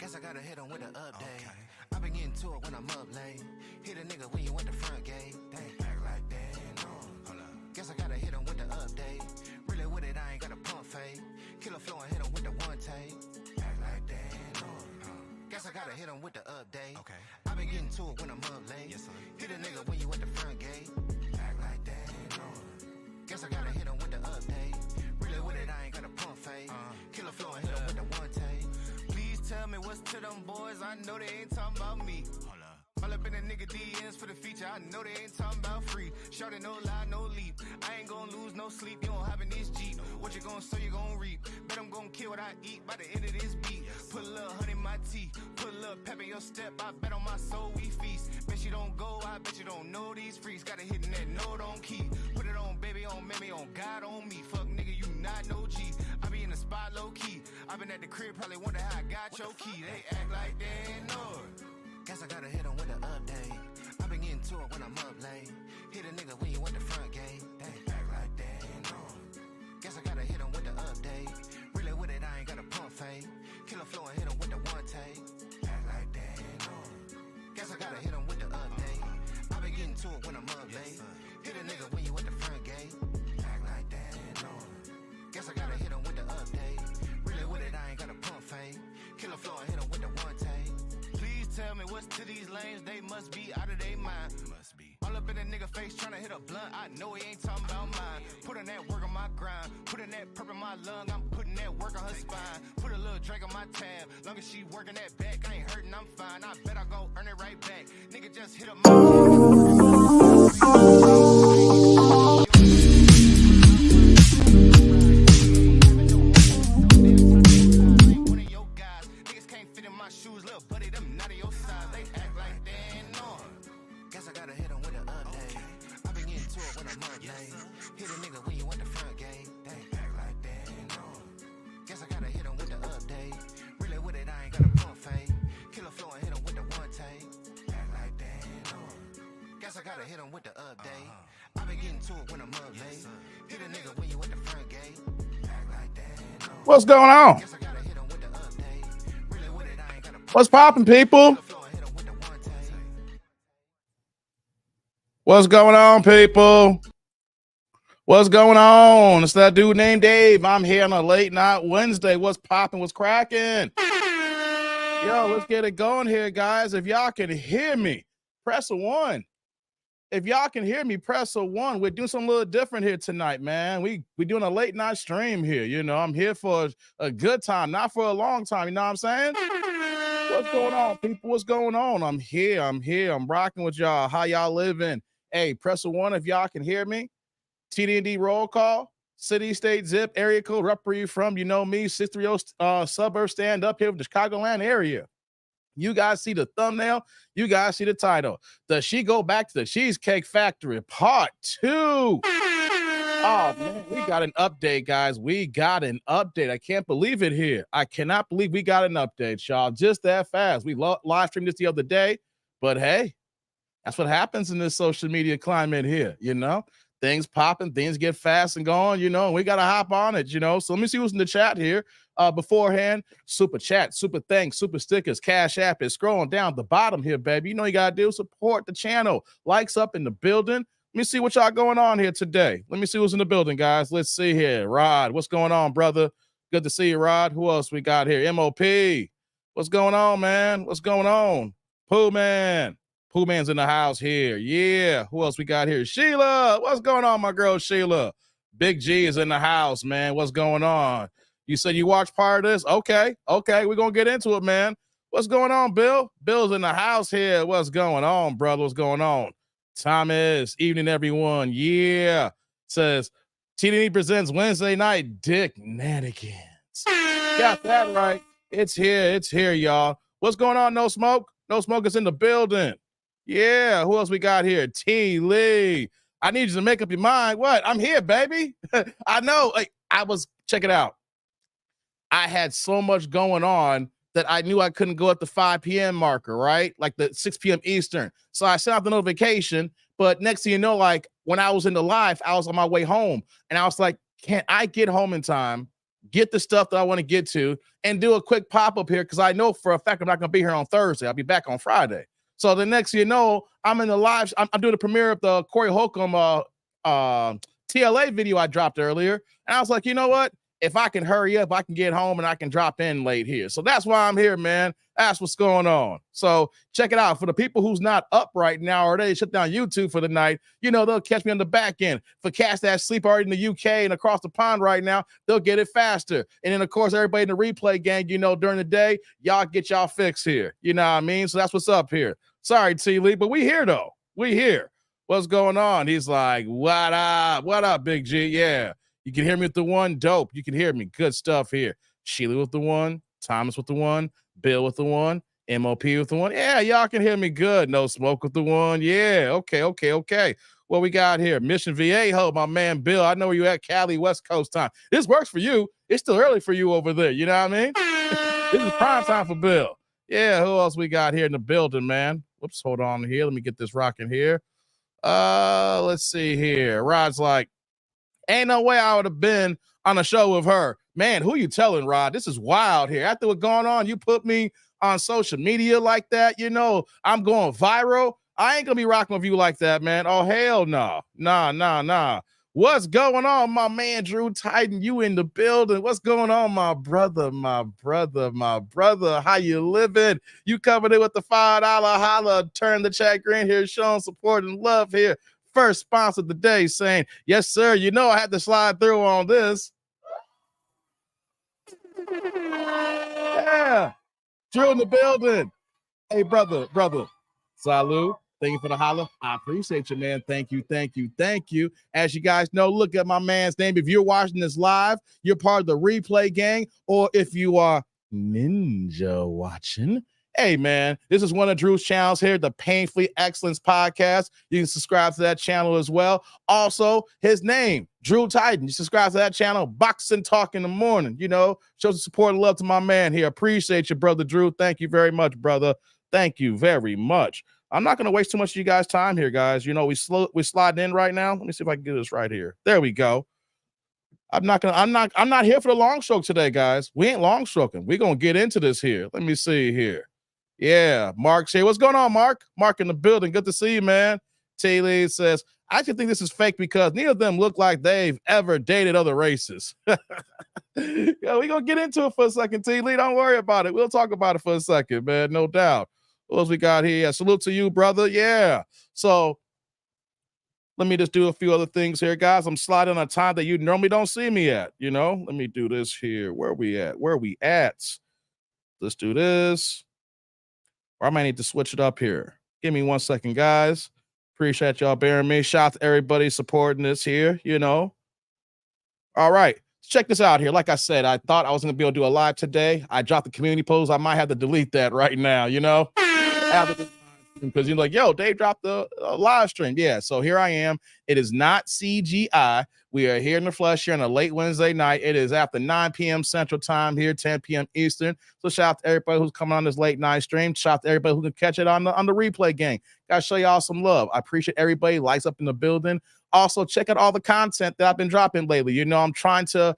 Guess I gotta hit him with an update. Okay. I been getting to it when I'm up late. Hit a nigga when you at the front gate. They act like that, no. Hold up. Guess I gotta hit him with the update. Really with it, I ain't got a pump fake. Killer flow and hit him with the one take. Act like that, no. Guess I gotta hit him with the update. Okay. I been getting to it when I'm up late. Yes, sir. Hit a nigga when you at the front gate. Act like that, no. Guess I gotta hit him with the update. Really with it, I ain't got a pump fake. Killer flow and hit him with the one take. Please tell me what's to them boys. I know they ain't talking about me. Hold up. All up in the nigga DMs for the feature. I know they ain't talking about free. Shorty, no lie, no leap. I ain't gonna lose no sleep. You don't have in this Jeep. What you gonna sow, you gonna reap. Bet I'm gonna kill what I eat by the end of this beat. Put a little honey in my tea. Put a little pep in your step. I bet on my soul we feast. Bet you don't go. I bet you don't know these freaks. Gotta hit that note on key. Put it on baby, on mammy, on God, on me. Fuck nigga, you not no G. I be in the spot low key. I been at the crib, probably wonder how I got your key. They act like they know it. Guess I gotta hit him with an update. I been getting to it when I'm up late. Hit a nigga when you at the front gate. They act like they know. Guess I gotta hit him with the update. Really with it, I ain't got a pump fake. Killer flow and hit him with the one take. Act like they know. Guess I gotta hit him with the update. I been getting to it when I'm up late. Hit a nigga when you at the front gate. Act like they know. Guess I gotta hit him with the update. Really with it, I ain't got a pump fake. Killer flow and hit him with the one take. Tell me what's to these lanes, they must be out of their mind. Must be. All up in a nigga face tryna hit a blunt, I know he ain't talking about mine. Putting that work on my grind, putting that purp in my lung, I'm putting that work on her spine. Put a little drink on my tab, long as she working that back, I ain't hurting, I'm fine. I bet I go earn it right back. Nigga just hit a my shoes, little buddy, them not of your size. They act like they ain't know. Guess I gotta hit them with an update. I been getting to it when I'm up late. Hit a nigga when you at the front gate. They act like they ain't know. Guess I gotta hit them with the update. Really with it, I ain't got a pump fake. Killer flow and hit them with the one take. Act like they ain't know. Guess I gotta hit them with the update. I been getting to it when I'm up late. Hit a nigga when you at the front gate. Act like they ain't know. What's going on? What's popping, people? What's going on, people? What's going on? It's that dude named Dave. I'm here on a late night Wednesday. What's popping? What's cracking? Yo, let's get it going here, guys. If y'all can hear me, press a 1. If y'all can hear me, press a 1. We're doing something a little different here tonight, man. We're doing a late night stream here. You know, I'm here for a good time, not for a long time. You know what I'm saying? What's going on, people? What's going on? I'm here. I'm rocking with y'all. How y'all living? Hey, press a 1 if y'all can hear me. TD&D roll call. City, state, zip, area code. Where you from? You know me. 630 suburb. Stand up here with the Chicagoland area. You guys see the thumbnail. You guys see the title. Does she go back to the Cheesecake Factory? Part 2. Oh, man, we got an update, guys. We got an update. I can't believe it here. I cannot believe we got an update, y'all. Just that fast. We live streamed this the other day, but hey, that's what happens in this social media climate here, you know? Things popping, things get fast and going, you know, and we got to hop on it, you know? So let me see who's in the chat here. Beforehand, super chat, super thanks, super stickers, Cash App is scrolling down the bottom here, baby. You know you got to do, support the channel. Likes up in the building. Let me see what y'all going on here today. Let me see who's in the building, guys. Let's see here. Rod, what's going on, brother? Good to see you, Rod. Who else we got here? MOP. What's going on, man? What's going on? Pooh Man. Pooh Man's in the house here. Yeah. Who else we got here? Sheila. What's going on, my girl, Sheila? Big G is in the house, man. What's going on? You said you watched part of this? Okay. We're going to get into it, man. What's going on, Bill? Bill's in the house here. What's going on, brother? What's going on? Thomas, evening, everyone. Yeah. Says, TDE presents Wednesday night Dick Nanigans. Got that right. It's here, y'all. What's going on, No Smoke? No Smoke is in the building. Yeah. Who else we got here? T. Lee. I need you to make up your mind. What? I'm here, baby. I know. Like, check it out. I had so much going on that I knew I couldn't go at the 5 p.m. marker, right? Like the 6 p.m. Eastern. So I sent out the notification, but next thing you know, like when I was in the live, I was on my way home and I was like, can't I get home in time get the stuff that I want to get to, and do a quick pop-up here because I know for a fact I'm not going to be here on Thursday. I'll be back on Friday. So the next you know, I'm in the live. I'm doing the premiere of the Corey Holcomb TLA video I dropped earlier. And I was like, you know what? If I can hurry up, I can get home and I can drop in late here. So that's why I'm here, man. That's what's going on. So check it out. For the people who's not up right now or they shut down YouTube for the night, you know, they'll catch me on the back end. For cats that sleep already in the UK and across the pond right now, they'll get it faster. And then, of course, everybody in the replay gang, you know, during the day, y'all get y'all fix here. You know what I mean? So that's what's up here. Sorry, T. Lee, but we here, though. We here. What's going on? He's like, what up? What up, Big G? Yeah. You can hear me with the one. Dope. You can hear me. Good stuff here. Sheila with the one. Thomas with the one. Bill with the one. MOP with the one. Yeah, y'all can hear me good. No Smoke with the one. Yeah. Okay. What we got here? Mission VA. Hope my man Bill. I know where you at. Cali, West Coast time. This works for you. It's still early for you over there. You know what I mean? This is prime time for Bill. Yeah. Who else we got here in the building, man? Whoops. Hold on here. Let me get this rocking here. Let's see here. Rod's like, ain't no way I would have been on a show with her. Man, who you telling, Rod? This is wild here. After what's going on, you put me on social media like that, you know, I'm going viral. I ain't going to be rocking with you like that, man. Oh, hell no. Nah. What's going on, my man, Drew Titan? You in the building. What's going on, my brother? How you living? You coming in with the $5 holla, turn the chat green here, showing support and love here. First sponsor of the day saying, yes, sir, you know I had to slide through on this. Yeah. Drew in the building. Hey, brother. Salud. Thank you for the holla. I appreciate you, man. Thank you. As you guys know, look at my man's name. If you're watching this live, you're part of the replay gang, or if you are ninja watching, hey, man, this is one of Drew's channels here, the Painfully Excellence Podcast. You can subscribe to that channel as well. Also, his name, Drew Titan. You subscribe to that channel, Boxing Talk in the morning. You know, show some support and love to my man here. Appreciate you, brother Drew. Thank you very much, brother. Thank you very much. I'm not going to waste too much of you guys' time here, guys. You know, we slide in right now. Let me see if I can get this right here. There we go. I'm not here for the long stroke today, guys. We ain't long stroking. We're going to get into this here. Let me see here. Yeah, Mark's here. What's going on, Mark? Mark in the building. Good to see you, man. T. Lee says, I actually think this is fake because neither of them look like they've ever dated other races. Yeah, we're going to get into it for a second, T. Lee. Don't worry about it. We'll talk about it for a second, man. No doubt. What else we got here? Yeah, salute to you, brother. Yeah. So let me just do a few other things here, guys. I'm sliding on a time that you normally don't see me at, you know. Let me do this here. Where are we at? Let's do this. Or I might need to switch it up here. Give me 1 second, guys. Appreciate y'all bearing me. Shout out to everybody supporting this here, you know. All right. Check this out here. Like I said, I thought I was going to be able to do a live today. I dropped the community post. I might have to delete that right now, you know. Because you're like, yo, Dave dropped the live stream. Yeah, so here I am. It is not CGI. We are here in the flesh here on a late Wednesday night. It is after 9 p.m. Central Time here, 10 p.m. Eastern. So shout out to everybody who's coming on this late night stream. Shout out to everybody who can catch it on the replay gang. Gotta show y'all some love. I appreciate everybody. Lights up in the building. Also, check out all the content that I've been dropping lately. You know, I'm trying to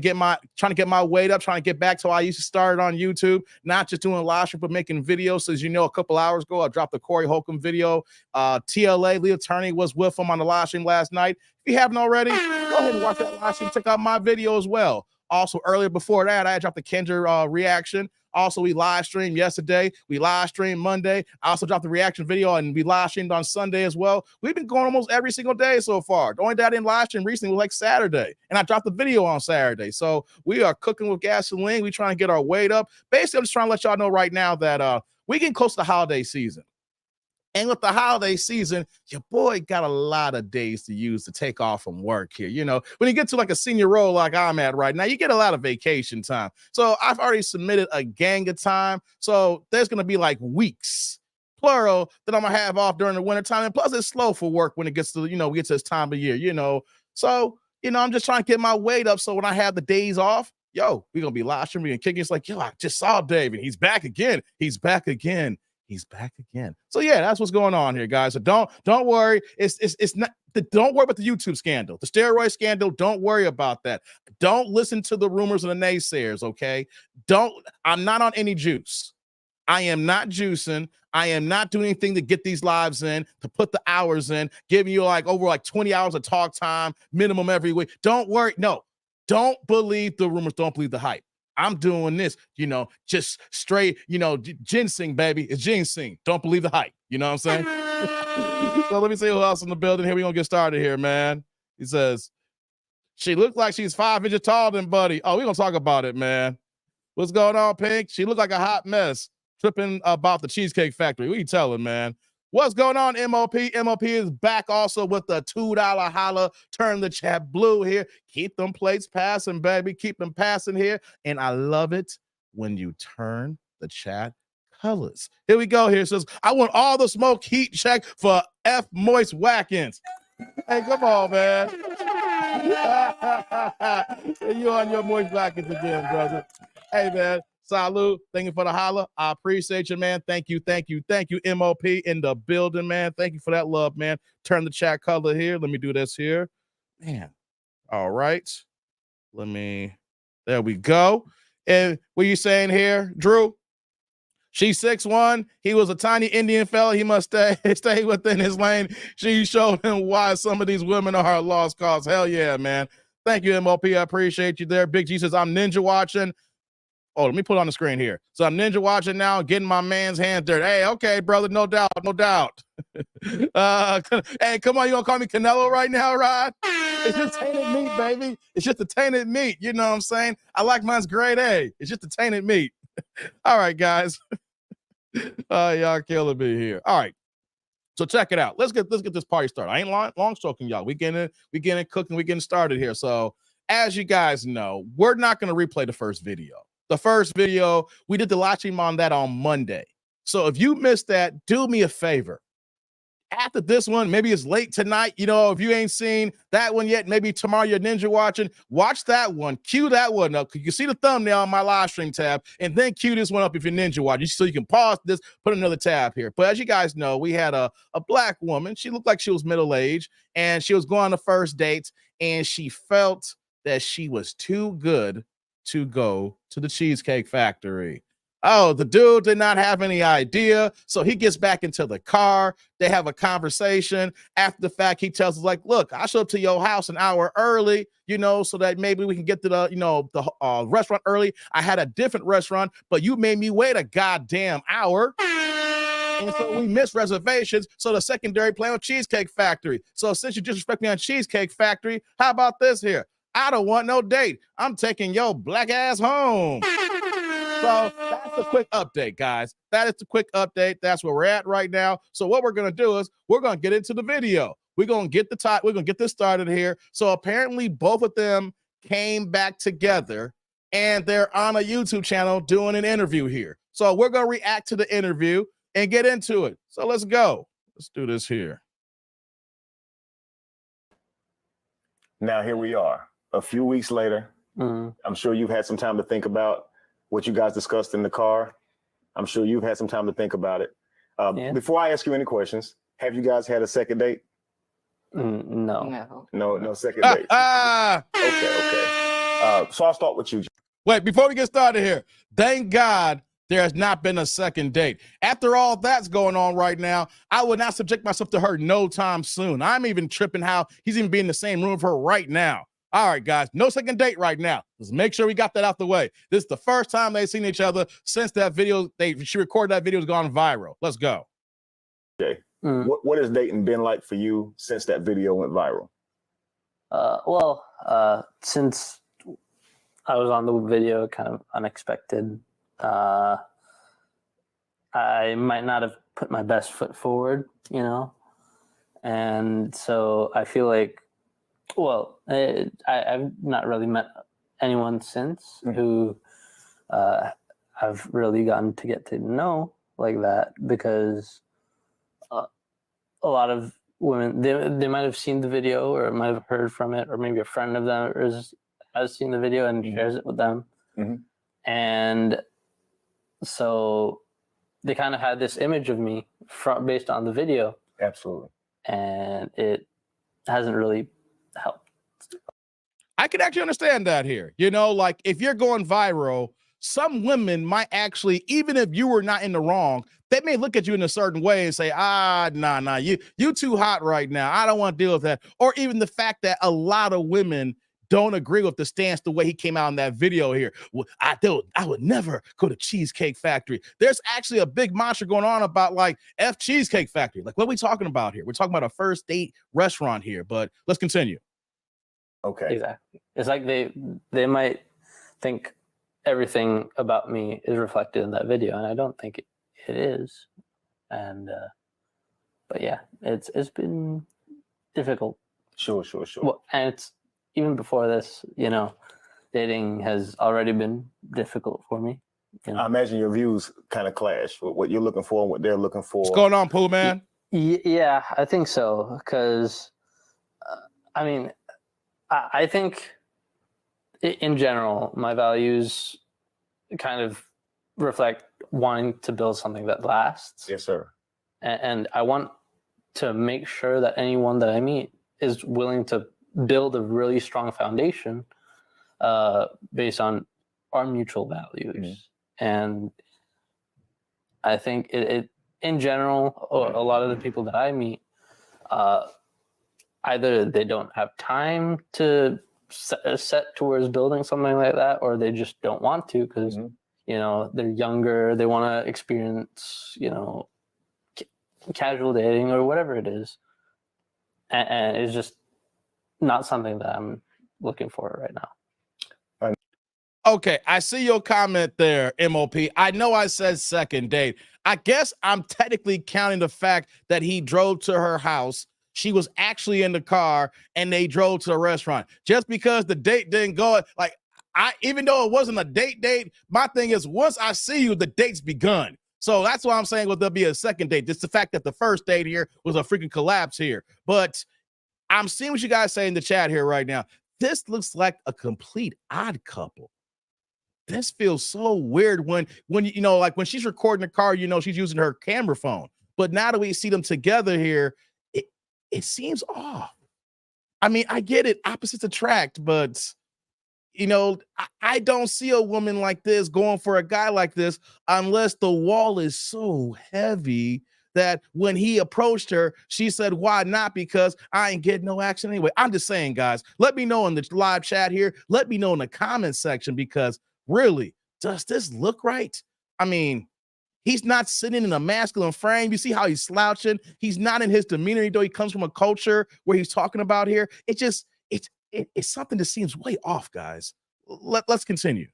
get my weight up, trying to get back to how I used to start on YouTube, not just doing live stream, but making videos. So as you know, a couple hours ago, I dropped the Corey Holcomb video. TLA, Lee Attorney was with him on the live stream last night. If you haven't already, go ahead and watch that live stream. Check out my video as well. Also, earlier before that, I dropped the Kendra reaction. Also, we live streamed yesterday. We live streamed Monday. I also dropped the reaction video and we live streamed on Sunday as well. We've been going almost every single day so far. The only day I didn't live stream recently was like Saturday. And I dropped the video on Saturday. So we are cooking with gasoline. We trying to get our weight up. Basically, I'm just trying to let y'all know right now that we getting close to the holiday season. And with the holiday season, your boy got a lot of days to use to take off from work here. You know, when you get to like a senior role like I'm at right now, you get a lot of vacation time. So I've already submitted a gang of time. So there's going to be like weeks, plural, that I'm going to have off during the winter time. And plus it's slow for work when it gets to, you know, we get to this time of year, you know. So, you know, I'm just trying to get my weight up. So when I have the days off, yo, we're going to be live streaming and kicking. It's like, yo, I just saw Dave and he's back again. He's back again. So yeah, that's what's going on here, guys. So don't worry. It's not. Don't worry about the YouTube scandal, the steroid scandal. Don't worry about that. Don't listen to the rumors and the naysayers. Okay. I'm not on any juice. I am not juicing. I am not doing anything to get these lives in, to put the hours in, giving you over 20 hours of talk time minimum every week. Don't worry. No, don't believe the rumors. Don't believe the hype. I'm doing this, just straight, ginseng, baby. It's ginseng. Don't believe the hype. You know what I'm saying? So let me see who else in the building here. We're going to get started here, man. He says, she looks like she's 5 inches taller than Buddy. Oh, we're going to talk about it, man. What's going on, Pink? She looked like a hot mess. Tripping about the Cheesecake Factory. What you telling, man? What's going on, MOP? MOP is back also with the $2 holla. Turn the chat blue here. Keep them plates passing, baby. Keep them passing here. And I love it when you turn the chat colors. Here we go. Here it says, I want all the smoke heat check for F Moist Watkins. Hey, come on, man. You on your Moist Watkins again, brother. Hey, man. Salute. Thank you for the holla. I appreciate you, man. Thank you. MOP in the building, man. Thank you for that love, man. Turn the chat color here. Let me do this here. Man. All right. There we go. And what are you saying here, Drew? She's 6'1". He was a tiny Indian fella. He must stay within his lane. She showed him why some of these women are a lost cause. Hell yeah, man. Thank you, MOP. I appreciate you there. Big G says, I'm ninja watching. Oh, let me put it on the screen here. So I'm ninja watching now, getting my man's hands dirty. Hey, okay, brother, no doubt. Hey, come on, you gonna call me Canelo right now, Rod? It's just tainted meat, baby. It's just a tainted meat. You know what I'm saying? I like mine's grade A. It's just a tainted meat. All right, guys. Y'all killing me here. All right. So check it out. Let's get this party started. I ain't long stroking y'all. We getting cooking. We getting started here. So as you guys know, we're not gonna replay the first video. The first video, we did the live stream on that on Monday. So if you missed that, do me a favor. After this one, maybe it's late tonight. If you ain't seen that one yet, maybe tomorrow you're ninja watching. Watch that one. Cue that one up. You can see the thumbnail on my live stream tab, and then cue this one up if you're ninja watching. So you can pause this, put another tab here. But as you guys know, we had a black woman. She looked like she was middle-aged, and she was going on the first date, and she felt that she was too good to go to the Cheesecake Factory. Oh, the dude did not have any idea. So he gets back into the car. They have a conversation. After the fact, he tells us, look, I show up to your house an hour early, so that maybe we can get to the restaurant early. I had a different restaurant, but you made me wait a goddamn hour. And so we missed reservations. So the secondary plan with Cheesecake Factory. So since you disrespect me on Cheesecake Factory, how about this here? I don't want no date. I'm taking your black ass home. So that's a quick update, guys. That is the quick update. That's where we're at right now. So what we're going to do is we're going to get into the video. We're going to get we're going to get this started here. So apparently both of them came back together and they're on a YouTube channel doing an interview here. So we're going to react to the interview and get into it. So let's go. Let's do this here. Now here we are. A few weeks later, I'm sure you've had some time to think about what you guys discussed in the car. I'm sure you've had some time to think about it. Before I ask you any questions, have you guys had a second date? No. No second date. Okay. So I'll start with you. Wait, before we get started here, thank God there has not been a second date. After all that's going on right now, I would not subject myself to her no time soon. I'm even tripping how he's even in the same room with her right now. All right, guys, no second date right now. Let's make sure we got that out the way. This is the first time they've seen each other since that video. She recorded that video has gone viral. Let's go. Okay. What has dating been like for you since that video went viral? Since I was on the video, kind of unexpected. I might not have put my best foot forward, and so I feel like, I've not really met anyone since who I've really gotten to get to know like that, because a lot of women, they might have seen the video or might have heard from it, or maybe a friend of them has seen the video and shares it with them. And so they kind of had this image of me based on the video. Absolutely. And it hasn't really helped. I can actually understand that here. You know, like if you're going viral, some women might actually, even if you were not in the wrong, they may look at you in a certain way and say, nah, you too hot right now. I don't want to deal with that. Or even the fact that a lot of women don't agree with the stance the way he came out in that video here. Well, I would never go to Cheesecake Factory. There's actually a big mantra going on about like F Cheesecake Factory. Like, what are we talking about here? We're talking about a first date restaurant here, but let's continue. Okay. Exactly. It's like they might think everything about me is reflected in that video, and I don't think it is. And but yeah, it's been difficult. Sure. Well, and it's even before this, you know, dating has already been difficult for me. You know? I imagine your views kind of clash with what you're looking for and what they're looking for. What's going on, Pooh Man? Yeah, I think so. Because, I mean, I think in general, my values kind of reflect wanting to build something that lasts. Yes, sir. And I want to make sure that anyone that I meet is willing to build a really strong foundation based on our mutual values. Mm-hmm. And I think it in general, a lot of the people that I meet, either they don't have time to set towards building something like that, or they just don't want to because, mm-hmm. you know, they're younger, they want to experience, you know, casual dating or whatever it is. And it's just not something that I'm looking for right now. Okay, I see your comment there, MOP. I know I said second date. I guess I'm technically counting the fact that he drove to her house. She was actually in the car and they drove to the restaurant. Just because the date didn't go, like, even though it wasn't a date, my thing is once I see you, the date's begun. So that's why I'm saying, well, there'll be a second date. Just the fact that the first date here was a freaking collapse here. But I'm seeing what you guys say in the chat here right now. This looks like a complete odd couple. This feels so weird when you know, like when she's recording the car, you know, she's using her camera phone. But now that we see them together here, it seems off. I mean, I get it, opposites attract, but you know, I don't see a woman like this going for a guy like this unless the wall is so heavy that when he approached her, she said, why not? Because I ain't getting no action anyway. I'm just saying, guys, let me know in the live chat here. Let me know in the comment section, because really, does this look right? I mean, he's not sitting in a masculine frame. You see how he's slouching? He's not in his demeanor, though he comes from a culture where he's talking about here. It's something that seems way off, guys. Let's continue.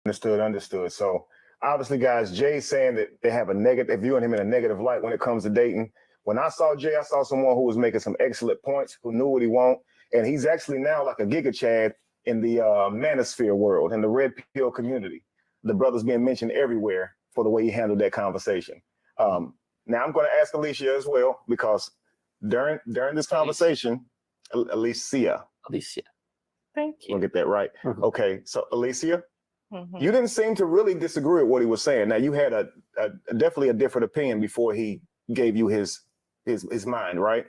Understood. So obviously, guys, Jay's saying that they have a negative, viewing him in a negative light when it comes to dating. When I saw Jay, I saw someone who was making some excellent points, who knew what he wanted. And he's actually now like a Giga Chad in the manosphere world, in the red pill community. The brother's being mentioned everywhere for the way he handled that conversation. Now I'm going to ask Alicia as well, because during this conversation, Alicia. Thank you. We'll get that right. Mm-hmm. Okay, so Alicia, mm-hmm. you didn't seem to really disagree with what he was saying. Now you had a definitely a different opinion before he gave you his mind, right?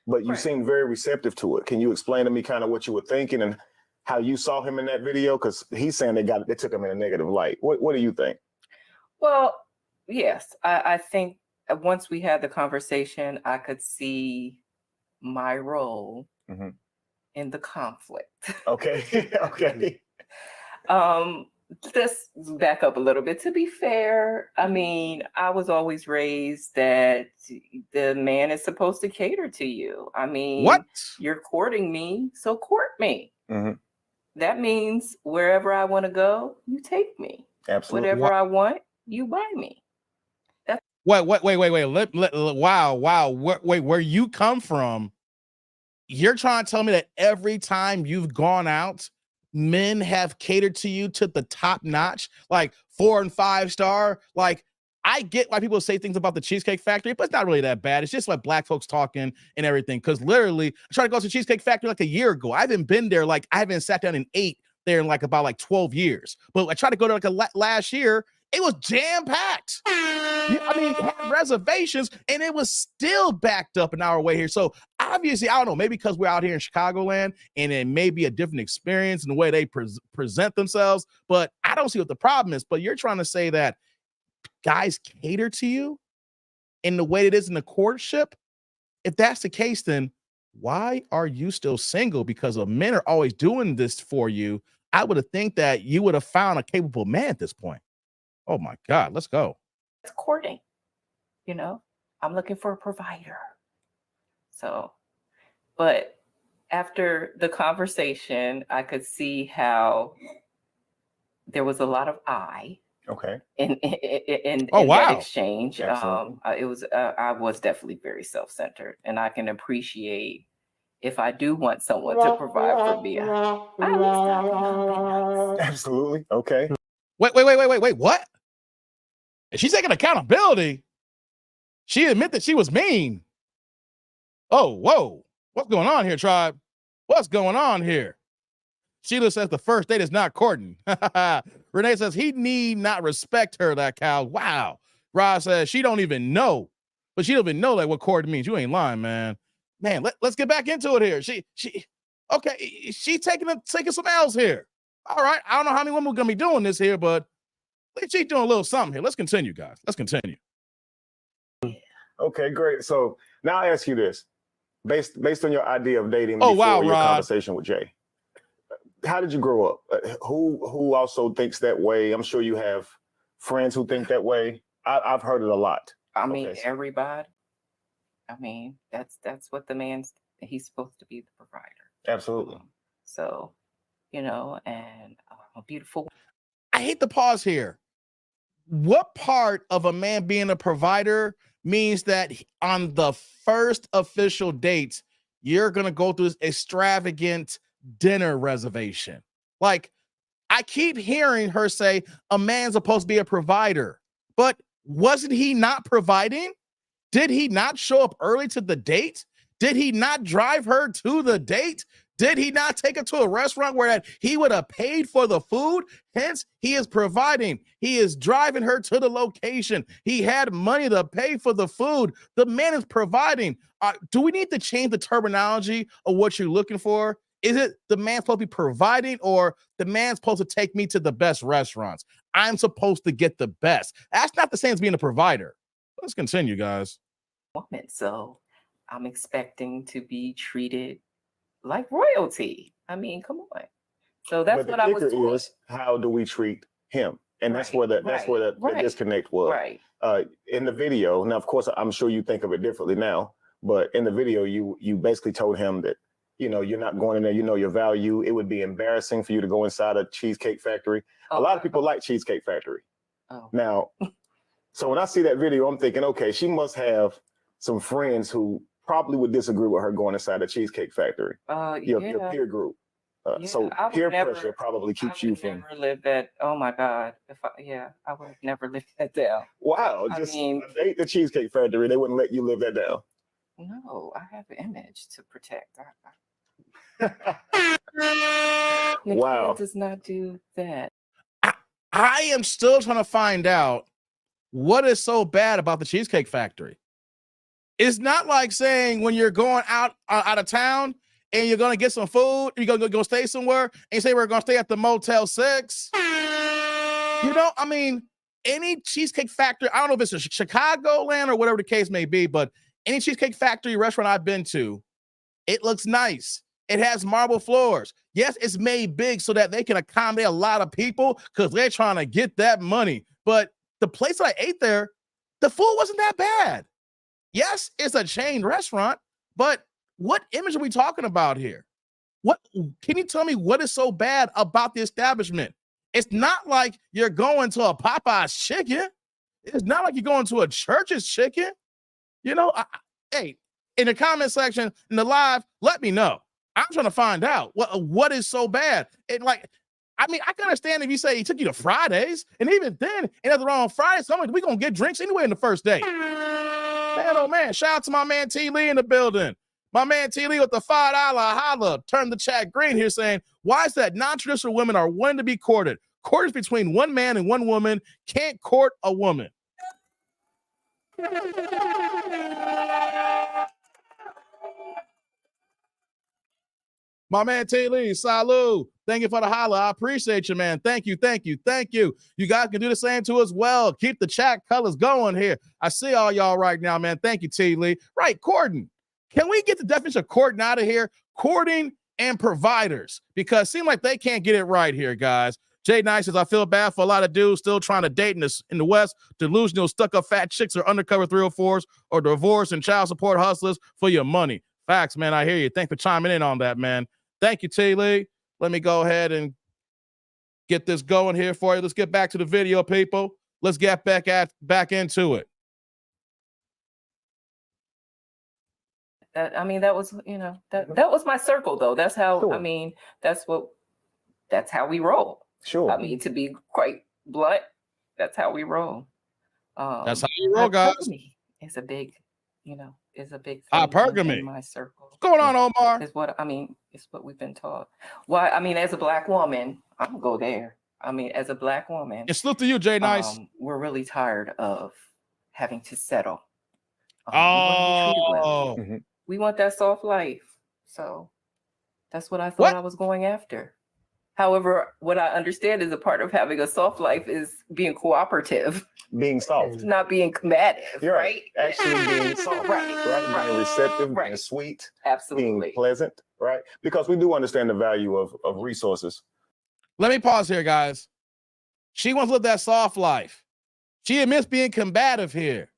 But you seemed very receptive to it. Can you explain to me kind of what you were thinking and how you saw him in that video? Because he's saying they took him in a negative light. What do you think? Well, yes, I think once we had the conversation, I could see my role mm-hmm. in the conflict. Okay. Let's back up a little bit. To be fair, I mean, I was always raised that the man is supposed to cater to you. I mean, what? You're courting me, so court me. Mm-hmm. That means wherever I want to go, you take me. Absolutely. Whatever I want, you buy me. Wait. Wow. Where you come from, you're trying to tell me that every time you've gone out, men have catered to you to the top notch, like 4 and 5 star. Like, I get why people say things about the Cheesecake Factory, but it's not really that bad. It's just like black folks talking and everything. Because literally, I tried to go to Cheesecake Factory like a year ago. I haven't been there. Like, I haven't sat down and ate there in like about 12 years. But I tried to go to like last year, It was jam-packed. I mean, it had reservations, and it was still backed up an hour away here. So obviously, I don't know, maybe because we're out here in Chicagoland, and it may be a different experience in the way they present themselves, but I don't see what the problem is. But you're trying to say that guys cater to you in the way it is in the courtship? If that's the case, then why are you still single? Because men are always doing this for you. I would have think that you would have found a capable man at this point. Oh my God, let's go. It's courting, you know. I'm looking for a provider. So, but after the conversation, I could see how there was a lot of Okay. in Oh, in wow. that exchange. It was I was definitely very self-centered, and I can appreciate if I do want someone to provide for me. I at least have a little bit nice. Absolutely. Okay. Wait, what? Is she taking accountability? She admit that she was mean. Oh, whoa. What's going on here, tribe? What's going on here? Sheila says the first date is not courting. Renee says he need not respect her, that cow. Wow. Roz says she don't even know. But she don't even know like what courting means. You ain't lying, man. Man, let's get back into it here. She taking some L's here. All right. I don't know how many women are gonna be doing this here, but she's doing a little something here. Let's continue, guys. Let's continue. Okay, great. So now I ask you this. Based on your idea of dating Oh, before wow, your Rod. conversation with Jay, how did you grow up? Who also thinks that way? I'm sure you have friends who think that way. I've heard it a lot. I mean, Okay. everybody. I mean, that's what he's supposed to be, the provider. Absolutely. So, you know, and a beautiful. I hate the pause here. What part of a man being a provider means that on the first official date, you're going to go through this extravagant dinner reservation? Like, I keep hearing her say a man's supposed to be a provider, but wasn't he not providing? Did he not show up early to the date? Did he not drive her to the date? Did he not take her to a restaurant where that he would have paid for the food? Hence, he is providing. He is driving her to the location. He had money to pay for the food. The man is providing. Do we need to change the terminology of what you're looking for? Is it the man's supposed to be providing, or the man's supposed to take me to the best restaurants? I'm supposed to get the best. That's not the same as being a provider. Let's continue, guys. Woman, so I'm expecting to be treated like royalty. I mean, come on. So that's what I was doing. Is, how do we treat him? And that's where the disconnect was. Right. In the video, now of course I'm sure you think of it differently now, but in the video you basically told him that, you know, you're not going in there, you know your value. It would be embarrassing for you to go inside a Cheesecake Factory. A lot of people like Cheesecake Factory. Oh. Now, so when I see that video, I'm thinking, okay, she must have some friends who probably would disagree with her going inside a Cheesecake Factory. Your peer group. So peer pressure probably keeps you from. Never lived that. Oh my God! I would have never lived that down. Wow! I mean, the Cheesecake Factory, they wouldn't let you live that down. No, I have an image to protect. Wow! Does not do that. I am still trying to find out what is so bad about the Cheesecake Factory. It's not like saying when you're going out of town and you're going to get some food, you're going to go stay somewhere, and you say we're going to stay at the Motel 6. You know, I mean, any Cheesecake Factory, I don't know if it's a Chicagoland or whatever the case may be, but any Cheesecake Factory restaurant I've been to, it looks nice. It has marble floors. Yes, it's made big so that they can accommodate a lot of people because they're trying to get that money. But the place that I ate there, the food wasn't that bad. Yes, it's a chain restaurant, but what image are we talking about here? What can you tell me what is so bad about the establishment? It's not like you're going to a Popeye's chicken. It's not like you're going to a Church's chicken. You know, hey, in the comment section, in the live, let me know. I'm trying to find out what is so bad. I mean, I can understand if you say he took you to Fridays, and even then, and nothing wrong on Fridays, we're going to get drinks anyway in the first day. Man, oh man, shout out to my man T. Lee in the building. My man T. Lee with the $5 holla turned the chat green here saying, why is that non-traditional women are wanting to be courted? Court is between one man and one woman. Can't court a woman. My man T. Lee, salud. Thank you for the holla. I appreciate you, man. Thank you, thank you, thank you. You guys can do the same to us well. Keep the chat colors going here. I see all y'all right now, man. Thank you, T. Lee. Right, courting. Can we get the definition of courting out of here? Courting and providers, because it seems like they can't get it right here, guys. Jay Nice says, I feel bad for a lot of dudes still trying to date in the West. Delusional, stuck-up fat chicks or undercover 304s or divorce and child support hustlers for your money. Facts, man. I hear you. Thanks for chiming in on that, man. Thank you, T. Lee. Let me go ahead and get this going here for you. Let's get back to the video, people. Let's get back into it. That was, that was my circle, though. That's how, sure. That's how we roll. Sure. To be quite blunt, that's how we roll. That's how you roll, guys. It's a big, is a big thing hypergamy in my circle. What's going on, Omar? It's what we've been taught. Why? As a Black woman, I'm gonna go there. As a Black woman, it's salute to you, Jay Nice. We're really tired of having to settle. We want that soft life. So that's what I thought I was going after. However, what I understand is a part of having a soft life is being cooperative. Being soft. Not being combative. You're right. Actually being soft. Right. Being receptive, being sweet. Absolutely. Being pleasant, right? Because we do understand the value of resources. Let me pause here, guys. She wants to live that soft life. She admits being combative here.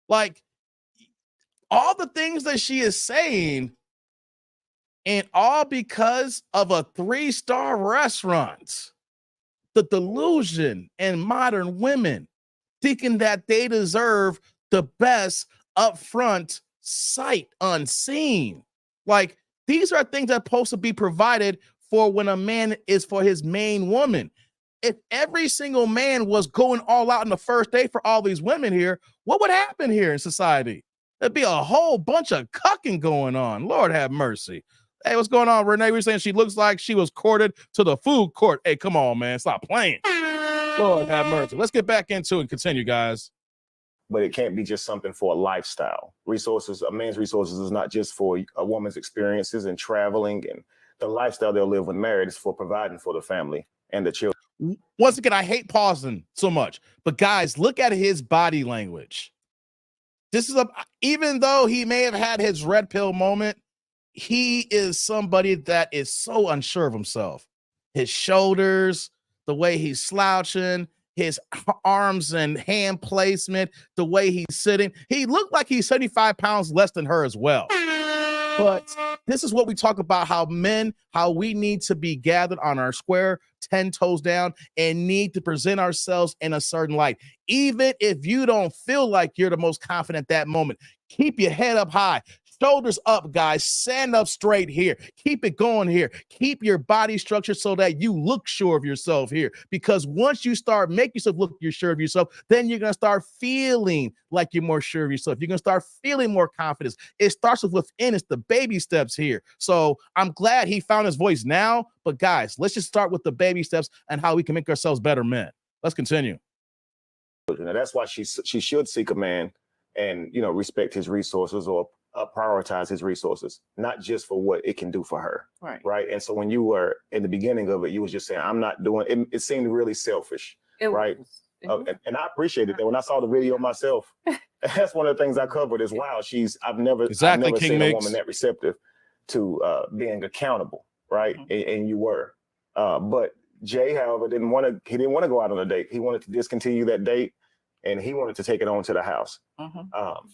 Like, all the things that she is saying, and all because of a 3-star restaurant. The delusion in modern women thinking that they deserve the best upfront, sight unseen. Like, these are things that are supposed to be provided for when a man is for his main woman. If every single man was going all out on the first day for all these women here, what would happen here in society? There'd be a whole bunch of cucking going on. Lord have mercy. Hey, what's going on, Renee? We're saying she looks like she was courted to the food court. Hey, come on, man. Stop playing. Lord have mercy. Let's get back into it and continue, guys. But it can't be just something for a lifestyle. Resources, a man's resources is not just for a woman's experiences and traveling and the lifestyle they'll live when married. Is for providing for the family and the children. Once again, I hate pausing so much, but guys, look at his body language. This is even though he may have had his red pill moment, he is somebody that is so unsure of himself. His shoulders, the way he's slouching, his arms and hand placement, the way he's sitting. He looked like he's 75 pounds less than her as well. But this is what we talk about, how we need to be gathered on our square, 10 toes down, and need to present ourselves in a certain light. Even if you don't feel like you're the most confident at that moment, keep your head up high. Shoulders up, guys. Stand up straight here. Keep it going here. Keep your body structure so that you look sure of yourself here. Because once you start making yourself look you're sure of yourself, then you're going to start feeling like you're more sure of yourself. You're going to start feeling more confidence. It starts within. It's the baby steps here. So I'm glad he found his voice now. But guys, let's just start with the baby steps and how we can make ourselves better men. Let's continue. Now, that's why she should seek a man and, respect his resources or prioritize his resources, not just for what it can do for her. Right. And so when you were in the beginning of it, you was just saying, I'm not doing it. It seemed really selfish. Right. And I appreciated that when I saw the video myself. That's one of the things I covered is, wow, I've never seen a woman that receptive to being accountable. Right. Mm-hmm. And you were. But Jay, however, didn't want to go out on a date. He wanted to discontinue that date and he wanted to take it on to the house. Mm-hmm.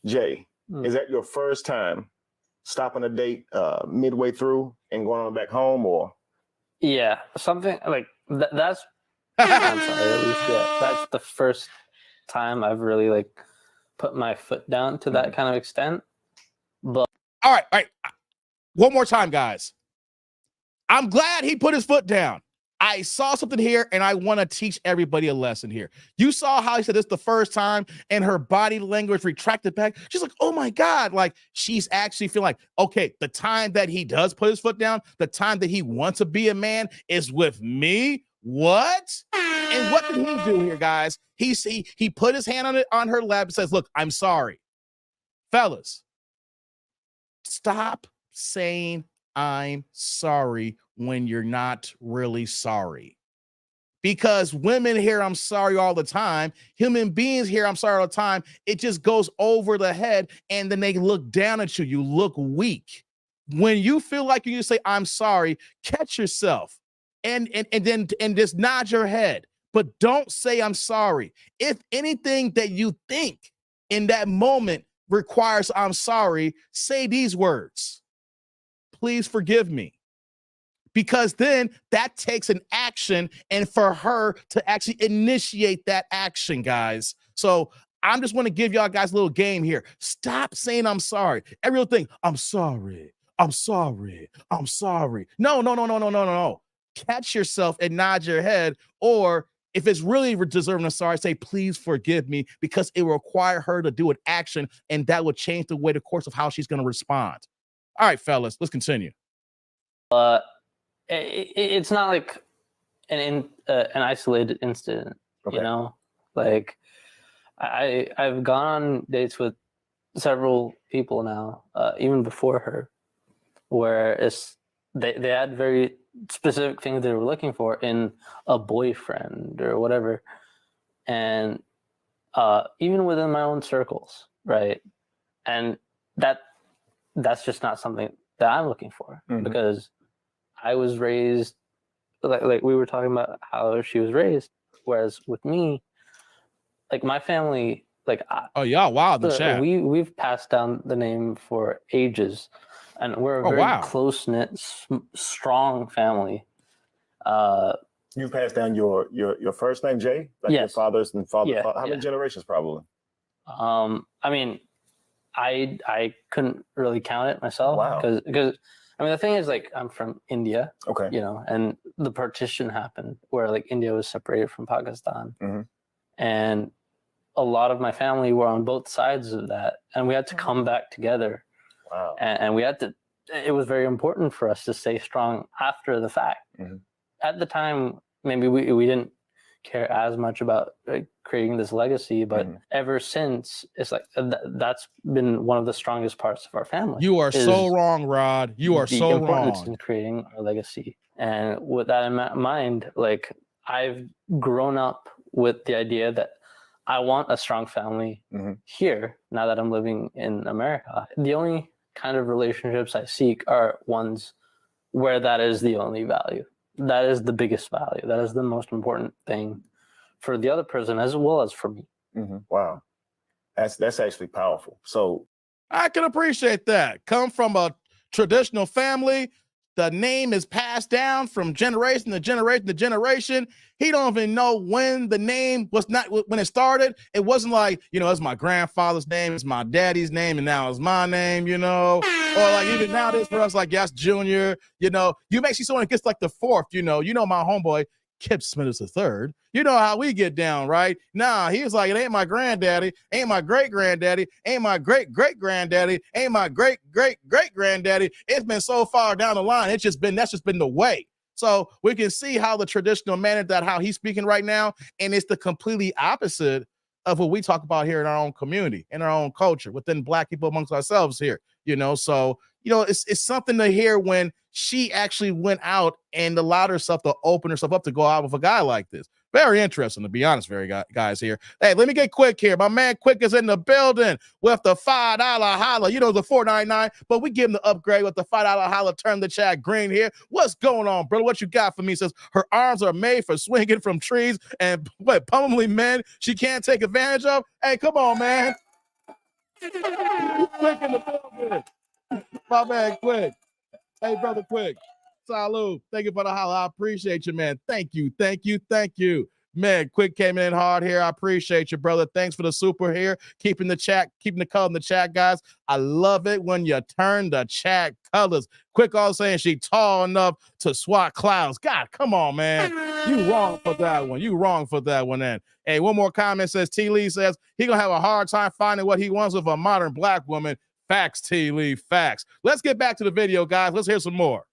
Jay, is that your first time stopping a date midway through and going on back home, or? Yeah, something like that's. I'm sorry, Alicia. Yeah, that's the first time I've really put my foot down to that kind of extent. But all right. One more time, guys. I'm glad he put his foot down. I saw something here, and I want to teach everybody a lesson here. You saw how he said this the first time, and her body language retracted back. She's like, oh, my God. Like, she's actually feeling like, okay, the time that he does put his foot down, the time that he wants to be a man is with me What? And what did he do here, guys? He put his hand on her lap and says, look, I'm sorry. Fellas, stop saying I'm sorry when you're not really sorry. Because women hear I'm sorry all the time. Human beings hear I'm sorry all the time. It just goes over the head, and then they look down at you. You look weak. When you feel like you need to say I'm sorry, catch yourself and then just nod your head. But don't say I'm sorry. If anything that you think in that moment requires I'm sorry, say these words. Please forgive me. Because then that takes an action, and for her to actually initiate that action, guys. So I'm just want to give y'all guys a little game here. Stop saying I'm sorry. Every little thing, I'm sorry. I'm sorry. I'm sorry. No. Catch yourself and nod your head. Or if it's really deserving of sorry, say, please forgive me, because it will require her to do an action, and that will change the course of how she's going to respond. All right, fellas, let's continue. It's not like an isolated incident, okay. You know, like I've gone on dates with several people now, even before her, where they had very specific things they were looking for in a boyfriend or whatever, and even within my own circles, right? And that's just not something that I'm looking for, because I was raised like we were talking about how she was raised, whereas with me, like my family, like we've passed down the name for ages, and we're a very close-knit, strong family. You passed down your first name, Jay? Like yes. Your father's and father. Yeah, how many generations probably? I mean, I couldn't really count it myself. Wow. Because I mean, the thing is, like, I'm from India, okay, you know, and the partition happened where, like, India was separated from Pakistan. And a lot of my family were on both sides of that, and we had to come back together. Wow. And we had to, it was very important for us to stay strong after the fact. At the time, maybe we didn't care as much about creating this legacy, but ever since, it's like that's been one of the strongest parts of our family. You are so wrong, Rod. You are so wrong. The importance in creating our legacy. And with that in mind, like, I've grown up with the idea that I want a strong family here now that I'm living in America. The only kind of relationships I seek are ones where that is the only value. That is the biggest value. That is the most important thing for the other person as well as for me. Wow. That's actually powerful. So I can appreciate that. Come from a traditional family. The name is passed down from generation to generation to generation. He don't even know when the name was not, when it started. It wasn't like, you know, it's my grandfather's name, it's my daddy's name, and now it's my name, you know. Or like even nowadays for us, like, yes, Junior, you know, you may see someone that gets like the fourth, you know my homeboy, Kip Smith is the third. You know how we get down, right? Nah, he was like, it ain't my granddaddy, ain't my great-granddaddy, ain't my great-great-granddaddy, ain't my great-great-great-granddaddy. It's been so far down the line. That's just been the way. So we can see how the traditional man, that how he's speaking right now, and it's the completely opposite of what we talk about here in our own community, in our own culture, within Black people amongst ourselves here, you know. So, you know, it's something to hear when she actually went out and allowed herself to open herself up to go out with a guy like this. Very interesting, to be honest, guys here. Hey, let me get Quick here. My man Quick is in the building with the $5 holla. You know, the $4.99, but we give him the upgrade with the $5 holla. Turn the chat green here. What's going on, brother? What you got for me? Says her arms are made for swinging from trees and pummeling men she can't take advantage of. Hey, come on, man. Quick in the building. My man Quick. Hey, brother Quick. Salud. Thank you for the holla. I appreciate you, man. Thank you. Man, Quick came in hard here. I appreciate you, brother. Thanks for the super here. Keeping the color in the chat, guys. I love it when you turn the chat colors. Quick also saying she tall enough to swat clouds. God, come on, man. You wrong for that one. Then. Hey, one more comment says, T. Lee says he gonna have a hard time finding what he wants with a modern Black woman. Facts, T. Lee, facts. Let's get back to the video, guys. Let's hear some more.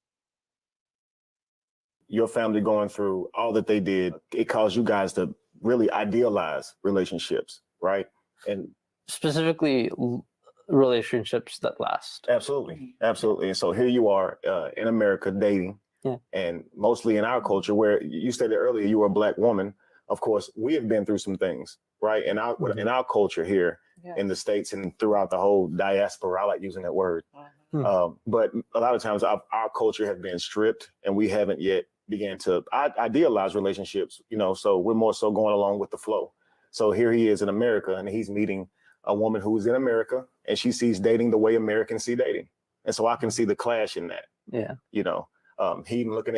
your family going through all that they did, it caused you guys to really idealize relationships, right? And specifically relationships that last. Absolutely. And so here you are in America dating, and mostly in our culture, where you stated earlier you were a Black woman. Of course, we have been through some things, right? In our culture here in the States and throughout the whole diaspora, I like using that word. But a lot of times our culture has been stripped, and we haven't yet began to idealize relationships, so we're more so going along with the flow. So here he is in America, and he's meeting a woman who's in America, and she sees dating the way Americans see dating. And so I can see the clash in that. Yeah. He's looking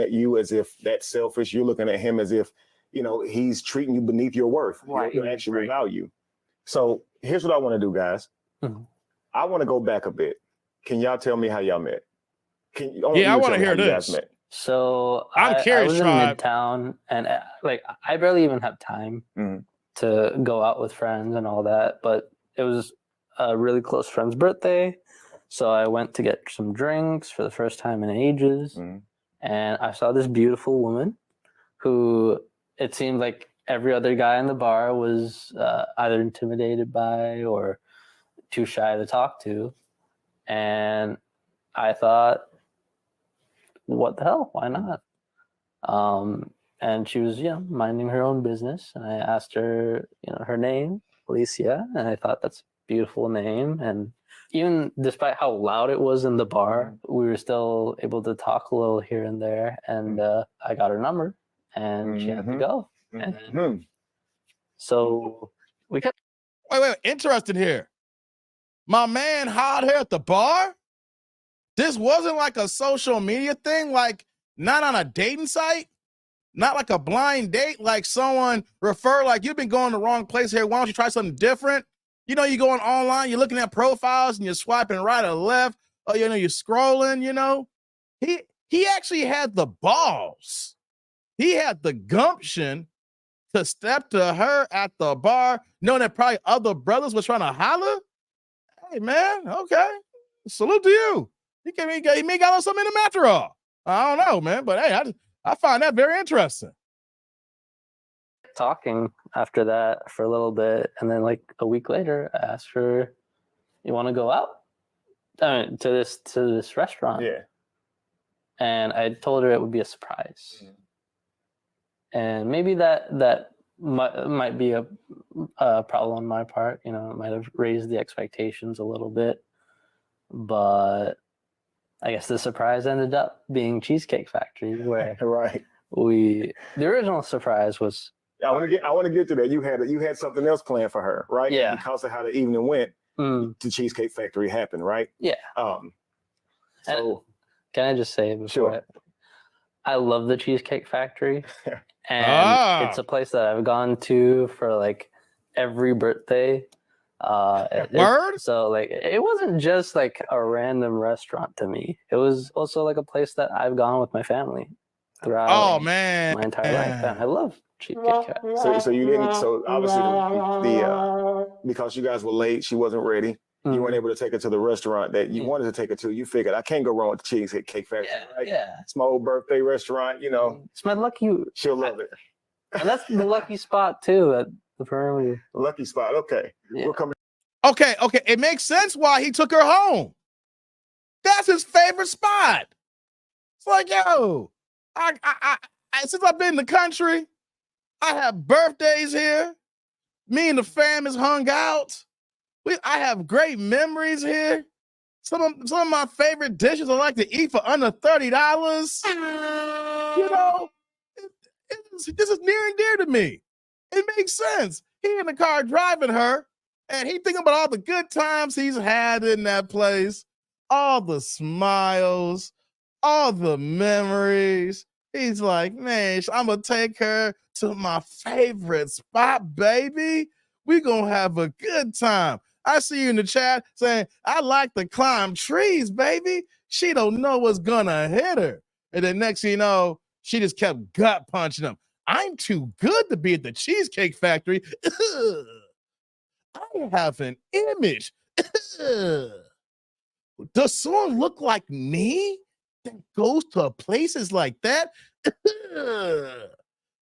at you as if that's selfish. You're looking at him as if, he's treating you beneath your worth, your actual value. So here's what I want to do, guys. I want to go back a bit. Can y'all tell me how y'all met? I want to hear this. So I'm curious. I was in Midtown, and I barely even have time to go out with friends and all that. But it was a really close friend's birthday, so I went to get some drinks for the first time in ages, and I saw this beautiful woman, who it seemed like every other guy in the bar was either intimidated by or too shy to talk to, and I thought, what the hell? Why not? And she was, minding her own business. And I asked her, her name, Alicia. And I thought that's a beautiful name. And even despite how loud it was in the bar, we were still able to talk a little here and there. And I got her number, and she had to go. And so we kept. Wait, interested here. My man hired her at the bar? This wasn't like a social media thing, like not on a dating site, not like a blind date, like someone referred, like you've been going the wrong place here. Why don't you try something different? You're going online, you're looking at profiles and you're swiping right or left, or you're scrolling, He actually had the balls. He had the gumption to step to her at the bar, knowing that probably other brothers were trying to holler. Hey man, okay. Salute to you. He may got something in him after all. I don't know, man, but hey, I find that very interesting. Talking after that for a little bit, and then like a week later, I asked her, "You want to go out to this restaurant?" Yeah. And I told her it would be a surprise, and maybe that might be a problem on my part. It might have raised the expectations a little bit, but I guess the surprise ended up being Cheesecake Factory, where the original surprise was. I want to get to that. You had something else planned for her, right? Yeah. Because of how the evening went, the Cheesecake Factory happened, right? Yeah. So can I just say before? Sure. I love the Cheesecake Factory, and it's a place that I've gone to for like every birthday. Word? So like it wasn't just like a random restaurant to me. It was also like a place that I've gone with my family throughout my entire life. And I love Cheesecake Factory. So you didn't. So obviously the because you guys were late, she wasn't ready. You weren't able to take her to the restaurant that you wanted to take her to. You figured I can't go wrong with the Cheesecake Factory, right? Yeah. It's my old birthday restaurant. It's my lucky. She'll love it. And that's the lucky spot too at the perimeter. Lucky spot. Okay. Yeah. We're coming. Okay. It makes sense why he took her home. That's his favorite spot. It's like, yo, I since I've been in the country, I have birthdays here. Me and the fam has hung out. I have great memories here. Some of my favorite dishes I like to eat for under $30. This is near and dear to me. It makes sense. He in the car driving her, and he thinking about all the good times he's had in that place, all the smiles, all the memories. He's like, man, I'm going to take her to my favorite spot, baby. We going to have a good time. I see you in the chat saying, I like to climb trees, baby. She don't know what's going to hit her. And then next thing you know, she just kept gut punching him. I'm too good to be at the Cheesecake Factory. I have an image. Does someone look like me that goes to places like that.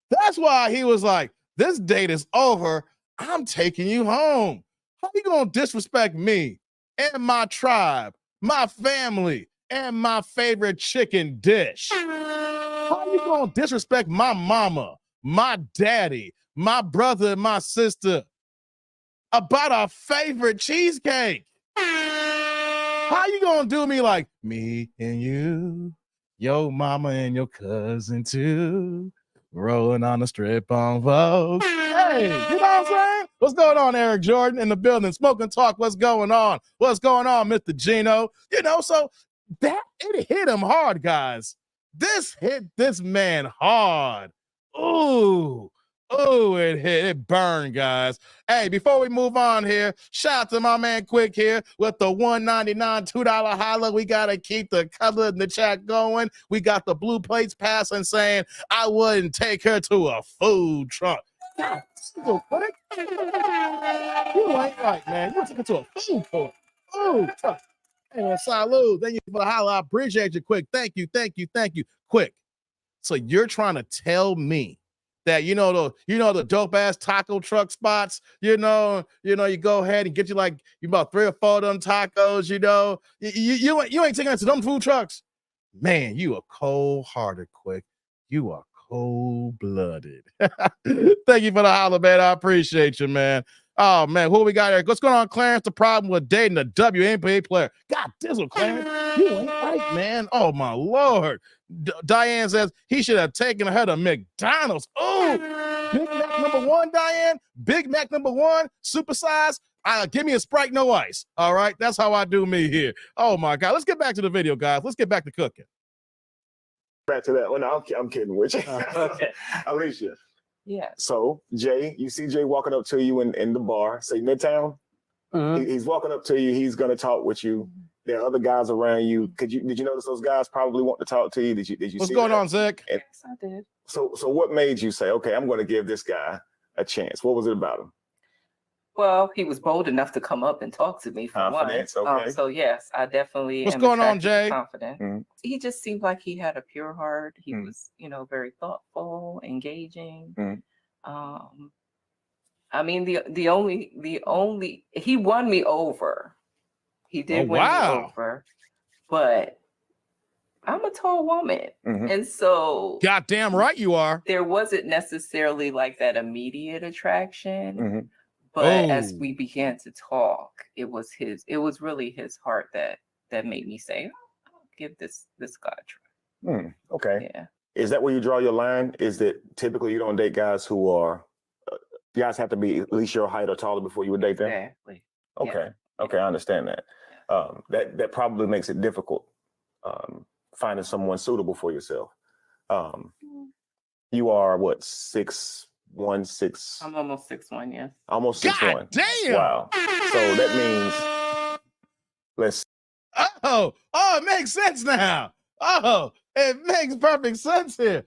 That's why he was like, this date is over. I'm taking you home. How you gonna disrespect me and my tribe, my family, and my favorite chicken dish? How you gonna disrespect my mama, my daddy, my brother, and my sister about our favorite cheesecake? How you gonna do me like me and you, your mama and your cousin too, rolling on the strip on Vogue? Hey, you know what I'm saying? What's going on, Eric Jordan in the building? Smoke and talk. What's going on? What's going on, Mr. Gino? You know, so that it hit him hard, guys. This hit this man hard. Ooh. Oh, it burned, guys. Hey, before we move on here, shout out to my man Quick here with the $1.99 $2 holla. We got to keep the color in the chat going. We got the blue plates passing saying, I wouldn't take her to a food truck. God, you ain't right, man. You took her to a food truck. Hey, man, salute. Thank you for the holla. I appreciate you, Quick. Thank you. Quick. So you're trying to tell me that you know the dope ass taco truck spots, you go ahead and get you about 3 or 4 of them tacos, you ain't taking us to them food trucks. Man, you are cold-hearted, Quick. You are cold-blooded. Thank you for the holler, man. I appreciate you, man. Oh, man, who we got here? What's going on, Clarence? The problem with dating a WNBA player. God dizzle, Clarence. You ain't right, man. Oh, my Lord. Diane says he should have taken her to McDonald's. Oh, Big Mac number 1, Diane. Big Mac number 1, supersize. Give me a Sprite, no ice. All right, that's how I do me here. Oh, my God. Let's get back to the video, guys. Let's get back to cooking. Back to that. Well, no, I'm kidding with you. Okay. Alicia. Yeah. So, Jay, you see Jay walking up to you in the bar, say Midtown. Mm-hmm. He's walking up to you. He's going to talk with you. There are other guys around you. Did you notice those guys probably want to talk to you? Did you What's see going that? on, Zach? Yes, I did. So what made you say, okay, I'm going to give this guy a chance? What was it about him? Well, he was bold enough to come up and talk to me for Confidence, one. okay. So yes, I definitely. What's going on, Jay? Confident. Mm-hmm. He just seemed like he had a pure heart. He was, very thoughtful, engaging. Mm-hmm. I mean, the only he won me over. He did win me over, but I'm a tall woman, and so goddamn right you are. There wasn't necessarily like that immediate attraction. But as we began to talk, it was really his heart that made me say, I'll give this guy a try. Okay. Yeah. Is that where you draw your line? Is that typically you don't date guys who are, guys have to be at least your height or taller before you would date them? Exactly. Okay. Yeah. Okay, I understand that. That probably makes it difficult finding someone suitable for yourself. You are what, 6'1", 6? I'm almost 6'1", yes. Almost 6'1". God damn! Wow. So that means, let's. Oh, it makes sense now. Oh, it makes perfect sense here.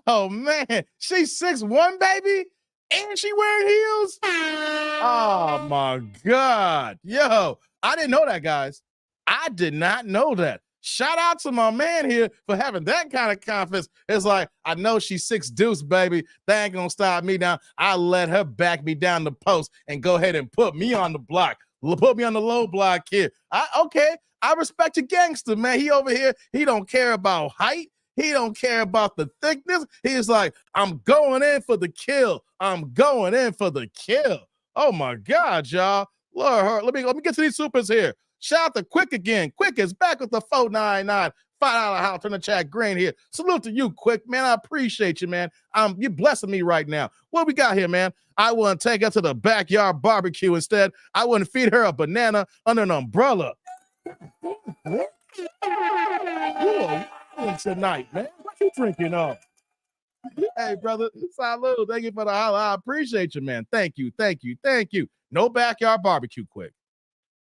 Oh man, she's 6'1", baby, and she wearing heels. Oh my God, yo, I didn't know that, guys. I did not know that. Shout out to my man here for having that kind of confidence. It's like, I know she's 6 deuce, baby. That ain't gonna stop me now. I'll let her back me down the post and go ahead and put me on the block. Put me on the low block here. I respect your gangster, man. He over here, he don't care about height. He don't care about the thickness. He's like, I'm going in for the kill. I'm going in for the kill. Oh my God, y'all. Lord, let me get to these supers here. Shout out to Quick again. Quick is back with the $4.99 $5 house in the chat green here. Salute to you, Quick, man. I appreciate you, man. You're blessing me right now. What we got here, man? I wouldn't take her to the backyard barbecue instead. I wouldn't feed her a banana under an umbrella. You are wild tonight, man. What you drinking on? Hey, brother. Salute. Thank you for the holla. I appreciate you, man. Thank you. No backyard barbecue, Quick.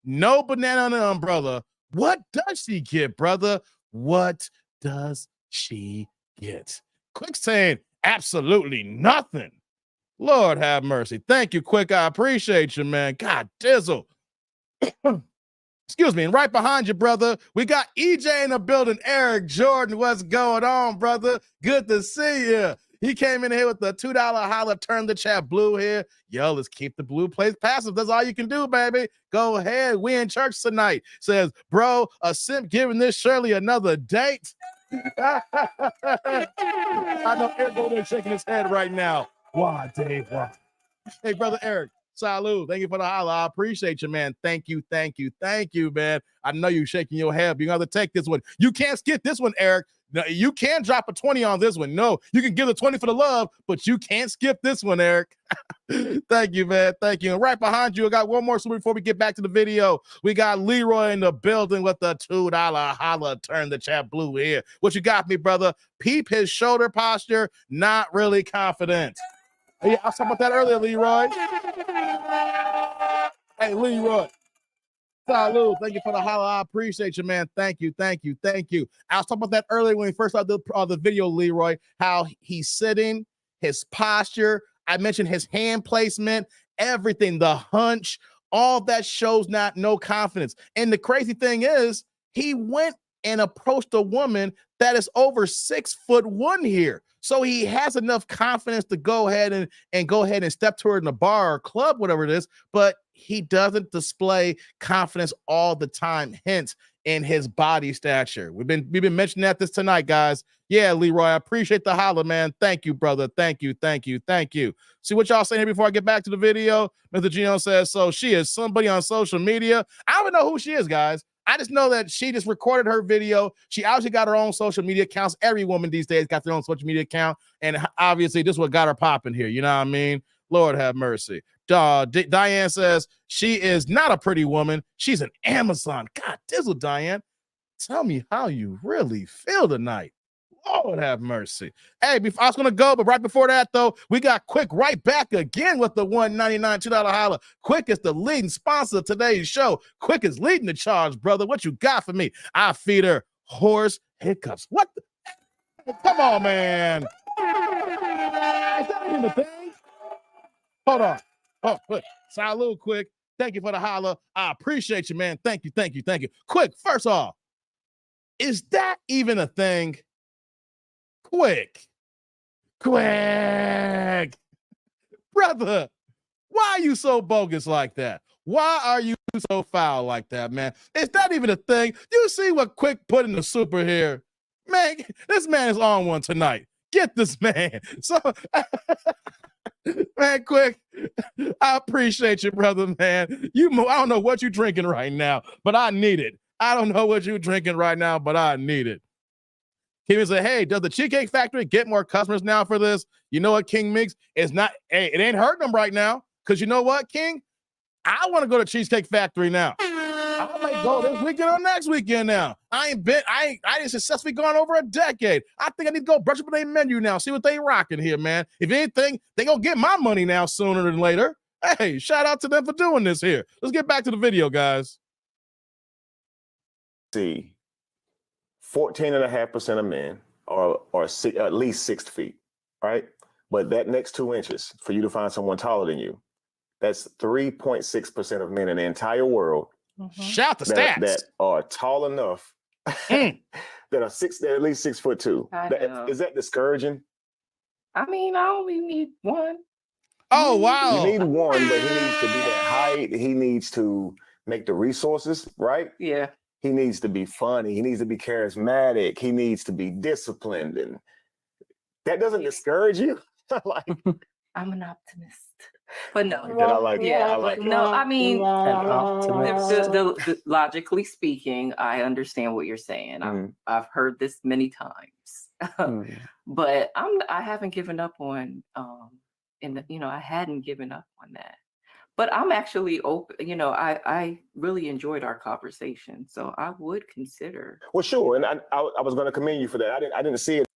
No banana on an umbrella. What does she get, brother? What does she get? Quick saying absolutely nothing. Lord have mercy. Thank you, Quick. I appreciate you, man. God dizzle. Excuse me. And right behind you, brother, we got EJ in the building. Eric Jordan, what's going on, brother? Good to see you. He came in here with the $2 holla, turn the chat blue here. Yo, let's keep the blue plays passive. That's all you can do, baby. Go ahead. We in church tonight. Says, bro, a simp giving this Shirley another date. I know Eric over there shaking his head right now. Why, Dave? Why? Hey, brother Eric. Salud. Thank you for the holla. I appreciate you, man. Thank you, man. I know you shaking your head, but you got to take this one. You can't skip this one, Eric. No, you can drop a 20 on this one. No, you can give the 20 for the love, but you can't skip this one, Eric. Thank you, man. Thank you. And right behind you, I got one more super before we get back to the video. We got Leroy in the building with the $2 holla, turn the chat blue here. What you got me, brother? Peep his shoulder posture, not really confident. Yeah, I was talking about that earlier, Leroy. Hey, Leroy. Salud. Thank you for the holla. I appreciate you, man. Thank you. I was talking about that earlier when we first saw the video, Leroy, how he's sitting, his posture. I mentioned his hand placement, everything, the hunch, all that shows no confidence. And the crazy thing is, he went and approached a woman that is over 6'1" here. So he has enough confidence to go ahead and step toward in a bar or club, whatever it is, but he doesn't display confidence all the time, hence in his body stature. We've been mentioning this tonight, guys. Yeah, Leroy, I appreciate the holla, man. Thank you, brother. Thank you. See what y'all saying here before I get back to the video? Mr. Gino says, so she is somebody on social media. I don't even know who she is, guys. I just know that she just recorded her video. She obviously got her own social media accounts. Every woman these days got their own social media account. And obviously this is what got her popping here. You know what I mean? Lord have mercy. Diane says she is not a pretty woman. She's an Amazon. God dizzle, Diane. Tell me how you really feel tonight. Lord have mercy. Hey, I was going to go, but right before that, though, we got Quick right back again with the $1.99 $2 holla. Quick is the leading sponsor of today's show. Quick is leading the charge, brother. What you got for me? I feed her horse hiccups. What the? Come on, man. Is that even the thing? Hold on. Oh, quick. Salud, Quick. Thank you for the holla. I appreciate you, man. Thank you. Quick, first off, is that even a thing? Quick, brother, why are you so bogus like that? Why are you so foul like that, man? Is that even a thing? You see what Quick put in the super here? Man, this man is on one tonight. Get this man. So, man, Quick, I appreciate you, brother, man. I don't know what you're drinking right now, but I need it. I don't know what you're drinking right now, but I need it. King said, hey, does the Cheesecake Factory get more customers now for this? You know what, King Mix? It's not, hey, it ain't hurting them right now. Because you know what, King? I want to go to Cheesecake Factory now. I might go this weekend or next weekend now. I ain't successfully gone over a decade. I think I need to go brush up on their menu now, see what they rocking here, man. If anything, they gonna get my money now sooner than later. Hey, shout out to them for doing this here. Let's get back to the video, guys. See. 14.5% of men are at least 6 feet, right? But that next 2 inches for you to find someone taller than you, that's 3.6% of men in the entire world. Shout the stats that are tall enough that are at least 6'2". Is that discouraging? I mean, I only need one. Oh wow! You need one, but he needs to be that height. He needs to make the resources, right? Yeah. He needs to be funny. He needs to be charismatic. He needs to be disciplined. And that doesn't discourage you? Like, I'm an optimist. But no. I mean, logically speaking, I understand what you're saying. I've heard this many times. But I haven't given up on I hadn't given up on that. But I'm actually open. I really enjoyed our conversation, so I would consider. Well, sure, and I was going to commend you for that. I didn't see it.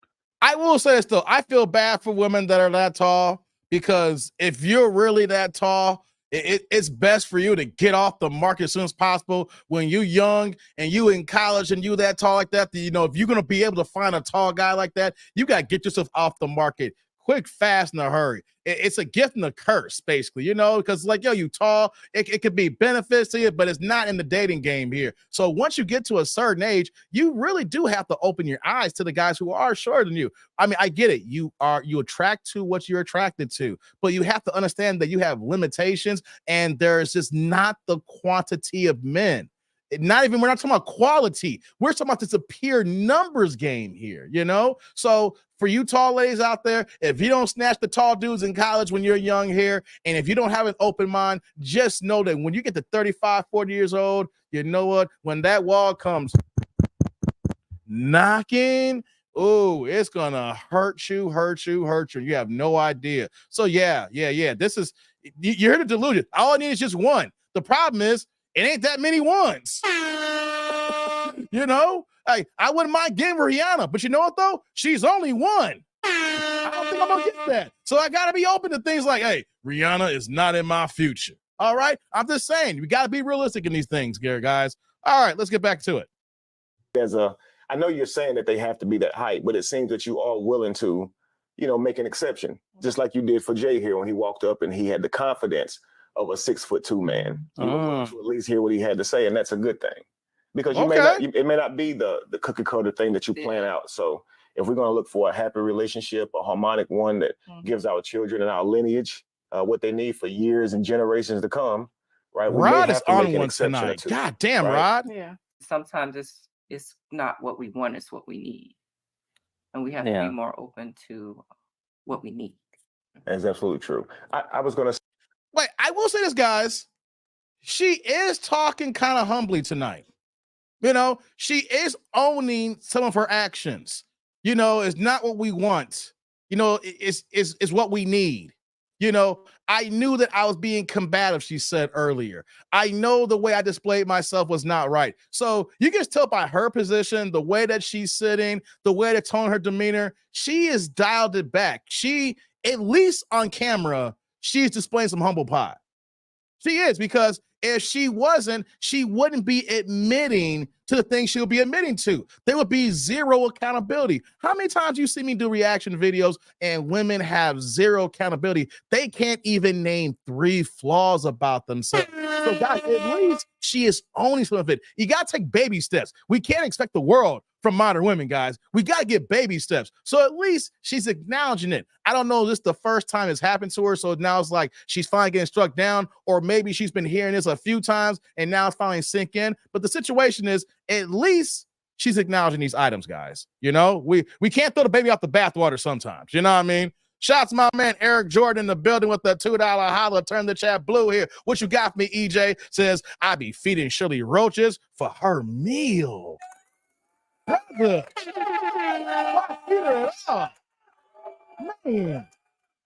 I will say this though. I feel bad for women that are that tall, because if you're really that tall, it's best for you to get off the market as soon as possible. When you're young and you in college and you that tall like that, if you're going to be able to find a tall guy like that, you got to get yourself off the market quick, fast, in a hurry. It's a gift and a curse, basically, you know, because like, yo, you tall, it could be benefits to you, but it's not in the dating game here. So once you get to a certain age, you really do have to open your eyes to the guys who are shorter than you. I mean, I get it. You attract to what you're attracted to, but you have to understand that you have limitations, and there's just not the quantity of men. We're not talking about quality. We're talking about this a pure numbers game here, you know? So for you tall ladies out there, if you don't snatch the tall dudes in college when you're young here, and if you don't have an open mind, just know that when you get to 35, 40 years old, you know what? When that wall comes knocking, oh, it's gonna hurt you. You have no idea. So yeah. This is, you heard the delusion. All I need is just one. The problem is, it ain't that many ones. You know, I wouldn't mind getting Rihanna, but you know what though? She's only one. I don't think I'm gonna get that. So I gotta be open to things like, hey, Rihanna is not in my future. All right. I'm just saying, we gotta be realistic in these things, guys. All right, let's get back to it. I know you're saying that they have to be that height, but it seems that you are willing to, you know, make an exception, just like you did for Jay here when he walked up and he had the confidence of a 6'2" man. You were willing to at least hear what he had to say, and that's a good thing, because it may not be the cookie cutter thing that you plan out. So if we're going to look for a happy relationship, a harmonic one that gives our children and our lineage what they need for years and generations to come, right? Rod is on one tonight. God damn, right? Rod. Yeah. Sometimes it's not what we want, it's what we need, and we have to be more open to what we need. That's absolutely true. I was going to. Wait, I will say this, guys. She is talking kind of humbly tonight. You know, she is owning some of her actions. You know, it's not what we want. You know, it's what we need. You know, I knew that I was being combative, she said earlier. I know the way I displayed myself was not right. So you can just tell by her position, the way that she's sitting, the way to tone her demeanor, she is dialed it back. She, at least on camera, she's displaying some humble pie. She is, because if she wasn't, she wouldn't be admitting to the things she'll be admitting to. There would be zero accountability. How many times you see me do reaction videos and women have zero accountability? They can't even name 3 flaws about themselves. So guys, at least she is owning some of it. You got to take baby steps. We can't expect the world from modern women, guys. We got to get baby steps. So at least she's acknowledging it. I don't know, this is the first time it's happened to her, so now it's like she's finally getting struck down, or maybe she's been hearing this a few times and now it's finally sink in. But the situation is, at least she's acknowledging these items, guys. You know, we can't throw the baby out the bathwater sometimes. You know what I mean? Shouts my man Eric Jordan in the building with the $2 holla. Turn the chat blue here. What you got for me, EJ? Says, I be feeding Shirley roaches for her meal. Brother, why feed her at all? Man,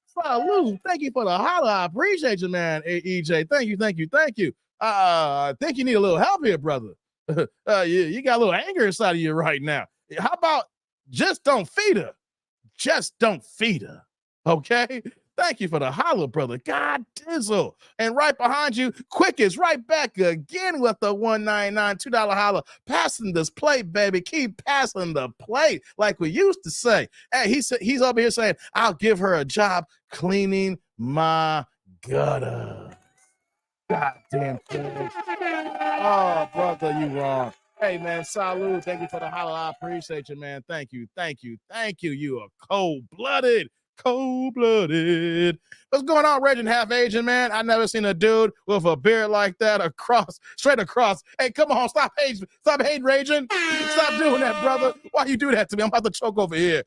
salute. Thank you for the holla. I appreciate you, man, EJ. Thank you. I think you need a little help here, brother. You got a little anger inside of you right now. How about just don't feed her? Just don't feed her. Okay? Thank you for the holla, brother. God dizzle. And right behind you, Quick is right back again with the $1.99 $2 holla. Passing this plate, baby. Keep passing the plate, like we used to say. Hey, he's over here saying, I'll give her a job cleaning my gutter. Goddamn thing. Oh, brother, you wrong. Hey, man, salute. Thank you for the holla. I appreciate you, man. Thank you. You are cold-blooded. What's going on, Regent Half Asian, man? I never seen a dude with a beard like that straight across. Hey, come on, stop hating, Raging. Stop doing that, brother. Why you do that to me? I'm about to choke over here.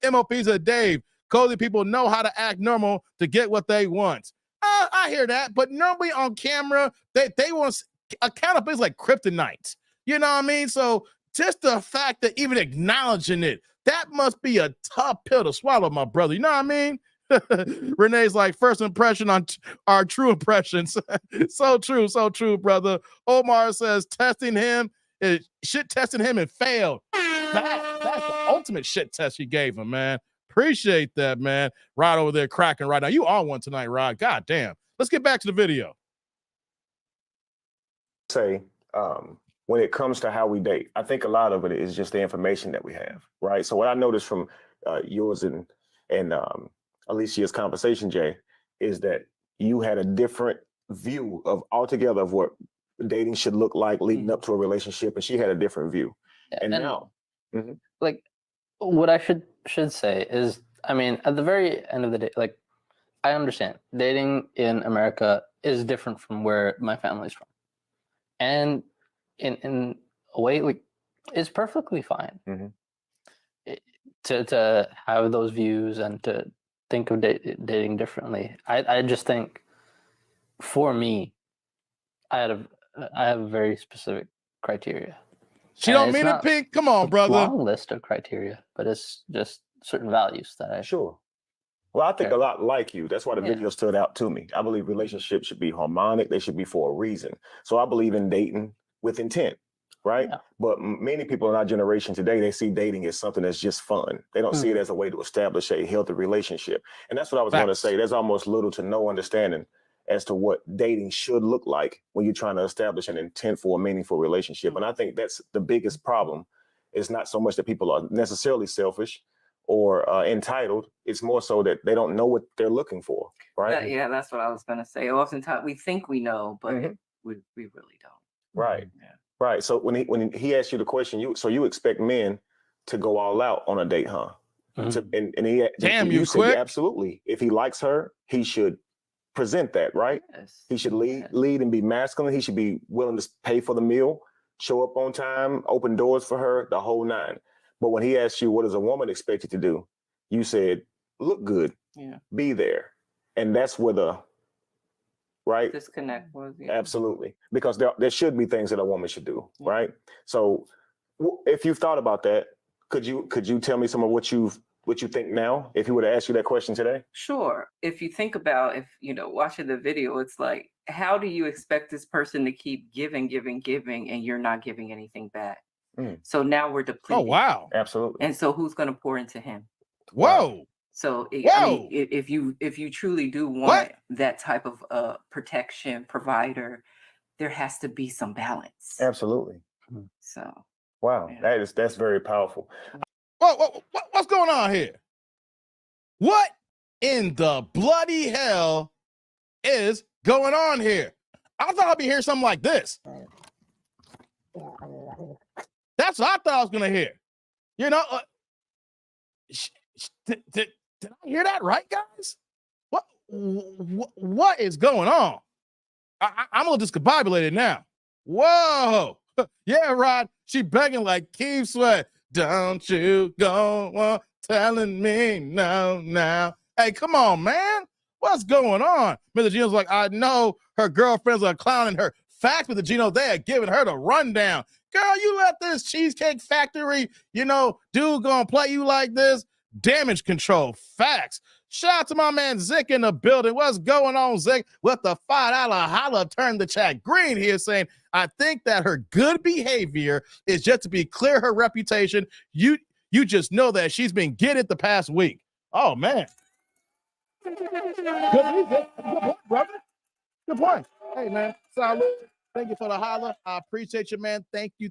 MOP's a Dave. Cozy people know how to act normal to get what they want. I hear that, but normally on camera, they want accountability is like kryptonite. You know what I mean? So just the fact that even acknowledging it, that must be a tough pill to swallow, my brother. You know what I mean? Renee's like, first impression on our true impressions. So true, brother. Omar says testing him and failed. That's the ultimate shit test you gave him, man. Appreciate that, man. Rod over there cracking right now. You on one tonight, Rod. God damn. Let's get back to the video. When it comes to how we date, I think a lot of it is just the information that we have, right? So what I noticed from yours and Alicia's conversation, Jay, is that you had a different view of altogether of what dating should look like leading up to a relationship, and she had a different view. And now, like, what I should say is, I mean, at the very end of the day, like, I understand dating in America is different from where my family's from, and in a way, like, it's perfectly fine to have those views and to think of dating differently. I just think, for me, I have a very specific criteria. She don't mean it, Pink. Come on, brother. Long list of criteria, but it's just certain values that I Well, I think a lot like you. That's why the video stood out to me. I believe relationships should be harmonic. They should be for a reason. So I believe in dating with intent, right? Yeah. But many people in our generation today, they see dating as something that's just fun. They don't see it as a way to establish a healthy relationship. And that's what I was going to say. There's almost little to no understanding as to what dating should look like when you're trying to establish an intent for a meaningful relationship. And I think that's the biggest problem. It's not so much that people are necessarily selfish or entitled. It's more so that they don't know what they're looking for, right? Yeah, that's what I was going to say. Oftentimes we think we know, but we really don't. Right. Yeah. Right. So when he asked you the question, you expect men to go all out on a date, huh? And you said absolutely. If he likes her, he should present that, right? Yes. He should lead and be masculine. He should be willing to pay for the meal, show up on time, open doors for her, the whole nine. But when he asked you, what does a woman expect you to do? You said, look good, be there. And that's where the disconnect was. Yeah. Absolutely. Because there should be things that a woman should do, right? So if you've thought about that, could you tell me some of what you think now, if he were to ask you that question today? Sure. If you think about, watching the video, it's like, how do you expect this person to keep giving, and you're not giving anything back? So now we're depleted. Oh, wow. Absolutely. And so who's going to pour into him? Whoa. So I mean, if you truly do want that type of protection provider, there has to be some balance. Absolutely. So wow, that's very powerful. What's going on here? What in the bloody hell is going on here? I thought I'd be hearing something like this. That's what I thought I was gonna hear. Did I hear that right, guys? What is going on? I'm a little discombobulated now. Whoa. Yeah, Rod. She begging like Keith Sweat. Don't you go on telling me no now. Hey, come on, man. What's going on? Mr. Gino's like, I know her girlfriends are clowning her. Facts, Mr. Gino, they are giving her the rundown. Girl, you let this Cheesecake Factory, dude gonna play you like this? Damage control. Facts. Shout out to my man Zick in the building. What's going on, Zick? With the $5 holla, turn the chat green here saying, I think that her good behavior is just to be clear her reputation. You just know that she's been getting it the past week. Oh, man. Good point, brother. Good point. Hey, man. Salute. Thank you for the holla. I appreciate you, man. Thank you.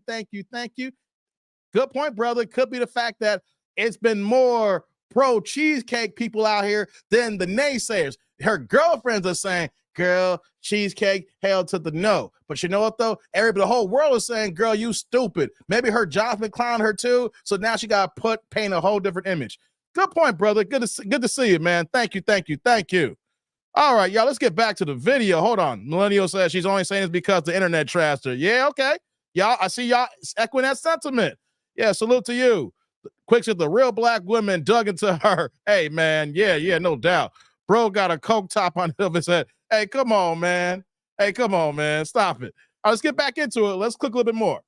Good point, brother. Could be the fact that it's been more pro cheesecake people out here than the naysayers. Her girlfriends are saying, girl, cheesecake, hell to the no. But you know what, though? The whole world is saying, girl, you stupid. Maybe her job's been clowning her, too. So now she got to paint a whole different image. Good point, brother. Good to see you, man. Thank you. All right, y'all, let's get back to the video. Hold on. Millennial says she's only saying this because the internet trashed her. Yeah, okay. Y'all, I see y'all echoing that sentiment. Yeah, salute to you. Quick said the real black women dug into her. Hey, man. Yeah, no doubt. Bro got a Coke top on his head. Hey, come on, man. Stop it. All right, let's get back into it. Let's click a little bit more.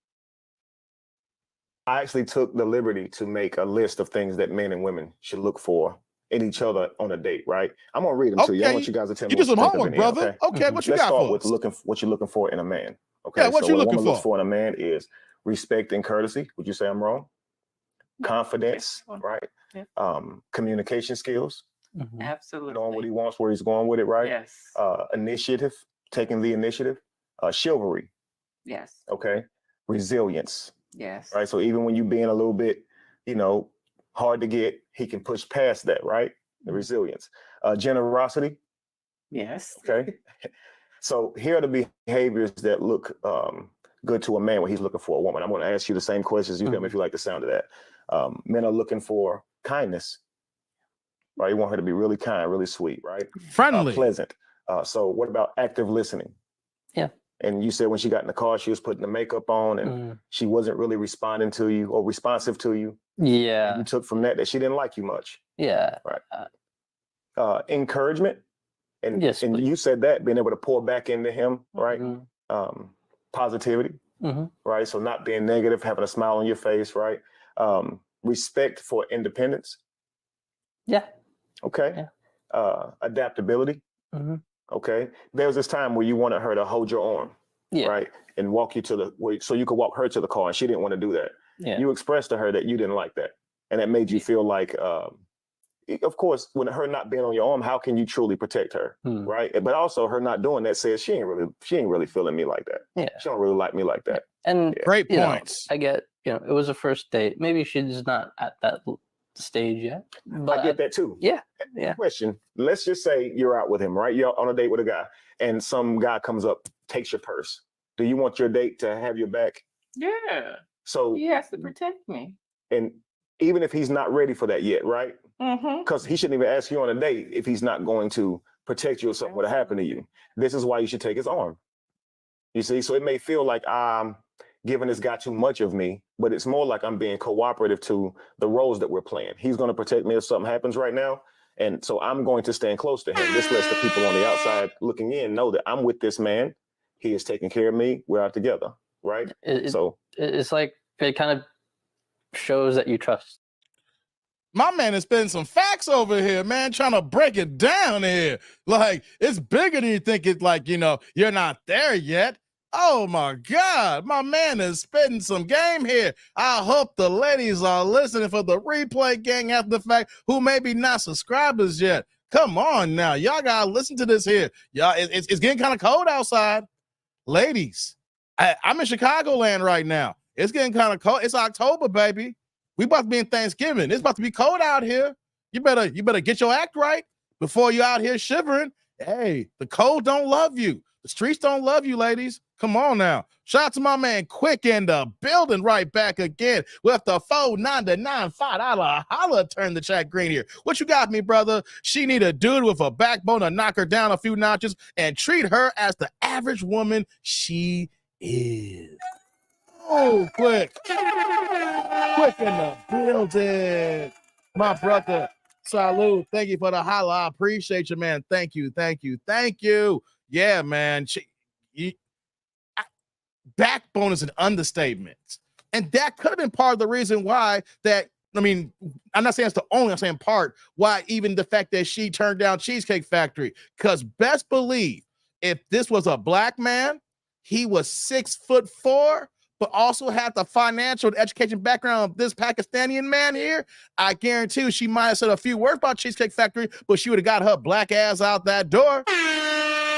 I actually took the liberty to make a list of things that men and women should look for in each other on a date, right? I'm going to read them to you. I want you guys to tell me. You do some homework, brother. Okay, what you got for us? Let's start with what you're looking for in a man. Okay, yeah, what you looking for? Looks for in a man is respect and courtesy. Would you say I'm wrong? Confidence, right? Yeah. Communication skills. Absolutely. Knowing what he wants, where he's going with it, right? Yes. Initiative, taking the initiative. Chivalry. Yes. Okay. Resilience. Yes. Right. So even when you being a little bit, hard to get, he can push past that, right? The resilience. Generosity. Yes. Okay. So here are the behaviors that look good to a man when he's looking for a woman. I'm going to ask you the same questions. You tell me if you like the sound of that. Men are looking for kindness, right? You want her to be really kind, really sweet, right? Friendly. Pleasant. So what about active listening? Yeah. And you said when she got in the car, she was putting the makeup on and she wasn't really responding to you or responsive to you. Yeah. And you took from that she didn't like you much. Yeah. Right. Encouragement. And, yes, and you said that, being able to pour back into him, right? Positivity, right? So not being negative, having a smile on your face, right? Respect for independence. Yeah. Okay. Yeah. Adaptability. Okay. There was this time where you wanted her to hold your arm, right? And walk you to so you could walk her to the car, and she didn't want to do that. Yeah. You expressed to her that you didn't like that. And that made you feel like, of course, when her not being on your arm, how can you truly protect her, right? But also her not doing that says she ain't really feeling me like that. Yeah, she don't really like me like that. And great points. I get, it was a first date. Maybe she's not at that stage yet. But I get that too. Yeah. Question: let's just say you're out with him, right? You're on a date with a guy, and some guy comes up, takes your purse. Do you want your date to have your back? Yeah. So he has to protect me. And even if he's not ready for that yet, right? Mm-hmm. Because he shouldn't even ask you on a date if he's not going to protect you or something would have happened to you. This is why you should take his arm. You see, so it may feel like I'm giving this guy too much of me, but it's more like I'm being cooperative to the roles that we're playing. He's going to protect me if something happens right now. And so I'm going to stand close to him. This lets the people on the outside looking in know that I'm with this man. He is taking care of me. We're out together, right? So it's like it kind of shows that you trust. My man is spending some facts over here, man, trying to break it down here. Like, it's bigger than you think. It's like, you're not there yet. Oh, my God. My man is spitting some game here. I hope the ladies are listening for the replay gang after the fact who maybe not subscribers yet. Come on now. Y'all got to listen to this here. Y'all, it's getting kind of cold outside. Ladies, I'm in Chicagoland right now. It's getting kind of cold. It's October, baby. We about to be in Thanksgiving. It's about to be cold out here. You better get your act right before you out here shivering. Hey, the cold don't love you. The streets don't love you, ladies. Come on now. Shout out to my man Quick in the building right back again with the $4.99 $5 holla turn the chat green here. What you got me, brother? She need a dude with a backbone to knock her down a few notches and treat her as the average woman she is. Oh, Quick in the building. My brother, salute. Thank you for the holla. I appreciate you, man. Thank you. Yeah, man. Backbone is an understatement. And that could have been part of the reason why I'm not saying it's the only, I'm saying part why even the fact that she turned down Cheesecake Factory. Because best believe, if this was a black man, he was 6'4", but also had the financial and education background of this Pakistani man here, I guarantee you she might have said a few words about Cheesecake Factory, but she would have got her black ass out that door.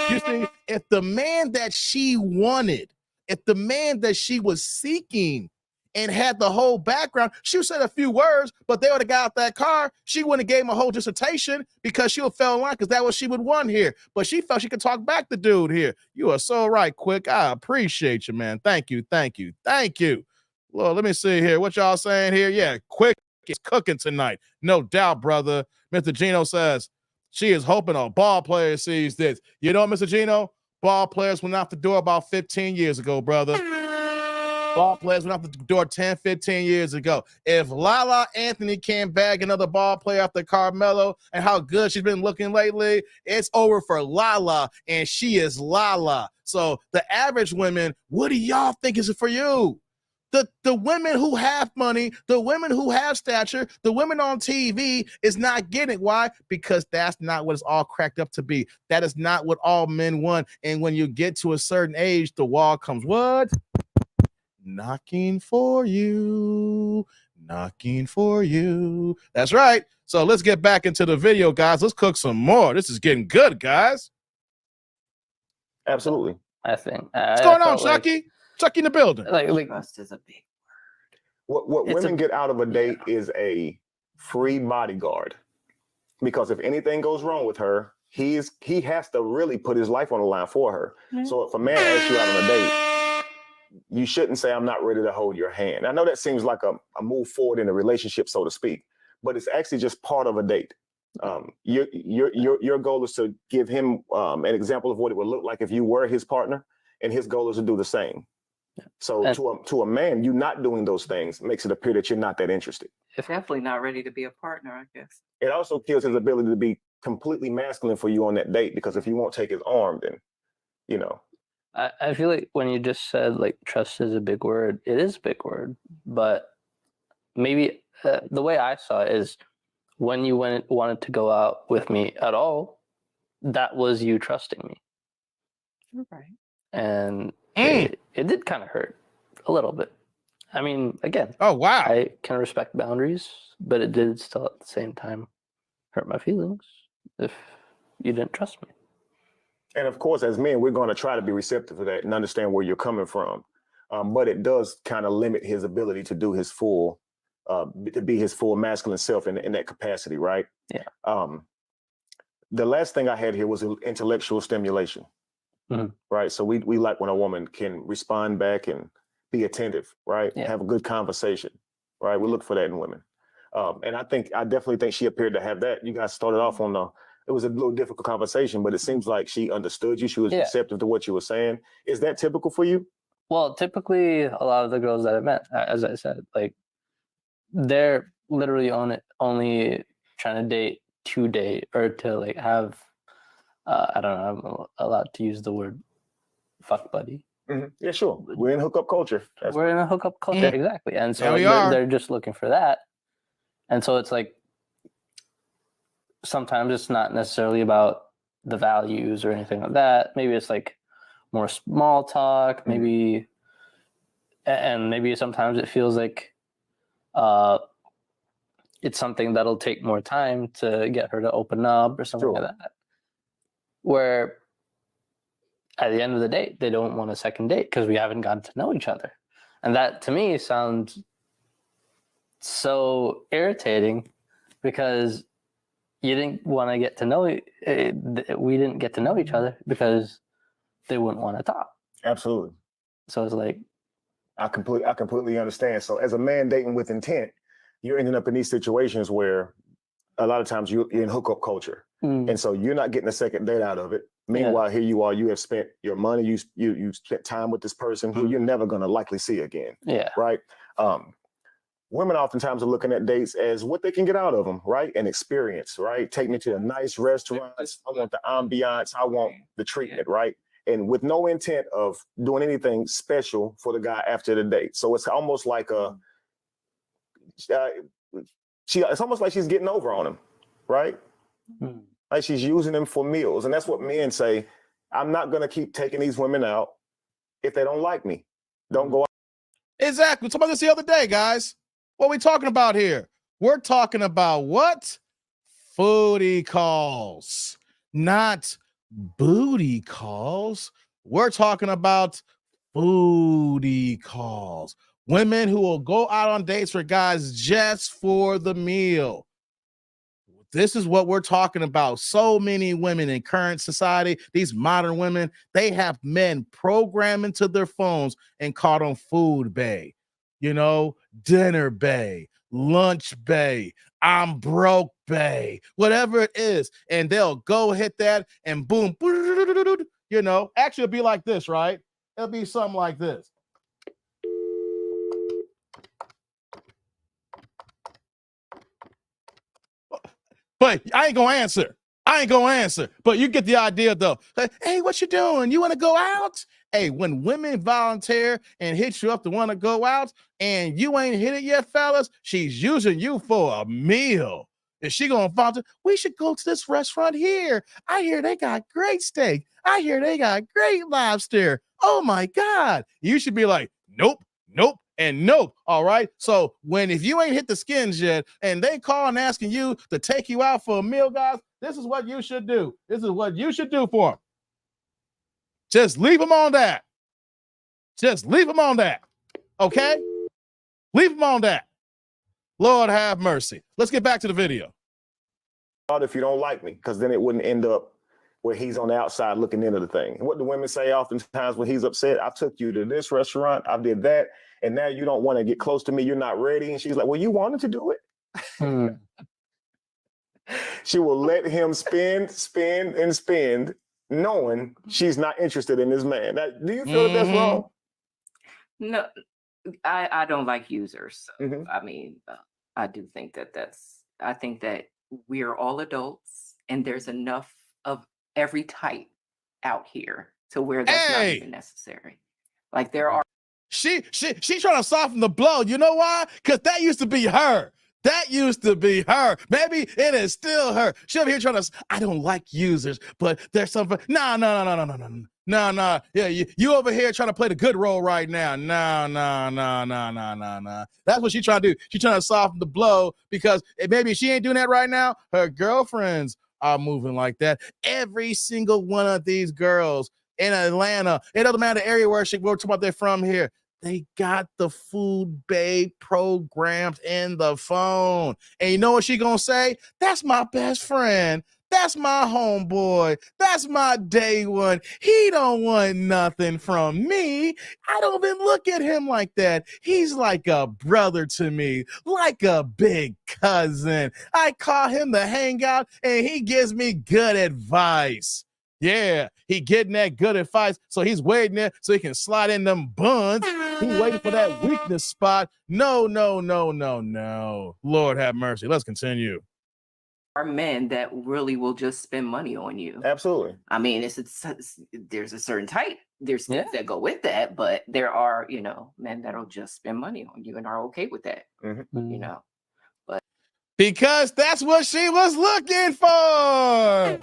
You see, if the man that she wanted, if the man that she was seeking and had the whole background, she said a few words, but they would have got out that car. She wouldn't have gave him a whole dissertation because she would fell in line because that's what she would want here. But she felt she could talk back the dude here. You are so right, Quick. I appreciate you, man. Thank you. Well, let me see here. What y'all saying here? Yeah, Quick is cooking tonight. No doubt, brother. Mr. Gino says she is hoping a ball player sees this. You know, Mr. Gino, ball players went out the door about 15 years ago, brother. Ball players went out the door 10, 15 years ago. If Lala Anthony can't bag another ball player after Carmelo and how good she's been looking lately, it's over for Lala, and she is Lala. So the average women, what do y'all think is for you? The women who have money, the women who have stature, the women on TV is not getting it. Why? Because that's not what it's all cracked up to be. That is not what all men want. And when you get to a certain age, the wall comes what? Knocking for you. That's right. So let's get back into the video, guys. Let's cook some more. This is getting good, guys. Absolutely. I think. What's going on, Chucky? Chucky in the building. Like trust is a big word. What women get out of a date is a free bodyguard. because if anything goes wrong with her, he has to really put his life on the line for her. Mm-hmm. So if a man asks you out on a date, you shouldn't say, I'm not ready to hold your hand. I know that seems like a move forward in a relationship, so to speak, but it's actually just part of a date. Your goal is to give him an example of what it would look like if you were his partner, and his goal is to do the same. Yeah. So to a man, you not doing those things makes it appear that you're not that interested. Definitely not ready to be a partner, I guess. It also kills his ability to be completely masculine for you on that date, because if you won't take his arm, then, you know. I feel like when you just said like trust is a big word, it is a big word, but maybe the way I saw it is when you wanted to go out with me at all, that was you trusting me. Right. And it did kind of hurt a little bit. I mean, again, oh wow, I can respect boundaries, but it did still at the same time hurt my feelings if you didn't trust me. And of course, as men, we're going to try to be receptive to that and understand where you're coming from. But it does kind of limit his ability to do his full, to be his full masculine self in that capacity, right? Yeah. The last thing I had here was intellectual stimulation, right? So we like when a woman can respond back and be attentive, right? Yeah. Have a good conversation, right? We look for that in women. And I definitely think she appeared to have that. You guys started off on it was a little difficult conversation, but it seems like she understood you. She was receptive to what you were saying. Is that typical for you? Well, typically a lot of the girls that I met, as I said, like they're literally only trying to date to date or to like have, I don't know, I'm allowed to use the word fuck buddy. Mm-hmm. Yeah, sure. We're in hookup culture. We're in a hookup culture, exactly. And so they're just looking for that. And so it's like, sometimes it's not necessarily about the values or anything like that. Maybe it's like more small talk, maybe, and maybe sometimes it feels like it's something that'll take more time to get her to open up or something like that. Where at the end of the day, they don't want a second date because we haven't gotten to know each other. And that to me sounds so irritating because you didn't want to get to know, we didn't get to know each other because they wouldn't want to talk. Absolutely. So it's like, I completely understand. So as a man dating with intent, you're ending up in these situations where a lot of times you're in hookup culture. And so you're not getting a second date out of it. Meanwhile, here you are, you have spent your money, you spent time with this person who you're never going to likely see again. Yeah. Right. Women oftentimes are looking at dates as what they can get out of them, right? An experience, right? Take me to a nice restaurant. I want the ambiance. I want the treatment, right? And with no intent of doing anything special for the guy after the date. So it's almost like it's almost like she's getting over on him, right? Like she's using them for meals. And that's what men say. I'm not going to keep taking these women out if they don't like me. Don't go out. Exactly. We talked about this the other day, guys. What are we talking about here? We're talking about what? Foodie calls, not booty calls. We're talking about foodie calls. Women who will go out on dates with guys just for the meal. This is what we're talking about. So many women in current society, these modern women, they have men programmed into their phones and call them food bae. You know, dinner bae, lunch bae, I'm broke bae, whatever it is. And they'll go hit that and boom, you know, actually it'll be like this, right? It'll be something like this. But I ain't gonna answer. But you get the idea though. Like, hey, what you doing? You want to go out? Hey, when women volunteer and hit you up to want to go out and you ain't hit it yet, fellas, she's using you for a meal. Is she gonna volunteer? We should go to this restaurant here. I hear they got great steak. I hear they got great lobster. Oh my God. You should be like, nope, and nope. All right. So if you ain't hit the skins yet and they call and asking you to take you out for a meal, guys, this is what you should do. This is what you should do for them. Just leave them on that. Okay? Leave them on that. Lord have mercy. Let's get back to the video. if you don't like me, because then it wouldn't end up where he's on the outside looking into the thing. And what do women say oftentimes when he's upset? I took you to this restaurant, I did that, and now you don't want to get close to me, you're not ready. And she's like, well, you wanted to do it. She will let him spend, knowing she's not interested in this man. Do you feel that that's wrong? No, I don't like users. So, I mean, I do think I think that we're all adults and there's enough of every type out here to where that's not even necessary. Like there are. She's trying to soften the blow. You know why? Because that used to be her. That used to be her. Maybe it is still her. She over here trying to, I don't like users, but there's something. No. Yeah, you over here trying to play the good role right now. No. That's what she's trying to do. She's trying to soften the blow because maybe she ain't doing that right now. Her girlfriends are moving like that. Every single one of these girls in Atlanta, it doesn't matter the area where we're talking about they're from here. They got the Food Babe programs in the phone. And you know what she gonna say? That's my best friend. That's my homeboy. That's my day one. He don't want nothing from me. I don't even look at him like that. He's like a brother to me, like a big cousin. I call him to hang out and he gives me good advice. Yeah, he getting that good advice, so he's waiting there so he can slide in them buns. He's waiting for that weakness spot. No. Lord have mercy. Let's continue. Are men that really will just spend money on you. Absolutely. I mean, there's a certain type. There's things that go with that, but there are, men that'll just spend money on you and are okay with that. Because that's what she was looking for.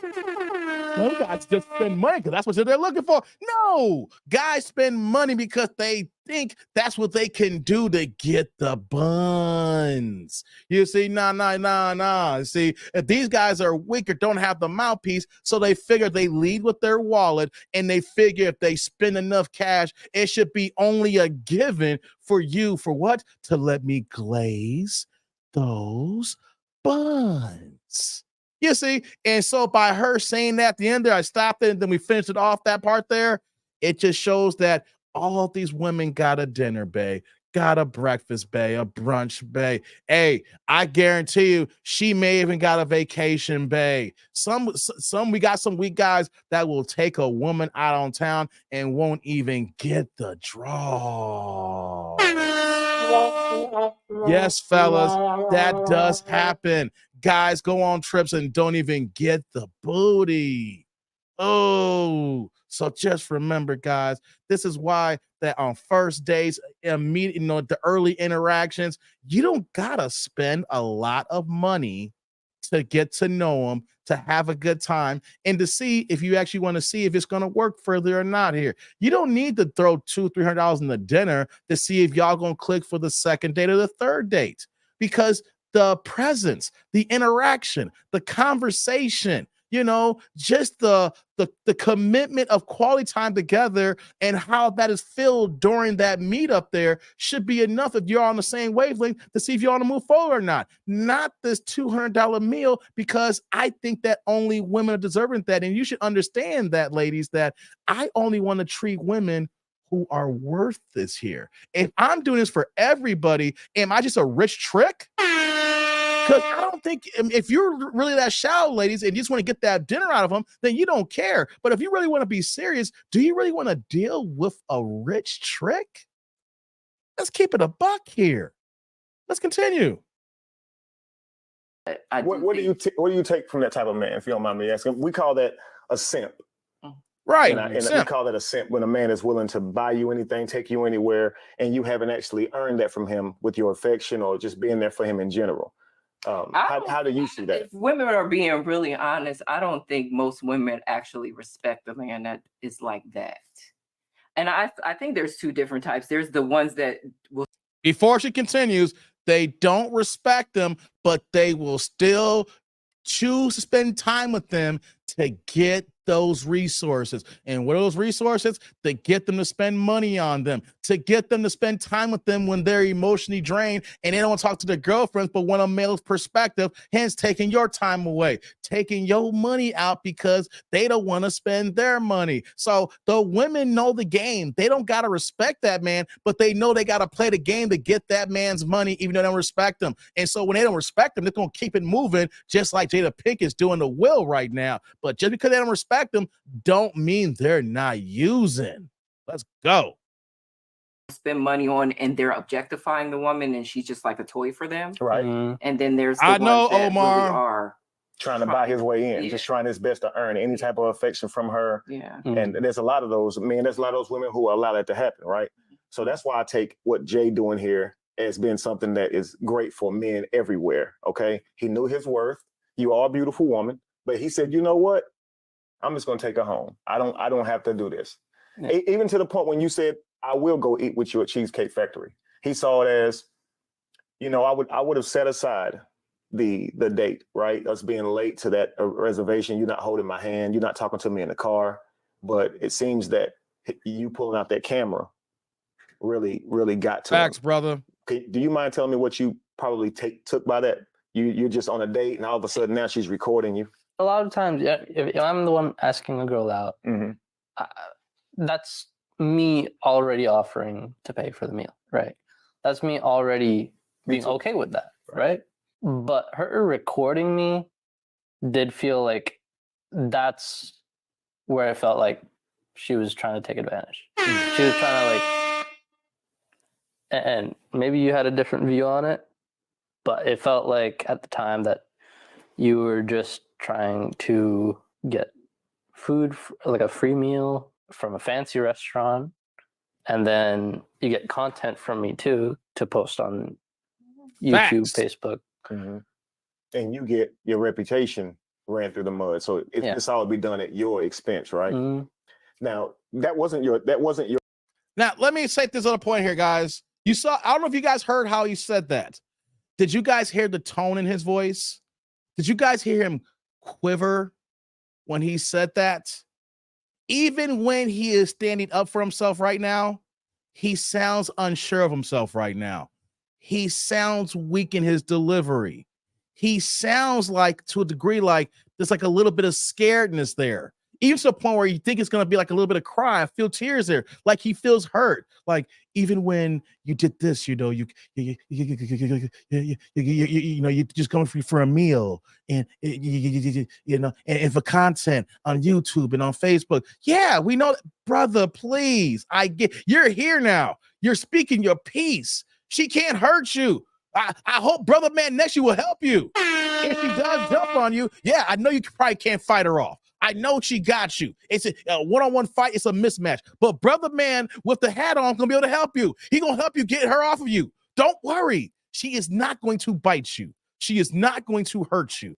Some guys just spend money because that's what they're looking for. No, guys spend money because they think that's what they can do to get the buns. You see, nah. See, if these guys are weak or don't have the mouthpiece, so they figure they lead with their wallet and they figure if they spend enough cash, it should be only a given for you. For what? To let me glaze those buns. You see, and so by her saying that at the end there, I stopped it and then we finished it off that part there. It just shows that all of these women got a dinner bay, got a breakfast bay, a brunch bay. Hey, I guarantee you, she may even got a vacation bay. We got some weak guys that will take a woman out on town and won't even get the draw. Yes, fellas, that does happen. Guys go on trips and don't even get the booty. Oh, so just remember, guys, this is why that on first dates, the early interactions, you don't gotta spend a lot of money to get to know them, to have a good time, and to see if you actually want to see if it's going to work further or not here. You don't need to throw $200-$300 in the dinner to see if y'all going to click for the second date or the third date, because the presence, the interaction, the conversation, just the commitment of quality time together and how that is filled during that meetup there should be enough if you're on the same wavelength to see if you want to move forward or not. Not this $200 meal, because I think that only women are deserving of that. And you should understand that, ladies, that I only want to treat women who are worth this here. If I'm doing this for everybody, am I just a rich trick? Because I don't think if you're really that shallow, ladies, and you just want to get that dinner out of them, then you don't care. But if you really want to be serious, do you really want to deal with a rich trick? Let's keep it a buck here. Let's continue. What do you take from that type of man, if you don't mind me asking? We call that a simp. Right. And we call that a simp when a man is willing to buy you anything, take you anywhere, and you haven't actually earned that from him with your affection or just being there for him in general. How do you see that? If women are being really honest, I don't think most women actually respect a man that is like that. And I think there's two different types. There's the ones that will. Before she continues, they don't respect them, but they will still choose to spend time with them to get those resources. And what are those resources? To get them to spend money on them, to get them to spend time with them when they're emotionally drained and they don't want to talk to their girlfriends, but want a male's perspective, hence taking your time away, taking your money out because they don't want to spend their money. So the women know the game. They don't got to respect that man, but they know they got to play the game to get that man's money, even though they don't respect him. And so when they don't respect him, they're going to keep it moving, just like Jada Pinkett's doing the Will right now. But just because they don't respect them, don't mean they're not using. Let's go. Spend money on, and they're objectifying the woman, and she's just like a toy for them. Right. And then there's the I ones know, that Omar. really are trying to buy his way in, just trying his best to earn any type of affection from her. Yeah. And there's a lot of those, there's a lot of those women who allow that to happen, right? So that's why I take what Jay doing here as being something that is great for men everywhere, okay? He knew his worth. You are a beautiful woman, but he said, you know what? I'm just gonna take her home. I don't have to do this. Yeah. Even to the point when you said, I will go eat with you at Cheesecake Factory. He saw it as, I would have set aside the date, right? Us being late to that reservation. You're not holding my hand. You're not talking to me in the car. But it seems that you pulling out that camera really, really got to Facts, him. brother. Do you mind telling me what you probably took by that? You're just on a date and all of a sudden now she's recording you. A lot of times, if I'm the one asking a girl out, that's me already offering to pay for the meal, right? That's me already being okay with that, right? But her recording me did feel like that's where I felt like she was trying to take advantage. She was trying to and maybe you had a different view on it, but it felt like at the time that you were just trying to get food, like a free meal from a fancy restaurant, and then you get content from me too to post on YouTube, Facebook. And you get your reputation ran through the mud. So it's all be done at your expense, right? Now, that wasn't your. Now, let me say this other point here, guys. I don't know if you guys heard how he said that. Did you guys hear the tone in his voice? Did you guys hear him quiver when he said that? Even when he is standing up for himself right now, he sounds unsure of himself right now. He sounds weak in his delivery. He sounds like, to a degree, like there's like a little bit of scaredness there. Even to the point where you think it's going to be like a little bit of cry. I feel tears there. Like he feels hurt. Like even when you did this, you just going for a meal and and for content on YouTube and on Facebook. Yeah, we know that. Brother, please. You're here now. You're speaking your piece. She can't hurt you. I hope brother man next to you will help you. If she does jump on you, yeah, I know you probably can't fight her off. I know she got you. It's a one-on-one fight. It's a mismatch. But brother man with the hat on is going to be able to help you. He going to help you get her off of you. Don't worry. She is not going to bite you. She is not going to hurt you.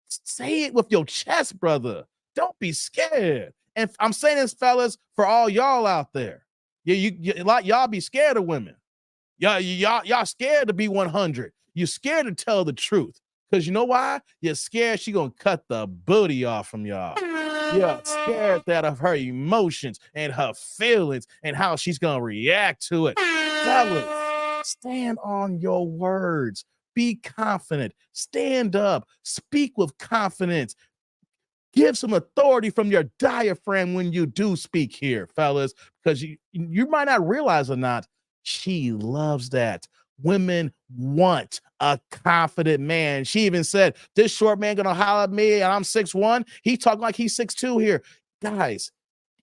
Say it with your chest, brother. Don't be scared. And I'm saying this, fellas, for all y'all out there. Y'all be scared of women. Y'all scared to be 100. You're scared to tell the truth. Because you know why? You're scared she gonna cut the booty off from y'all. You're scared that of her emotions and her feelings and how she's gonna react to it. Fellas, stand on your words. Be confident. Stand up. Speak with confidence. Give some authority from your diaphragm when you do speak here, fellas, because you might not realize or not, she loves that. Women want a confident man. She even said, this short man gonna holler at me and I'm 6'1". He talking like he's 6'2" here. Guys,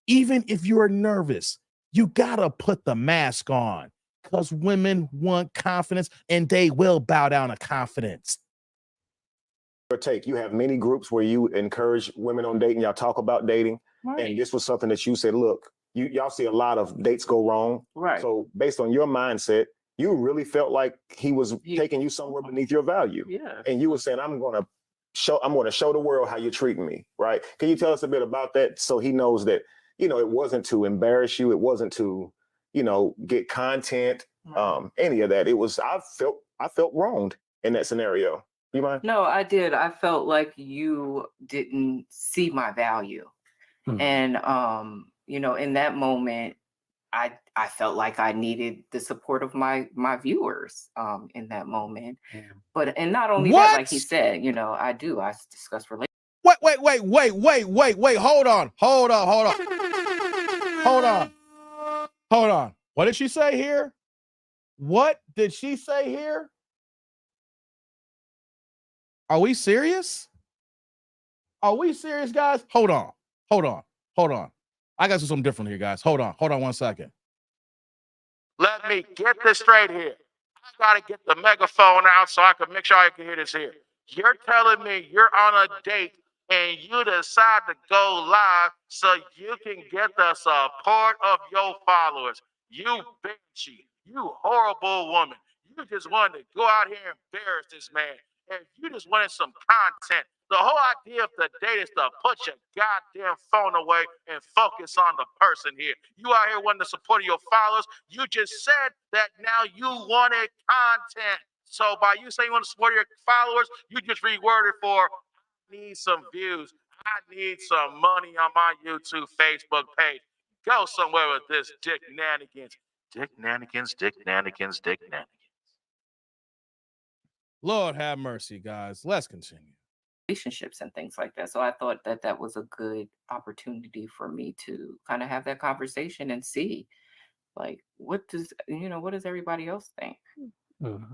even if you're nervous, you gotta put the mask on because women want confidence and they will bow down to confidence. You have many groups where you encourage women on dating. Y'all talk about dating. Right. And this was something that you said, look, y'all see a lot of dates go wrong. Right. So based on your mindset, you really felt like he was taking you somewhere beneath your value. Yeah. And you were saying, I'm going to show the world how you're treating me, right? Can you tell us a bit about that so he knows that, it wasn't to embarrass you. It wasn't to, get content, any of that. It was, I felt wronged in that scenario. You mind? No, I did. I felt like you didn't see my value. And in that moment, I felt like I needed the support of my viewers in that moment. And not only that, like he said, I discuss relationships. Wait. Hold on. What did she say here? Are we serious? Guys? Hold on. I got something different here, guys. Hold on 1 second. Let me get this straight here. I gotta get the megaphone out so I can make sure I can hear this here. You're telling me you're on a date and you decide to go live so you can get the support of your followers. You banshee, you horrible woman. You just wanted to go out here and embarrass this man. And you just wanted some content. The whole idea of the date is to put your goddamn phone away and focus on the person here. You out here wanting the support of your followers. You just said that now you wanted content. So by you saying you want to support your followers, you just reworded for need some views. I need some money on my YouTube, Facebook page. Go somewhere with this Dick Nanigans. Dick Nanigans. Lord have mercy, guys. Let's continue. Relationships and things like that. So I thought that was a good opportunity for me to kind of have that conversation and see, like, what does everybody else think? Mm-hmm.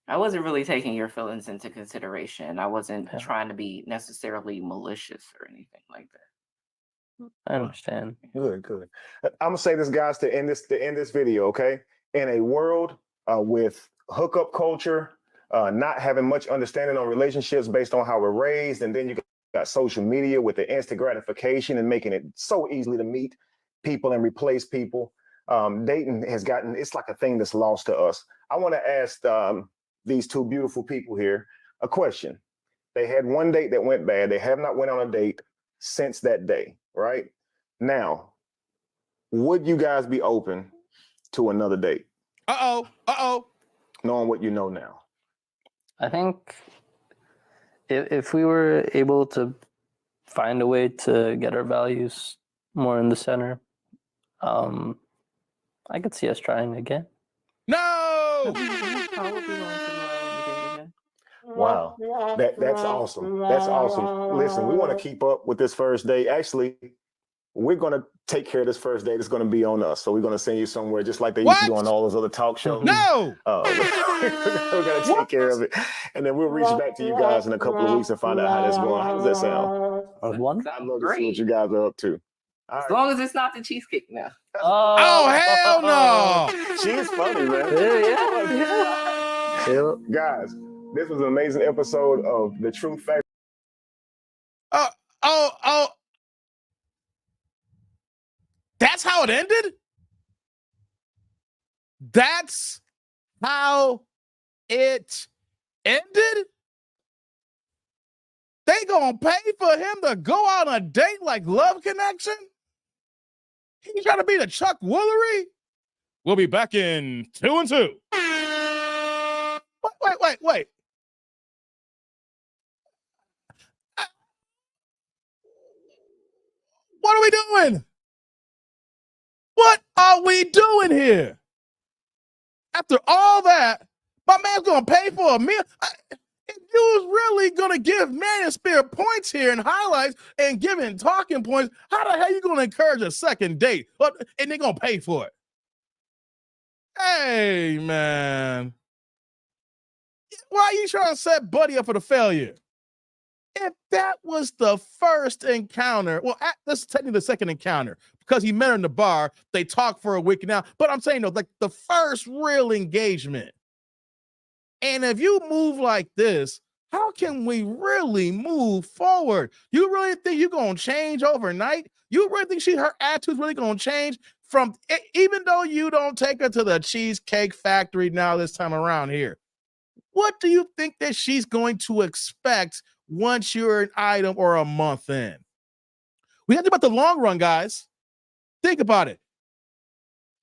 I wasn't really taking your feelings into consideration. I wasn't trying to be necessarily malicious or anything like that. I understand. Good. I'm gonna say this, guys, to end this video, okay? In a world with hookup culture, not having much understanding on relationships based on how we're raised, and then you got social media with the instant gratification and making it so easily to meet people and replace people. Dating it's like a thing that's lost to us. I want to ask these two beautiful people here a question. They had one date that went bad. They have not went on a date since that day, right? Now, would you guys be open to another date? Knowing what you know now. I think if we were able to find a way to get our values more in the center, I could see us trying again. No! Wow, that's awesome. That's awesome. Listen, we want to keep up with this first date. Actually, we're going to take care of this first date. It's going to be on us. So we're going to send you somewhere just like they used to do on all those other talk shows. No! We're going to take care of it. And then we'll reach back to you guys in a couple of weeks and find out how that's going. How does that sound? I'd love to see what you guys are up to. As long as it's not the cheesecake now. Oh hell no! She's funny, man. Yeah. Guys, this was an amazing episode of The True Fact. That's how it ended? That's how it ended? They gonna pay for him to go on a date like Love Connection? He trying to be the Chuck Woolery? We'll be back in 2 and 2. Wait. What are we doing? What are we doing here? After all that, my man's gonna pay for a meal. If you was really gonna give Manosphere points here and highlights and giving talking points, how the hell you gonna encourage a second date? And they're gonna pay for it. Hey, man. Why are you trying to set Buddy up for the failure? If that was the first encounter, well, this is technically the second encounter because he met her in the bar. They talked for a week now, but I'm saying, like the first real engagement. And if you move like this, how can we really move forward? You really think you're going to change overnight? You really think her attitude's really going to change from, even though you don't take her to the Cheesecake Factory now this time around here? What do you think that she's going to expect once you're an item or a month in? We have to think about the long run, guys. Think about it.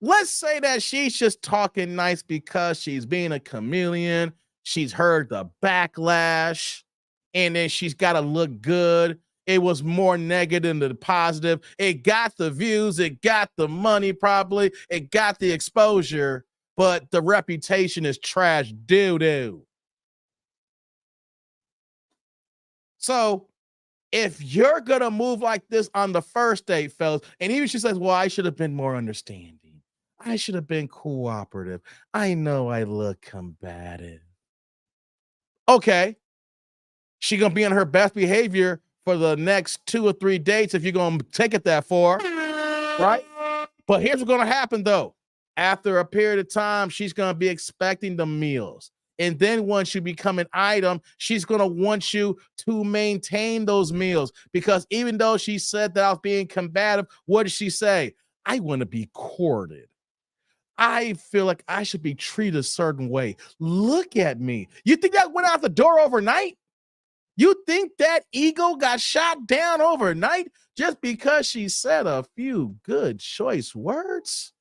Let's say that she's just talking nice because she's being a chameleon. She's heard the backlash, and then she's got to look good. it was more negative than positive. It got the views, it got the money probably, it got the exposure, but the reputation is trash doo-doo. So if you're going to move like this on the first date, fellas, and even she says, well, I should have been more understanding. I should have been cooperative. I know I look combative. Okay. She going to be on her best behavior for the next 2 or 3 dates if you're going to take it that far, right? But here's what's going to happen, though. After a period of time, she's going to be expecting the meals. And then once you become an item, she's going to want you to maintain those meals. Because even though she said that I was being combative, what did she say? I want to be courted. I feel like I should be treated a certain way. Look at me. You think that went out the door overnight? You think that ego got shot down overnight just because she said a few good choice words?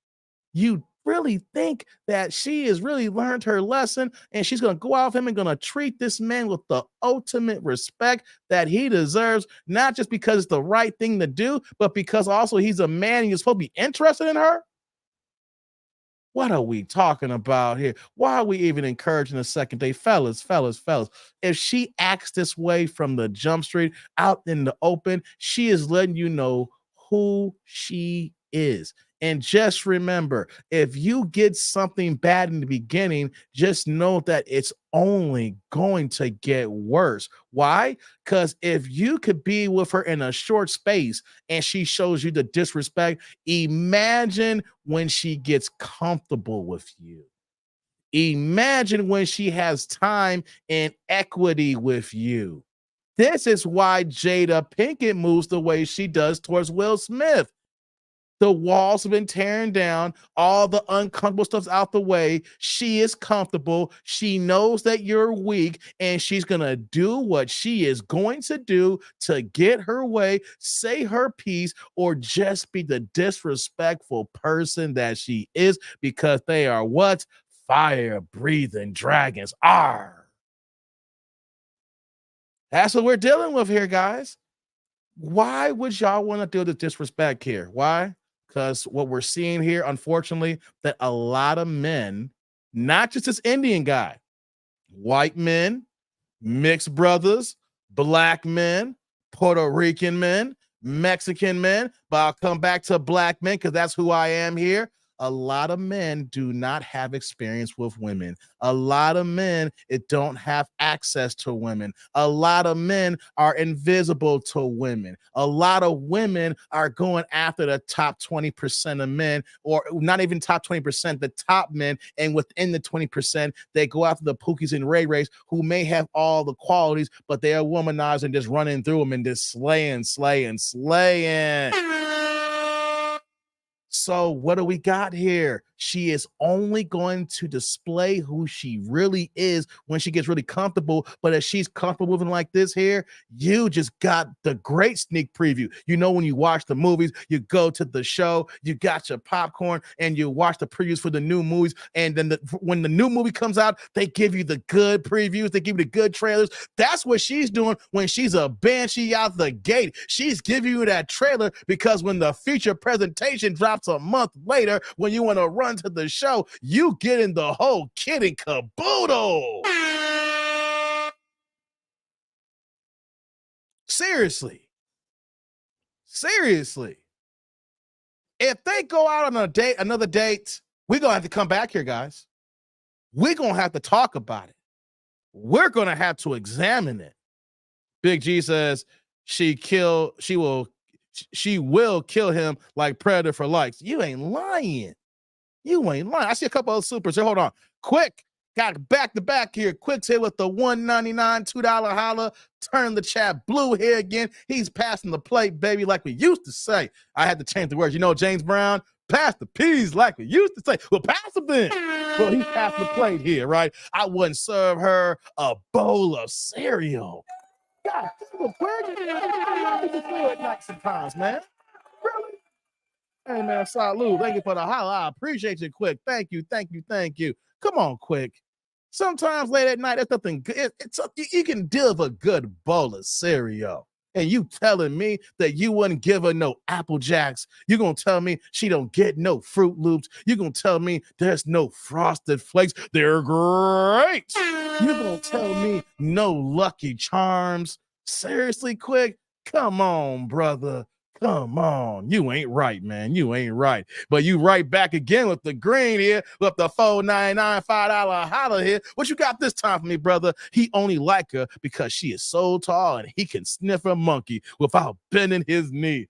You really think that she has really learned her lesson and she's going to go out with him and going to treat this man with the ultimate respect that he deserves, not just because it's the right thing to do, but because also he's a man and you're supposed to be interested in her? What are we talking about here? Why are we even encouraging a second date? Fellas. If she acts this way from the jump street out in the open, she is letting you know who she is. And just remember, if you get something bad in the beginning, just know that it's only going to get worse. Why? Because if you could be with her in a short space and she shows you the disrespect, imagine when she gets comfortable with you. Imagine when she has time and equity with you. This is why Jada Pinkett moves the way she does towards Will Smith. The walls have been tearing down. All the uncomfortable stuff's out the way. She is comfortable. She knows that you're weak, and she's going to do what she is going to do to get her way, say her piece, or just be the disrespectful person that she is because they are what? Fire-breathing dragons are. That's what we're dealing with here, guys. Why would y'all want to deal with disrespect here? Why? Because what we're seeing here, unfortunately, that a lot of men, not just this Indian guy, white men, mixed brothers, black men, Puerto Rican men, Mexican men, but I'll come back to black men because that's who I am here. A lot of men do not have experience with women. A lot of men don't have access to women. A lot of men are invisible to women. A lot of women are going after the top 20% of men, or not even top 20%, the top men. And within the 20%, they go after the Pookies and Ray Rays who may have all the qualities, but they are womanized and just running through them and just slaying. So what do we got here? She is only going to display who she really is when she gets really comfortable. But if she's comfortable moving like this here, you just got the great sneak preview. You know, when you watch the movies, you go to the show, you got your popcorn, and you watch the previews for the new movies. And then when the new movie comes out, they give you the good previews. They give you the good trailers. That's what she's doing when she's a banshee out the gate. She's giving you that trailer because when the feature presentation drops a month later, when you want to run to the show, you get in the whole kit and caboodle. Seriously. If they go out on another date, we're going to have to come back here, guys. We're going to have to talk about it. We're going to have to examine it. Big G says she will kill him like Predator for likes. You ain't lying. I see a couple of supers here. Hold on. Quick. Got back to back here. Quick's here with the $1.99, $2 holla. Turn the chat blue here again. He's passing the plate, baby, like we used to say. I had to change the words. You know, James Brown, pass the peas like we used to say. Well, pass them then. Well, he's passing the plate here, right? I wouldn't serve her a bowl of cereal. God, where did you feel at night sometimes, man? Really? Hey, man, salute. Thank you for the holla. I appreciate you, Quick. Thank you. Come on, Quick. Sometimes late at night, that's nothing good. You can deal with a good bowl of cereal. And you telling me that you wouldn't give her no Apple Jacks. You gonna tell me she don't get no Fruit Loops. You gonna tell me there's no Frosted Flakes. They're great. You gonna tell me no Lucky Charms. Seriously, Quick? Come on, brother. Come on. You ain't right, man. You ain't right. But you right back again with the green here, with the $4.99, $5 holler here. What you got this time for me, brother? He only like her because she is so tall and he can sniff a monkey without bending his knee.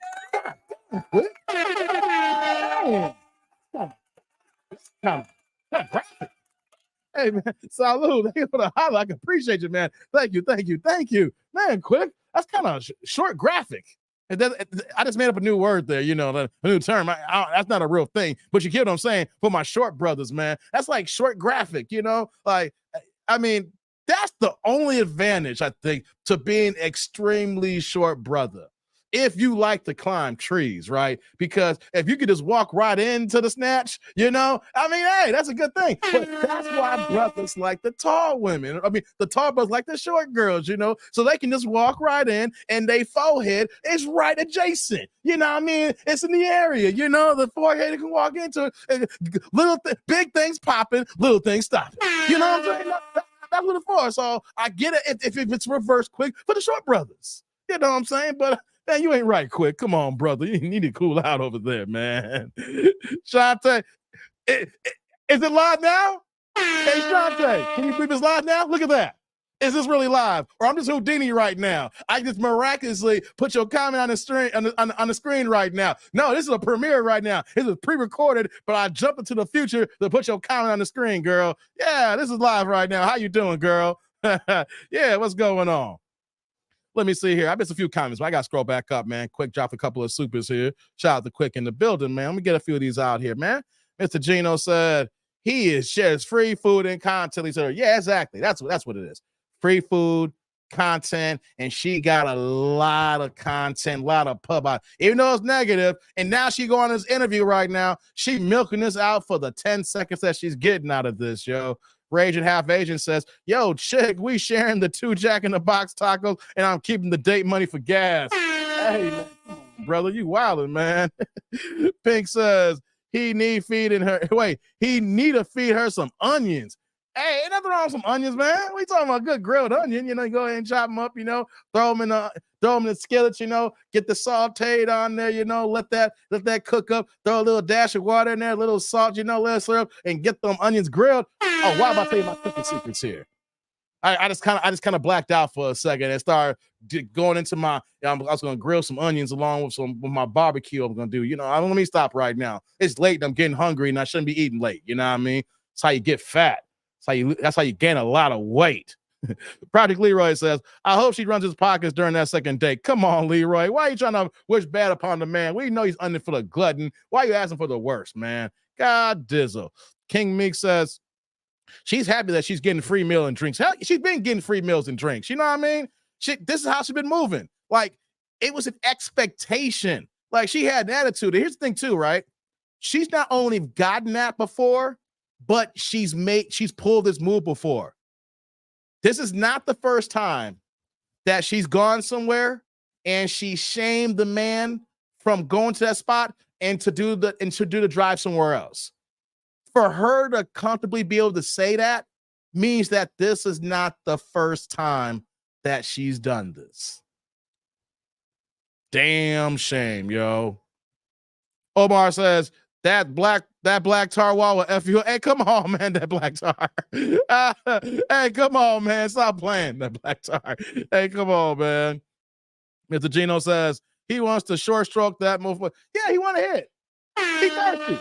Hey, man, salute. Thank you for the holler. I can appreciate you, man. Thank you. Man, Quick. That's kind of short graphic. I just made up a new word there, a new term. That's not a real thing, but you get what I'm saying. For my short brothers, man, that's like short graphic, like, I mean, that's the only advantage, I think, to being extremely short brother. If you like to climb trees, right? Because if you could just walk right into the snatch, hey, that's a good thing. But that's why brothers like the tall women. The tall brothers like the short girls, so they can just walk right in and they forehead is right adjacent. It's in the area, the forehead can walk into it. Big things popping, little things stopping. You know what I'm saying? That's what it's for. So I get it if it's reverse Quick for the short brothers. You know what I'm saying? But man, you ain't right, Quick. Come on, brother. You need to cool out over there, man. Shante, is it live now? Hey, Shante, can you believe it's live now? Look at that. Is this really live? Or I'm just Houdini right now. I just miraculously put your comment on the screen on the screen right now. No, this is a premiere right now. This is pre-recorded, but I jumped into the future to put your comment on the screen, girl. Yeah, this is live right now. How you doing, girl? Yeah, what's going on? Let me see here. I missed a few comments, but I got to scroll back up, man. Quick drop a couple of supers here. Shout out to Quick in the building, man. Let me get a few of these out here, man. Mr. Gino said he shares free food and content. He said, yeah, exactly. That's what it is. Free food, content, and she got a lot of content, a lot of pub out. Even though it's negative, and now she go on this interview right now. She milking this out for the 10 seconds that she's getting out of this, yo. Raging Half Asian says, yo, chick, we sharing the 2 Jack in the Box tacos, and I'm keeping the date money for gas. Hey, man, brother, you wildin', man. Pink says, he need to feed her some onions. Hey, ain't nothing wrong with some onions, man. We talking about good grilled onion. You go ahead and chop them up, throw them in the skillet, get the sauteed on there, let that cook up, throw a little dash of water in there, a little salt, little syrup, and get them onions grilled. Oh, why am I telling you my cooking secrets here? I just kind of blacked out for a second and started going into I was going to grill some onions along with my barbecue I'm going to do. Let me stop right now. It's late and I'm getting hungry and I shouldn't be eating late. You know what I mean? That's how you get fat. That's how you gain a lot of weight. Project Leroy says, I hope she runs his pockets during that second date. Come on, Leroy. Why are you trying to wish bad upon the man? We know he's under for the glutton. Why are you asking for the worst, man? God dizzle. King Meek says, she's happy that she's getting free meal and drinks. Hell, she's been getting free meals and drinks. You know what I mean? This is how she's been moving. Like, it was an expectation. Like, she had an attitude. Here's the thing, too, right? She's not only gotten that before, but she's pulled this move before. This is not the first time that she's gone somewhere and she shamed the man from going to that spot and to do the drive somewhere else. For her to comfortably be able to say that means that this is not the first time that she's done this. Damn shame, yo. Omar says, that black tar wall will F you. Hey, come on, man, that black tar. Hey, come on, man. Stop playing that black tar. Hey, come on, man. Mr. Gino says he wants to short stroke that move. Yeah, he want to hit. He thirsty.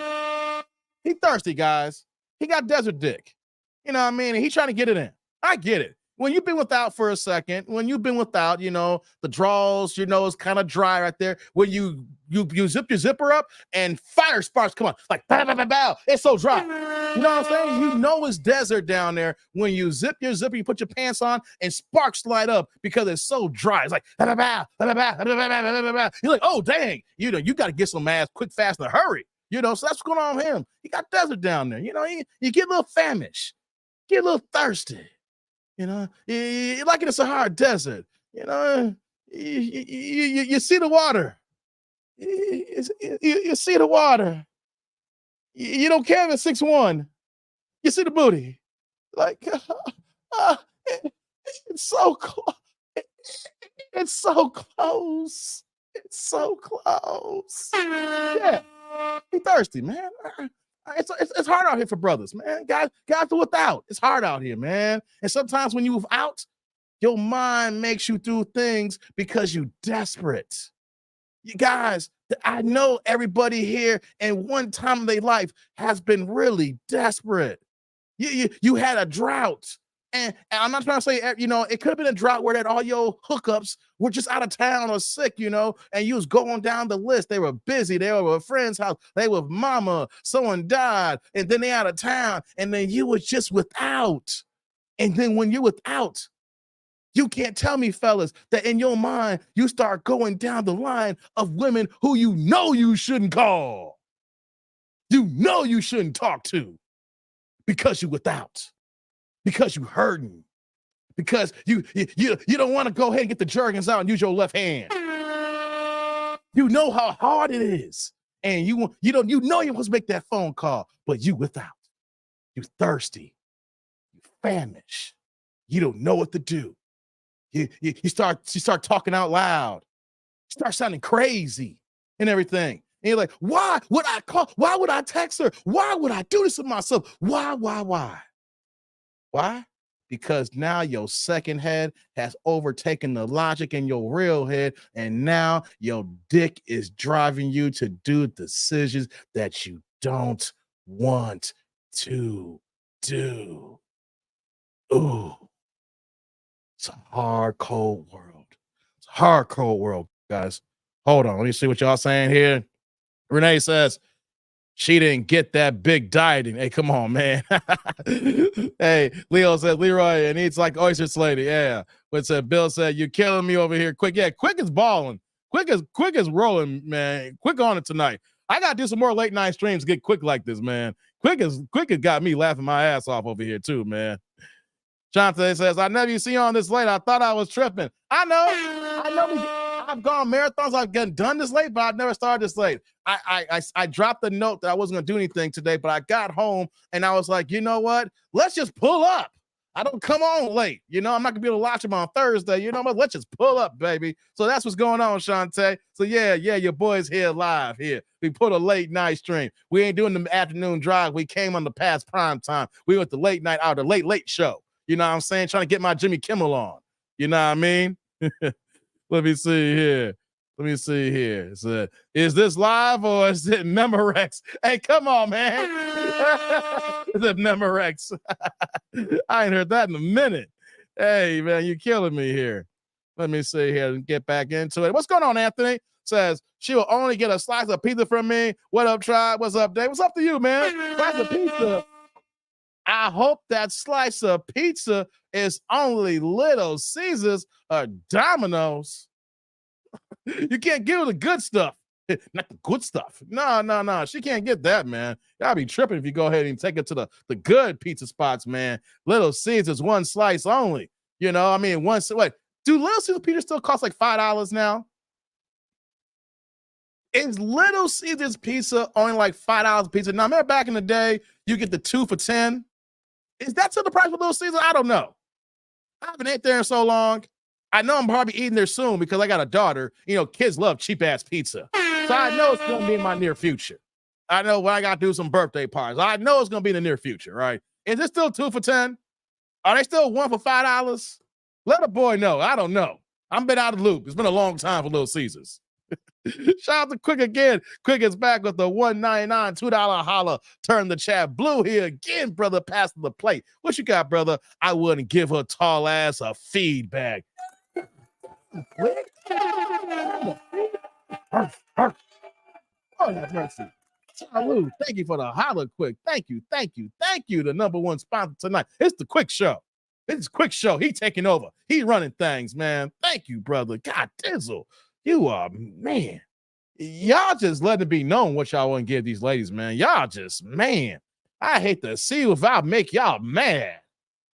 He thirsty, guys. He got desert dick. You know what I mean? And he's trying to get it in. I get it. When you've been without for a second, the draws, it's kind of dry right there. When you zip your zipper up and fire sparks come on, like bow, bow, bow, bow. It's so dry. You know what I'm saying? It's desert down there. When you zip your zipper, you put your pants on and sparks light up because it's so dry. It's like bow, bow, bow, bow, bow, bow, bow, bow, bow. You're like, oh dang, you got to get some ass quick, fast, in a hurry. So that's what's going on with him. He got desert down there. You get a little famished, get a little thirsty. You like in the Sahara Desert. You You see the water. You see the water. You don't care if it's 6'1". You see the booty. Like, it's so close. It's so close. It's so close. Yeah. Be thirsty, man. It's hard out here for brothers, man. Guys are without. It's hard out here, man. And sometimes when you're without, your mind makes you do things because you're desperate. You guys, I know everybody here in one time of their life has been really desperate. You had a drought. And I'm not trying to say, it could have been a drought where that all your hookups were just out of town or sick, and you was going down the list. They were busy. They were at a friend's house. They were with mama. Someone died. And then they out of town. And then you was just without. And then when you're without, you can't tell me, fellas, that in your mind, you start going down the line of women who you shouldn't call. You shouldn't talk to because you're without. Because you hurting, because you don't want to go ahead and get the jergens out and use your left hand. You know how hard it is, and you know you're supposed to make that phone call, but you without, you thirsty, you famished, you don't know what to do. You start talking out loud, you start sounding crazy and everything. And you're like, why would I call? Why would I text her? Why would I do this to myself? Why? Why? Because now your second head has overtaken the logic in your real head, and now your dick is driving you to do decisions that you don't want to do. Ooh. It's a hard, cold world. It's a hard, cold world, guys. Hold on. Let me see what y'all saying here. Renee says, she didn't get that big dieting. Hey, come on, man. Hey, Leo said, Leroy, and eats like oyster lady. Yeah. But Bill said, you're killing me over here. Quick. Yeah, Quick is balling. Quick is rolling, man. Quick on it tonight. I got to do some more late night streams to get Quick like this, man. Quick has got me laughing my ass off over here, too, man. Jonathan says, I never see you on this late. I thought I was tripping. I know. I've gone marathons. I've gotten done this late, but I've never started this late. I dropped the note that I wasn't going to do anything today, but I got home and I was like, you know what? Let's just pull up. I don't come on late. I'm not going to be able to watch them on Thursday. You know what? Let's just pull up, baby. So that's what's going on, Shantae. So yeah, your boys here live here. We put a late night stream. We ain't doing the afternoon drive. We came on the past prime time. We were at the late night hour, the late show. You know what I'm saying? Trying to get my Jimmy Kimmel on. You know what I mean? Let me see here. So, is this live or is it Memorex? Hey, come on, man. Is it Memorex? I ain't heard that in a minute. Hey, man, you're killing me here. Let me see here and get back into it. What's going on, Anthony? Says, she will only get a slice of pizza from me. What up, tribe? What's up, Dave? What's up to you, man? Slice of pizza. I hope that slice of pizza is only Little Caesars or Domino's. You can't give her the good stuff. Not the good stuff. No. She can't get that, man. Y'all be tripping if you go ahead and take it to the good pizza spots, man. Little Caesars, one slice only. Do Little Caesars pizza still cost like $5 now? Is Little Caesars pizza only like $5 pizza? Now, remember back in the day, you get the 2 for $10. Is that still the price for Little Caesars? I don't know. I haven't ate there in so long. I know I'm probably eating there soon because I got a daughter. Kids love cheap-ass pizza. So I know it's going to be in my near future. I know when I got to do some birthday parties. I know it's going to be in the near future, right? Is it still 2 for $10? Are they still 1 for $5? Let a boy know. I don't know. I've been out of the loop. It's been a long time for Little Caesars. Shout out to Quick again. Quick is back with the $1.99 $2 holla. Turn the chat blue here again, brother. Passing the plate. What you got, brother? I wouldn't give her tall ass a feedback. Oh, have mercy. Salud. Thank you for the holla, Quick. Thank you. The number one sponsor tonight. It's the Quick Show. It's Quick Show. He taking over. He running things, man. Thank you, brother. God dizzle. You are, man. Y'all just letting it be known what y'all want to give these ladies, man. Y'all just, man. I hate to see you if I make y'all mad.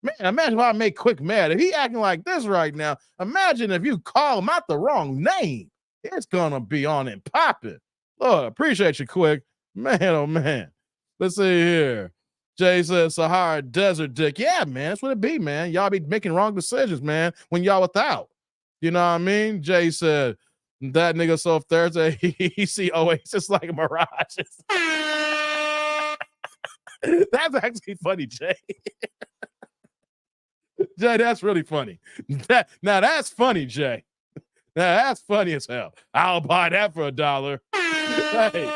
Man, imagine if I make Quick mad. If he acting like this right now, imagine if you call him out the wrong name. It's gonna be on and popping. Lord, appreciate you, Quick. Man, oh man. Let's see here. Jay says Sahara Desert Dick. Yeah, man, that's what it be, man. Y'all be making wrong decisions, man, when y'all without. You know what I mean? Jay said, that nigga so Thursday, he see Oasis like mirages. That's actually funny, Jay. Jay, that's really funny. Now that's funny, Jay. Now that's funny as hell. I'll buy that for $1. Hey,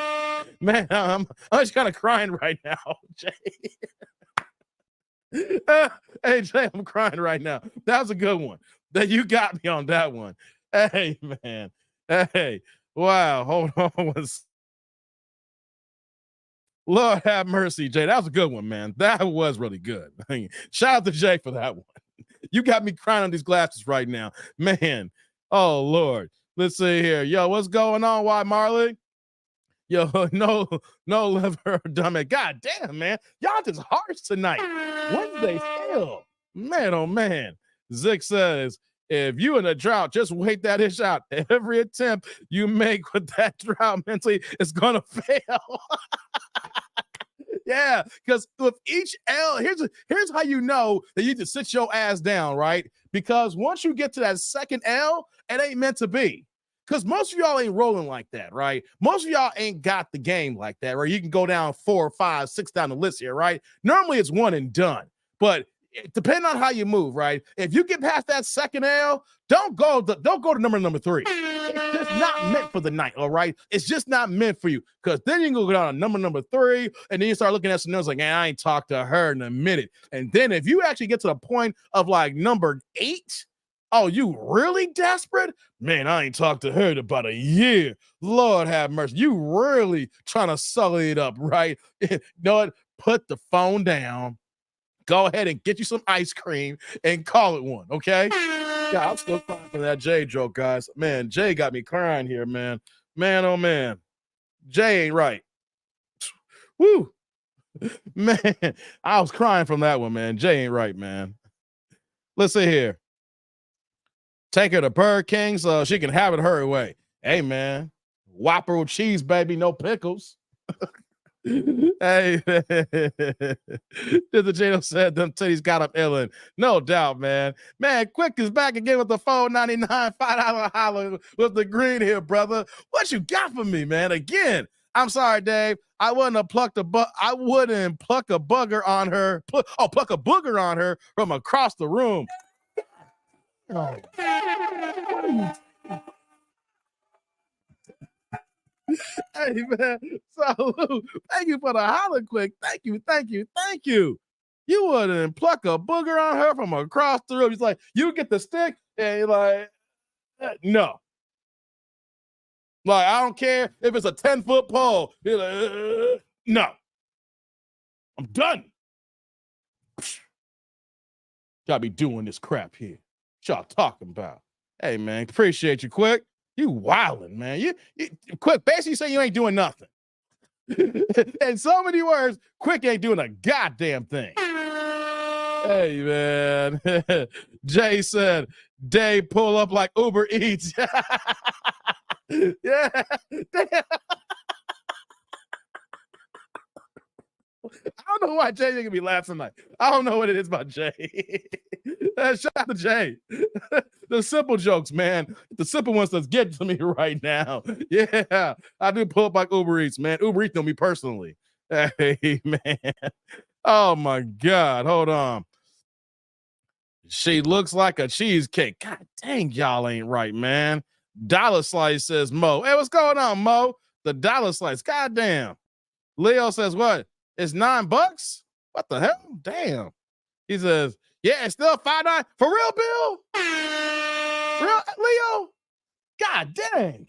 man, I'm just kind of crying right now, Jay. Hey, Jay, I'm crying right now. That was a good one. That you got me on that one. Hey, man. Hey, wow. Hold on. Lord have mercy, Jay. That was a good one, man. That was really good. Shout out to Jay for that one. You got me crying on these glasses right now, man. Oh Lord. Let's see here. Yo, what's going on? Why, Marley? Yo, no liver, dumb it. God damn, man. Y'all just harsh tonight. Wednesday still. Man, oh man. Zick says, if you in a drought, just wait that ish out. Every attempt you make with that drought mentally is gonna fail. Yeah, because with each L, here's how you know that you need to sit your ass down, right? Because once you get to that second L, it ain't meant to be. Because most of y'all ain't rolling like that, right? Most of y'all ain't got the game like that, right? You can go down 4, 5, 6 down the list here, right? Normally it's one and done. But depending on how you move, right? If you get past that second L, don't go to number 3. It's just not meant for the night, all right? It's just not meant for you. Because then you can go down to number 3, and then you start looking at some numbers like, man, I ain't talked to her in a minute. And then if you actually get to the point of like number 8, oh, you really desperate? Man, I ain't talked to her in about a year. Lord have mercy. You really trying to sully it up, right? You know what? Put the phone down. Go ahead and get you some ice cream and call it one, okay? Yeah, I'm still crying for that Jay joke, guys. Man, Jay got me crying here, man. Man, oh man. Jay ain't right. Woo. Man, I was crying from that one, man. Jay ain't right, man. Let's see here. Take her to Burger King so she can have it her way. Hey, man. Whopper with cheese, baby. No pickles. Hey, the Jado said them titties got up illin'. No doubt, man. Man, Quick is back again with the $4.99 $5 holler with the green here, brother. What you got for me, man? Again, I'm sorry, Dave. I wouldn't have plucked I wouldn't pluck a bugger on her. Pluck a booger on her from across the room. Oh. Hey, man. So, thank you for the holler, Quick. Thank you. You wouldn't pluck a booger on her from across the room. He's like, you get the stick, and you're like, no. Like, I don't care if it's a 10-foot pole. You're like, no. I'm done. Gotta be doing this crap here. What y'all talking about? Hey, man, appreciate you, Quick. You wildin', man. You Quick, basically say you ain't doing nothing. In so many words, Quick ain't doing a goddamn thing. Hey, man. Jay said, Dave pull up like Uber Eats. Yeah. I don't know why Jay gonna be laughing tonight. I don't know what it is about Jay. Shout out to Jay. The simple jokes, man. The simple ones that's getting to me right now. Yeah, I do pull up like Uber Eats, man. Uber Eats know me personally. Hey, man. Oh my God. Hold on. She looks like a cheesecake. God dang, y'all ain't right, man. Dollar Slice says Mo. Hey, what's going on, Mo? The Dollar Slice. God damn. Leo says what? It's $9? What the hell? Damn. He says, yeah, it's still $5. For real, Bill? Real, Leo? God dang.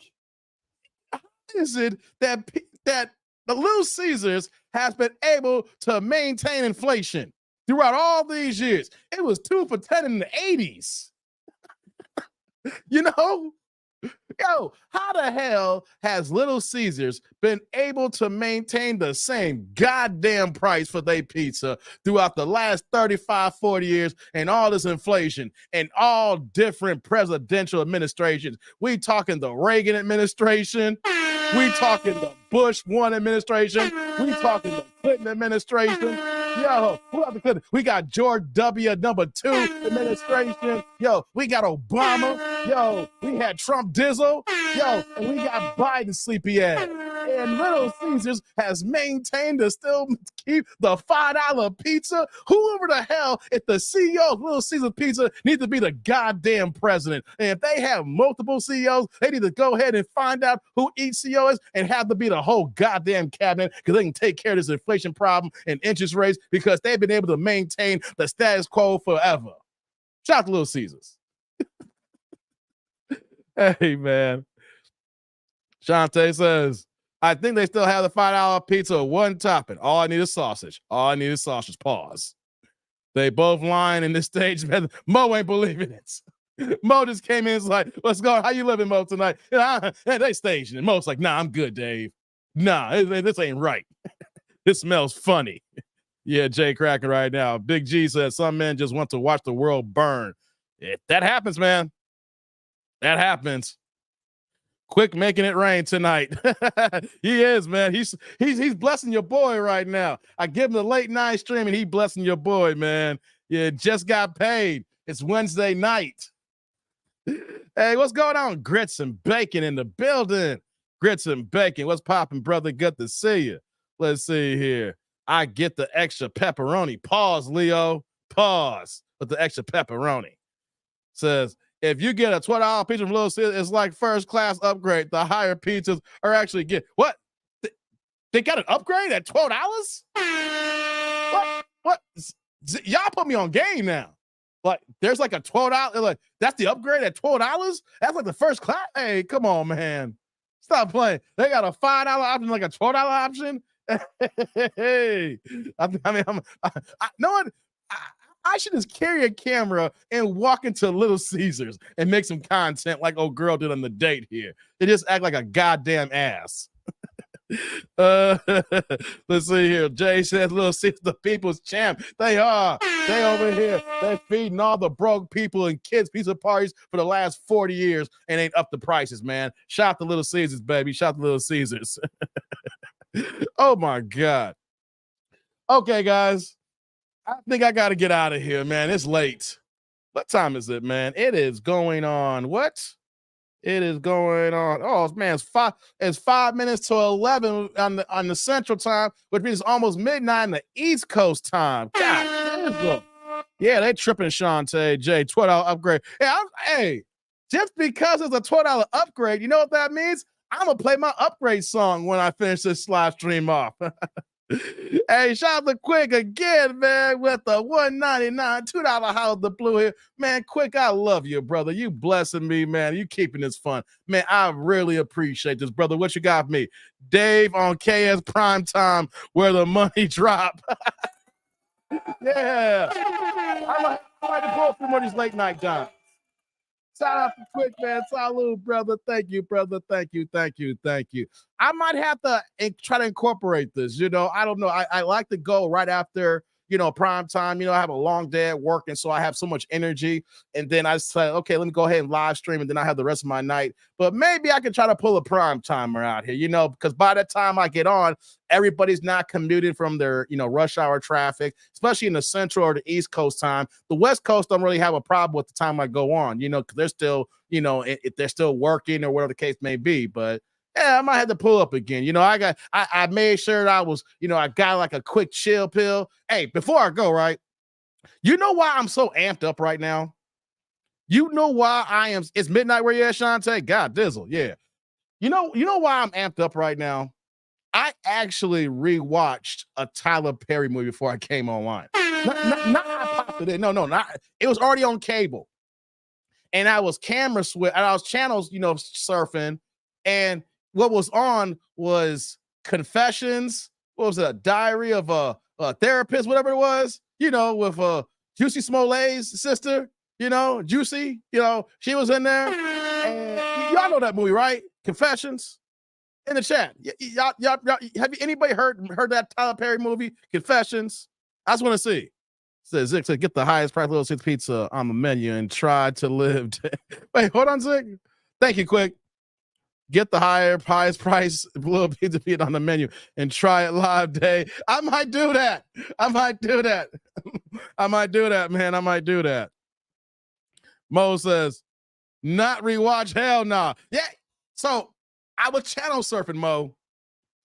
How is it that the Little Caesars has been able to maintain inflation throughout all these years? It was 2 for $10 in the 80s. You know? Yo, how the hell has Little Caesars been able to maintain the same goddamn price for their pizza throughout the last 35, 40 years and all this inflation and all different presidential administrations? We talking the Reagan administration. We talking the Bush 1 administration. We talking the Clinton administration. Yo, who else Clinton? We got George W. number 2 administration. Yo, we got Obama. Yo, we had Trump Dizzle. Yo, and we got Biden sleepy ass. And Little Caesars has maintained to still keep the $5 pizza. Whoever the hell, if the CEO of Little Caesars Pizza needs to be the goddamn president. And if they have multiple CEOs, they need to go ahead and find out who each CEO is and have to be the whole goddamn cabinet because they can take care of this inflation problem and interest rates because they've been able to maintain the status quo forever. Shout out to Little Caesars. Hey, man. Shantae says, I think they still have the $5 pizza with one topping. All I need is sausage. All I need is sausage. Pause. They both lying in this stage. Mo ain't believing it. Mo just came in and was like, what's going on? How you living, Mo, tonight? They staging it. Mo's like, nah, I'm good, Dave. Nah, this ain't right. This smells funny. Yeah, Jay cracking right now. Big G says some men just want to watch the world burn. If that happens, man. That happens. Quick making it rain tonight. He is, man. He's blessing your boy right now. I give him the late night stream and he blessing your boy, man. Yeah, just got paid. It's Wednesday night. Hey, what's going on? Grits and bacon in the building. Grits and bacon. What's popping, brother? Good to see you. Let's see here. I get the extra pepperoni. Pause, Leo. Pause with the extra pepperoni. Says, if you get a $12 pizza from Little Caesars, it's like first class upgrade. The higher pizzas are actually get what? They got an upgrade at $12? What? Y'all put me on game now. Like there's like a $12. Like that's the upgrade at $12. That's like the first class. Hey, come on, man. Stop playing. They got a $5 option, like a $12 option. Hey, I should just carry a camera and walk into Little Caesars and make some content like old girl did on the date here. They just act like a goddamn ass. Let's see here. Jay says Little Caesars, the people's champ. They are. They over here. They're feeding all the broke people and kids pizza parties for the last 40 years and ain't up the prices, man. Shout out to Little Caesars, baby. Shout out to Little Caesars. Oh, my God. Okay, guys. I think I got to get out of here, man. It's late. What time is it, man? It is going on. What? It is going on. Oh, man, it's 5 minutes to 11 on the Central Time, which means it's almost midnight on the East Coast time. God, yeah, they tripping, Shantae. Jay, $12 upgrade. Hey, just because it's a $12 upgrade, you know what that means? I'm going to play my upgrade song when I finish this live stream off. Hey, shout out to Quick again, man, with the $1.99, $2 house the blue here. Man, Quick, I love you, brother. You blessing me, man. You keeping this fun. Man, I really appreciate this, brother. What you got for me? Dave on KS Prime Time, where the money drop. Yeah. I like to pull through one of these late night times. Shout out to Quick, man. Salute, brother. Thank you, brother. Thank you. I might have to try to incorporate this. You know, I don't know. I like to go right after, prime time. I have a long day at work, and so I have so much energy. And then I say, okay, let me go ahead and live stream, and then I have the rest of my night. But maybe I can try to pull a prime timer out here, because by the time I get on, everybody's not commuting from their, rush hour traffic, especially in the Central or the East Coast time. The West Coast don't really have a problem with the time I go on, because they're still, if they're still working or whatever the case may be. But yeah, I might have to pull up again. I made sure that I was, I got like a quick chill pill. Hey, before I go, right? You know why I'm so amped up right now? You know why I am? It's midnight where you at, Shantae? God dizzle, yeah. You know why I'm amped up right now? I actually rewatched a Tyler Perry movie before I came online. Not I popped it in. No, not. It was already on cable, and I was camera switch, and I was channels, surfing, and what was on was Confessions. What was it? A Diary of a Therapist, whatever it was. With Juicy Smollett's sister. Juicy. She was in there. And Y'all know that movie, right? Confessions. In the chat, y'all, have anybody heard that Tyler Perry movie, Confessions? I just want to see. Says Zick said, get the highest price Little Caesars pizza on the menu and try to live. Wait, hold on, Zick. Thank you, Quick. Get the highest price Little Pizza on the menu and try it live day. I might do that. I might do that, man. I might do that. Mo says, not rewatch. Hell nah. Yeah. So I was channel surfing, Mo.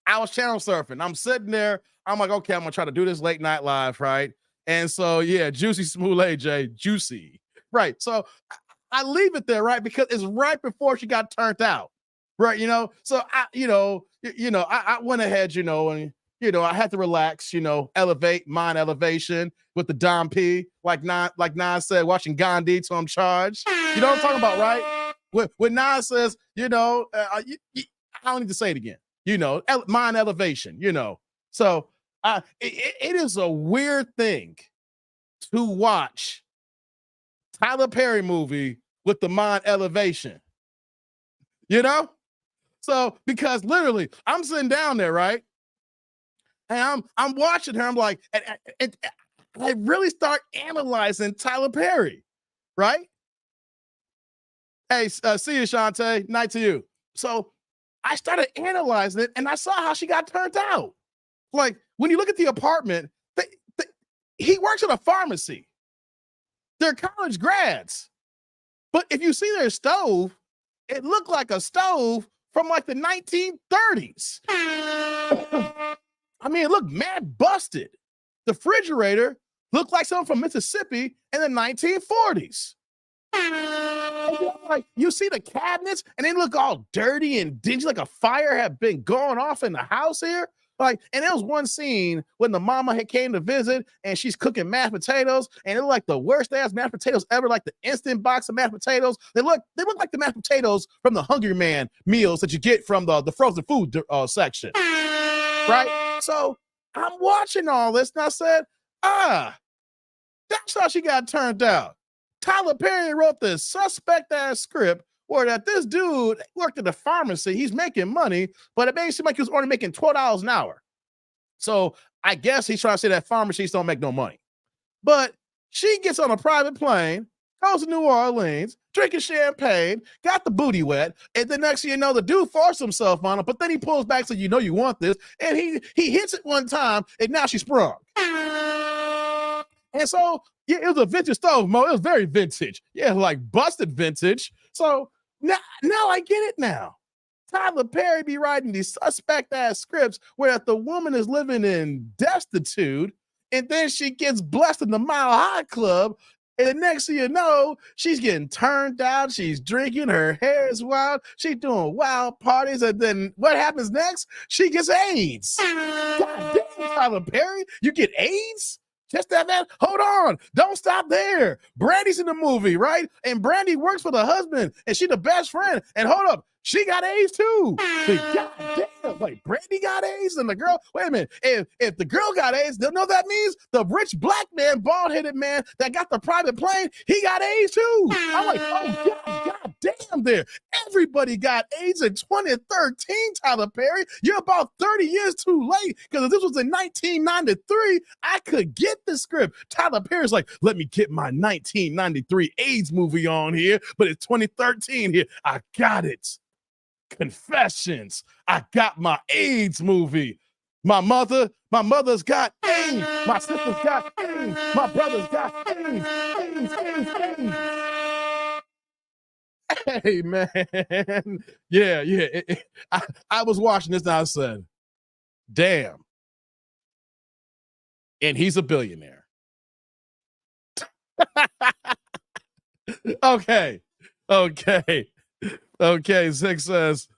I'm sitting there. I'm like, okay, I'm going to try to do this late night live, right? And so, yeah, Juicy Smollett, Jay. Juicy. Right. So I leave it there, right? Because it's right before she got turned out. Right. So I went ahead, and, I had to relax, elevate mind elevation with the Dom P, like Nas said, watching Gandhi till I'm charged. You know what I'm talking about, right? When Nas says, I don't need to say it again, mind elevation, So it is a weird thing to watch Tyler Perry movie with the mind elevation, So because literally I'm sitting down there, right? And I'm watching her. I'm like, and I really start analyzing Tyler Perry, right? Hey, see you, Shantae. Night to you. So I started analyzing it, and I saw how she got turned out. Like, when you look at the apartment, he works at a pharmacy. They're college grads. But if you see their stove, it looked like a stove from like the 1930s. I mean, it looked mad busted. The refrigerator looked like something from Mississippi in the 1940s. Like, you see the cabinets and they look all dirty and dingy, like a fire had been going off in the house here. Like, and there was one scene when the mama had came to visit and she's cooking mashed potatoes, and it looked like the worst ass mashed potatoes ever, like the instant box of mashed potatoes. They look like the mashed potatoes from the Hungry Man meals that you get from the frozen food section. Right? So I'm watching all this and I said, that's how she got turned out. Tyler Perry wrote this suspect ass script where that this dude worked at the pharmacy. He's making money, but it made it seem like he was only making $12 an hour. So I guess he's trying to say that pharmacies don't make no money. But she gets on a private plane, goes to New Orleans, drinking champagne, got the booty wet, and the next thing you know, the dude forced himself on her, but then he pulls back so you want this, and he hits it one time, and now she's sprung. And so, yeah, it was a vintage stove, Mo. It was very vintage. Yeah, like busted vintage. So now I get it now. Tyler Perry be writing these suspect-ass scripts where the woman is living in destitute, and then she gets blessed in the Mile High Club, and the next thing you know, she's getting turned out, she's drinking, her hair is wild, she's doing wild parties, and then what happens next? She gets AIDS. God damn, Tyler Perry, you get AIDS? Just that. Hold on. Don't stop there. Brandy's in the movie, right? And Brandy works for the husband, and she the best friend. And hold up, she got AIDS too. God damn, like Brandy got AIDS and the girl. Wait a minute. If the girl got AIDS, they'll know that means the rich black man, bald-headed man that got the private plane, he got AIDS too. I'm like, oh God damn there. Everybody got AIDS in 2013, Tyler Perry. You're about 30 years too late, because if this was in 1993, I could get the script. Tyler Perry's like, let me get my 1993 AIDS movie on here, but it's 2013 here. I got it. Confessions. I got my AIDS movie. My mother's got AIDS. My sister's got AIDS. My brother's got AIDS. AIDS. Hey, man. Yeah. I was watching this and I said, damn. And he's a billionaire. Okay. Zig says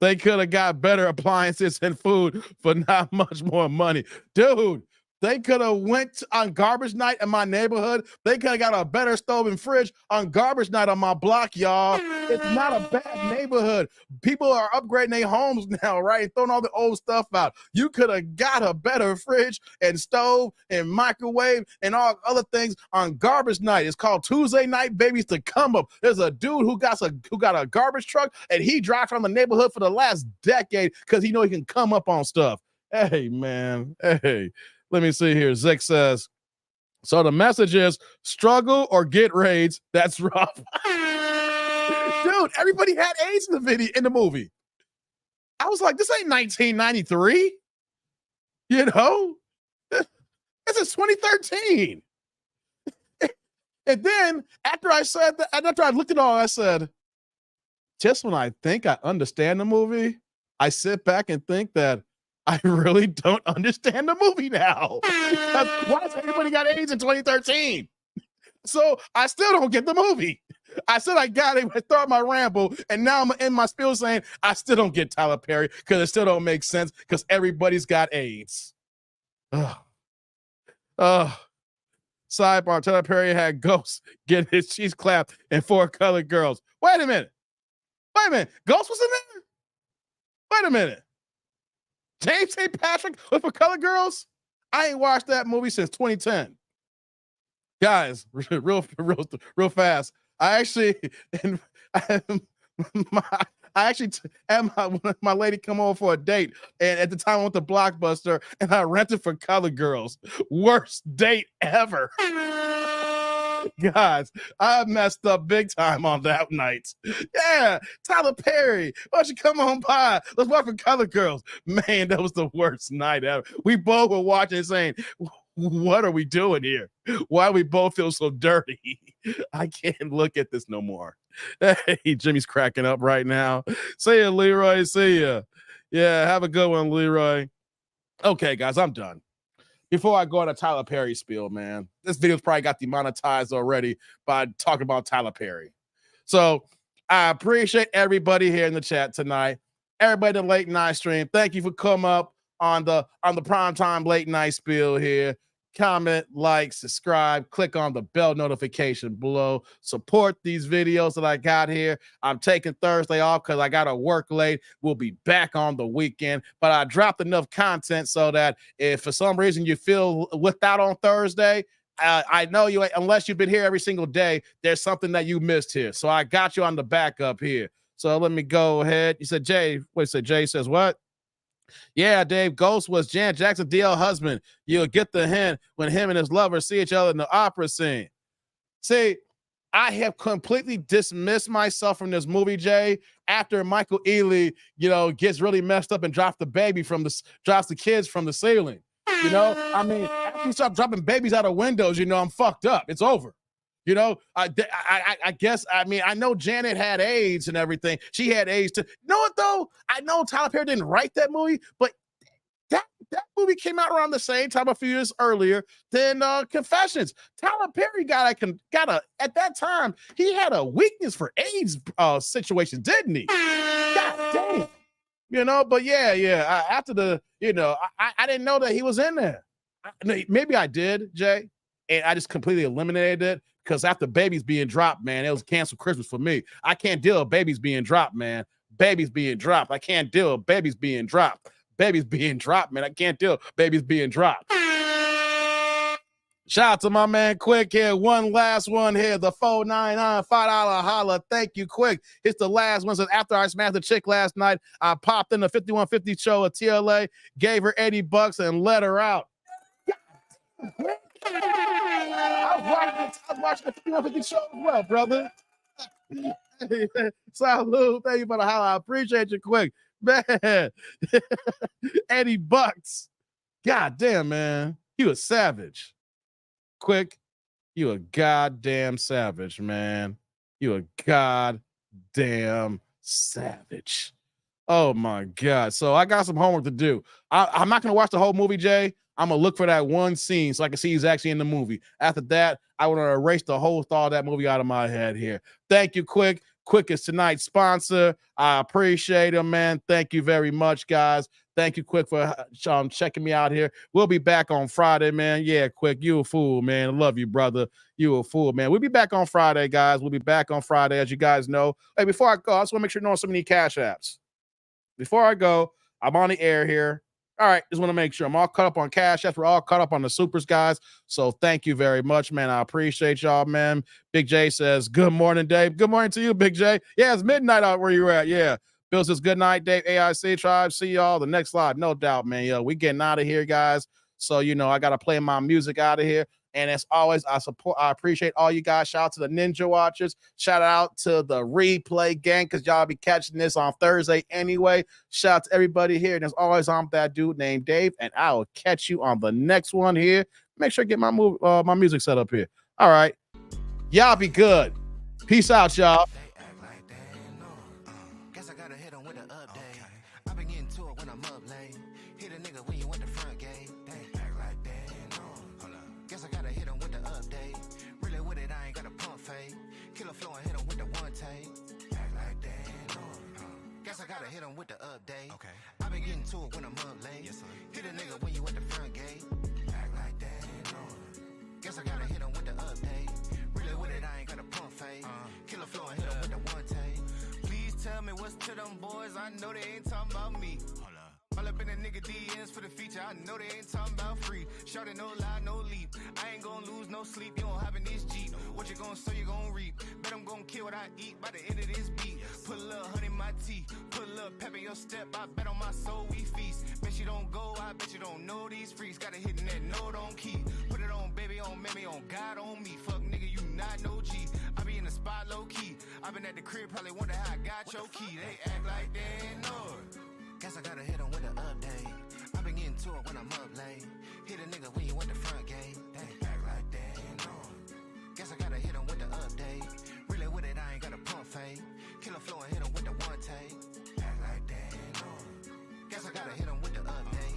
they could have got better appliances and food for not much more money. Dude, They could have went on garbage night in my neighborhood. They could have got a better stove and fridge on garbage night on my block, y'all. It's not a bad neighborhood. People are upgrading their homes now, right? And throwing all the old stuff out. You could have got a better fridge and stove and microwave and all other things on garbage night. It's called Tuesday Night Babies to Come Up. There's a dude who got a garbage truck, and he drives around the neighborhood for the last decade because he know he can come up on stuff. Hey, man. Hey. Let me see here. Zick says, so the message is struggle or get AIDS. That's rough. Dude, everybody had AIDS in the movie. I was like, this ain't 1993. You know? This is 2013. And then after I said that, after I looked at it all, I said, just when I think I understand the movie, I sit back and think that I really don't understand the movie now. Why has everybody got AIDS in 2013? So I still don't get the movie. I said I got it. I thought my ramble, and now I'm in my spiel saying I still don't get Tyler Perry because it still don't make sense because everybody's got AIDS. Sidebar: Tyler Perry had ghosts getting his cheeks clapped and 4 colored girls. Wait a minute. Ghost was in there? Wait a minute. James St. Patrick was for colored girls? I ain't watched that movie since 2010. Guys, real fast. I actually had my lady come over for a date, and at the time I went to Blockbuster and I rented for colored girls. Worst date ever. Guys, I messed up big time on that night. Yeah, Tyler Perry, why don't you come on by? Let's watch for colored girls. Man, that was the worst night ever. We both were watching and saying, what are we doing here? Why we both feel so dirty? I can't look at this no more. Hey, Jimmy's cracking up right now. See ya, Leroy. See ya. Yeah, have a good one, Leroy. Okay, guys, I'm done. Before I go on a Tyler Perry spiel, man, this video's probably got demonetized already by talking about Tyler Perry. So I appreciate everybody here in the chat tonight. Everybody in the late night stream, thank you for coming up on the primetime late night spiel here. Comment, like, subscribe, click on the bell notification below. Support these videos that I got here. I'm taking Thursday off because I got to work late. We'll be back on the weekend, but I dropped enough content so that if for some reason you feel without on Thursday, I know you, unless you've been here every single day, there's something that you missed here. So I got you on the backup here. So let me go ahead. You said Jay. Wait, so Jay says what? Yeah, Dave, Ghost was Janet Jackson's DL husband. You'll get the hint when him and his lover see each other in the opera scene. See, I have completely dismissed myself from this movie, Jay, after Michael Ealy, gets really messed up and drops the kids from the ceiling. I mean, after you start dropping babies out of windows, I'm fucked up. It's over. I guess, I know Janet had AIDS and everything. She had AIDS too. You know what, though? I know Tyler Perry didn't write that movie, but that movie came out around the same time a few years earlier than Confessions. Tyler Perry got at that time, he had a weakness for AIDS situations, didn't he? God damn. But yeah. After the, I didn't know that he was in there. Maybe I did, Jay, and I just completely eliminated it. Because after babies being dropped, man, it was canceled Christmas for me. I can't deal with babies being dropped, man. Babies being dropped. I can't deal with babies being dropped. Babies being dropped, man. I can't deal with babies being dropped. Shout out to my man Quick here. One last one here. The $4.99 $5 holla. Thank you, Quick. It's the last one. So after I smashed the chick last night, I popped in the 5150 show at TLA, gave her $80 and let her out. I was watching the 5150 show as well, brother. Salute. Thank you for the holla. I appreciate you, Quick. Man, $80. God damn, man. You a savage. Quick, you a goddamn savage, man. You a goddamn savage. Oh, my God. So I got some homework to do. I'm not going to watch the whole movie, Jay. I'm going to look for that one scene so I can see he's actually in the movie. After that, I want to erase the whole thought of that movie out of my head here. Thank you, Quick. Quick is tonight's sponsor. I appreciate him, man. Thank you very much, guys. Thank you, Quick, for checking me out here. We'll be back on Friday, man. Yeah, Quick, you a fool, man. I love you, brother. You a fool, man. We'll be back on Friday, guys. We'll be back on Friday, as you guys know. Hey, before I go, I just want to make sure you know some of these Cash Apps. Before I go, I'm on the air here. All right, just want to make sure I'm all caught up on Cash Apps. We're all caught up on the supers, guys. So thank you very much, man. I appreciate y'all, man. Big J says, good morning, Dave. Good morning to you, Big J. Yeah, it's midnight out where you're at. Yeah. Bill says, good night, Dave. AIC Tribe. See y'all the next live. No doubt, man. Yo, we getting out of here, guys. So, I got to play my music out of here. And as always, I appreciate all you guys. Shout out to the Ninja Watchers. Shout out to the replay gang, because y'all be catching this on Thursday anyway. Shout out to everybody here. And as always, I'm that dude named Dave, and I will catch you on the next one here. Make sure I get my music set up here. All right. Y'all be good. Peace out, y'all. With the update. Okay. I been getting to it when I'm up late. Yes, sir. Hit a nigga when you at the front gate. Act like that. Guess I gotta hit him with the update. Really with it, I ain't got a pump fade. Killer flow and hit him with the one take. Please tell me what's to them boys. I know they ain't talking about me. Hold up. All up in the nigga DMs for the feature. I know they ain't talking about free. Shorty, no lie, no leap. I ain't gonna lose no sleep. You don't have in this Jeep. What you gonna sow, you gonna reap. Bet I'm gonna kill what I eat by the end of this beat. Put a little honey in my tea. Put a little pep in your step. I bet on my soul we feast. Bet you don't go. I bet you don't know these freaks. Gotta hit that note on key. Put it on baby, on mammy, on God, on me. Fuck nigga, you not no G. I be in the spot low key. I been at the crib, probably wonder how I got your key. They act like they ain't know it. Guess I gotta hit him with an update. I been getting to it when I'm up late. Hit a nigga when you at the front gate. They act like they ain't know it. Guess I gotta hit him with the update. Really with it, I ain't got a pump fade. Killer flow and hit him with the one take. Act like they ain't know it. Guess I gotta hit him with the update.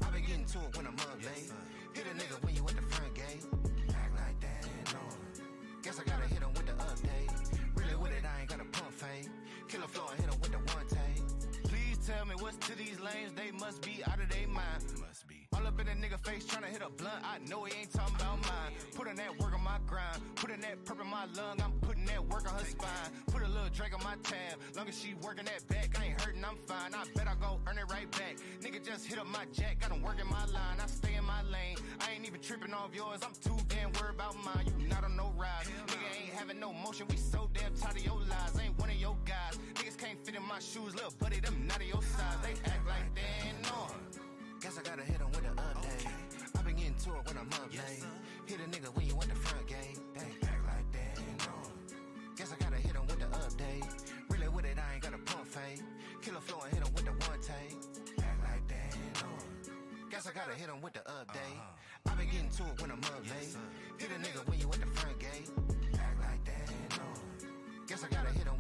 I been getting to it when I'm up late. Hit a nigga when you at the front gate. Act like they ain't know it. Guess I gotta hit him with the update. Really with it, I ain't got a pump fade. Killer flow and hit him with the one take. Please tell me what's to these lanes. They must be out of their mind. Must be. All up in a nigga face trying to hit a blunt. I know he ain't talking about mine. Putting that work on my grind. Putting that purple in my lung. I'm putting that work on her spine. Put a little drink on my tab. Long as she working that back, I ain't hurting, I'm fine. I bet I go earn it right back. Nigga just hit up my jack. Got him working my line. I stay in my lane. I ain't even tripping off yours. I'm too damn worried about mine. You not on no ride. Nigga ain't having no motion. We so damn tired of your lies. Ain't one of your guys. Niggas can't fit in my shoes. Little buddy, them not of your size. They act like they ain't know. Guess I gotta hit him with an update. I been getting to it when I'm up late. Hit a nigga when you at the front gate. They act like they ain't know. Guess I gotta hit him with the update. Really with it, I ain't got a pump fade. Killer flow and hit him with the one take. Act like they ain't know. Guess I gotta hit him with the update. I been getting to it when I'm up late. Hit a nigga when you at the front gate. Act like they ain't know. Guess I gotta hit him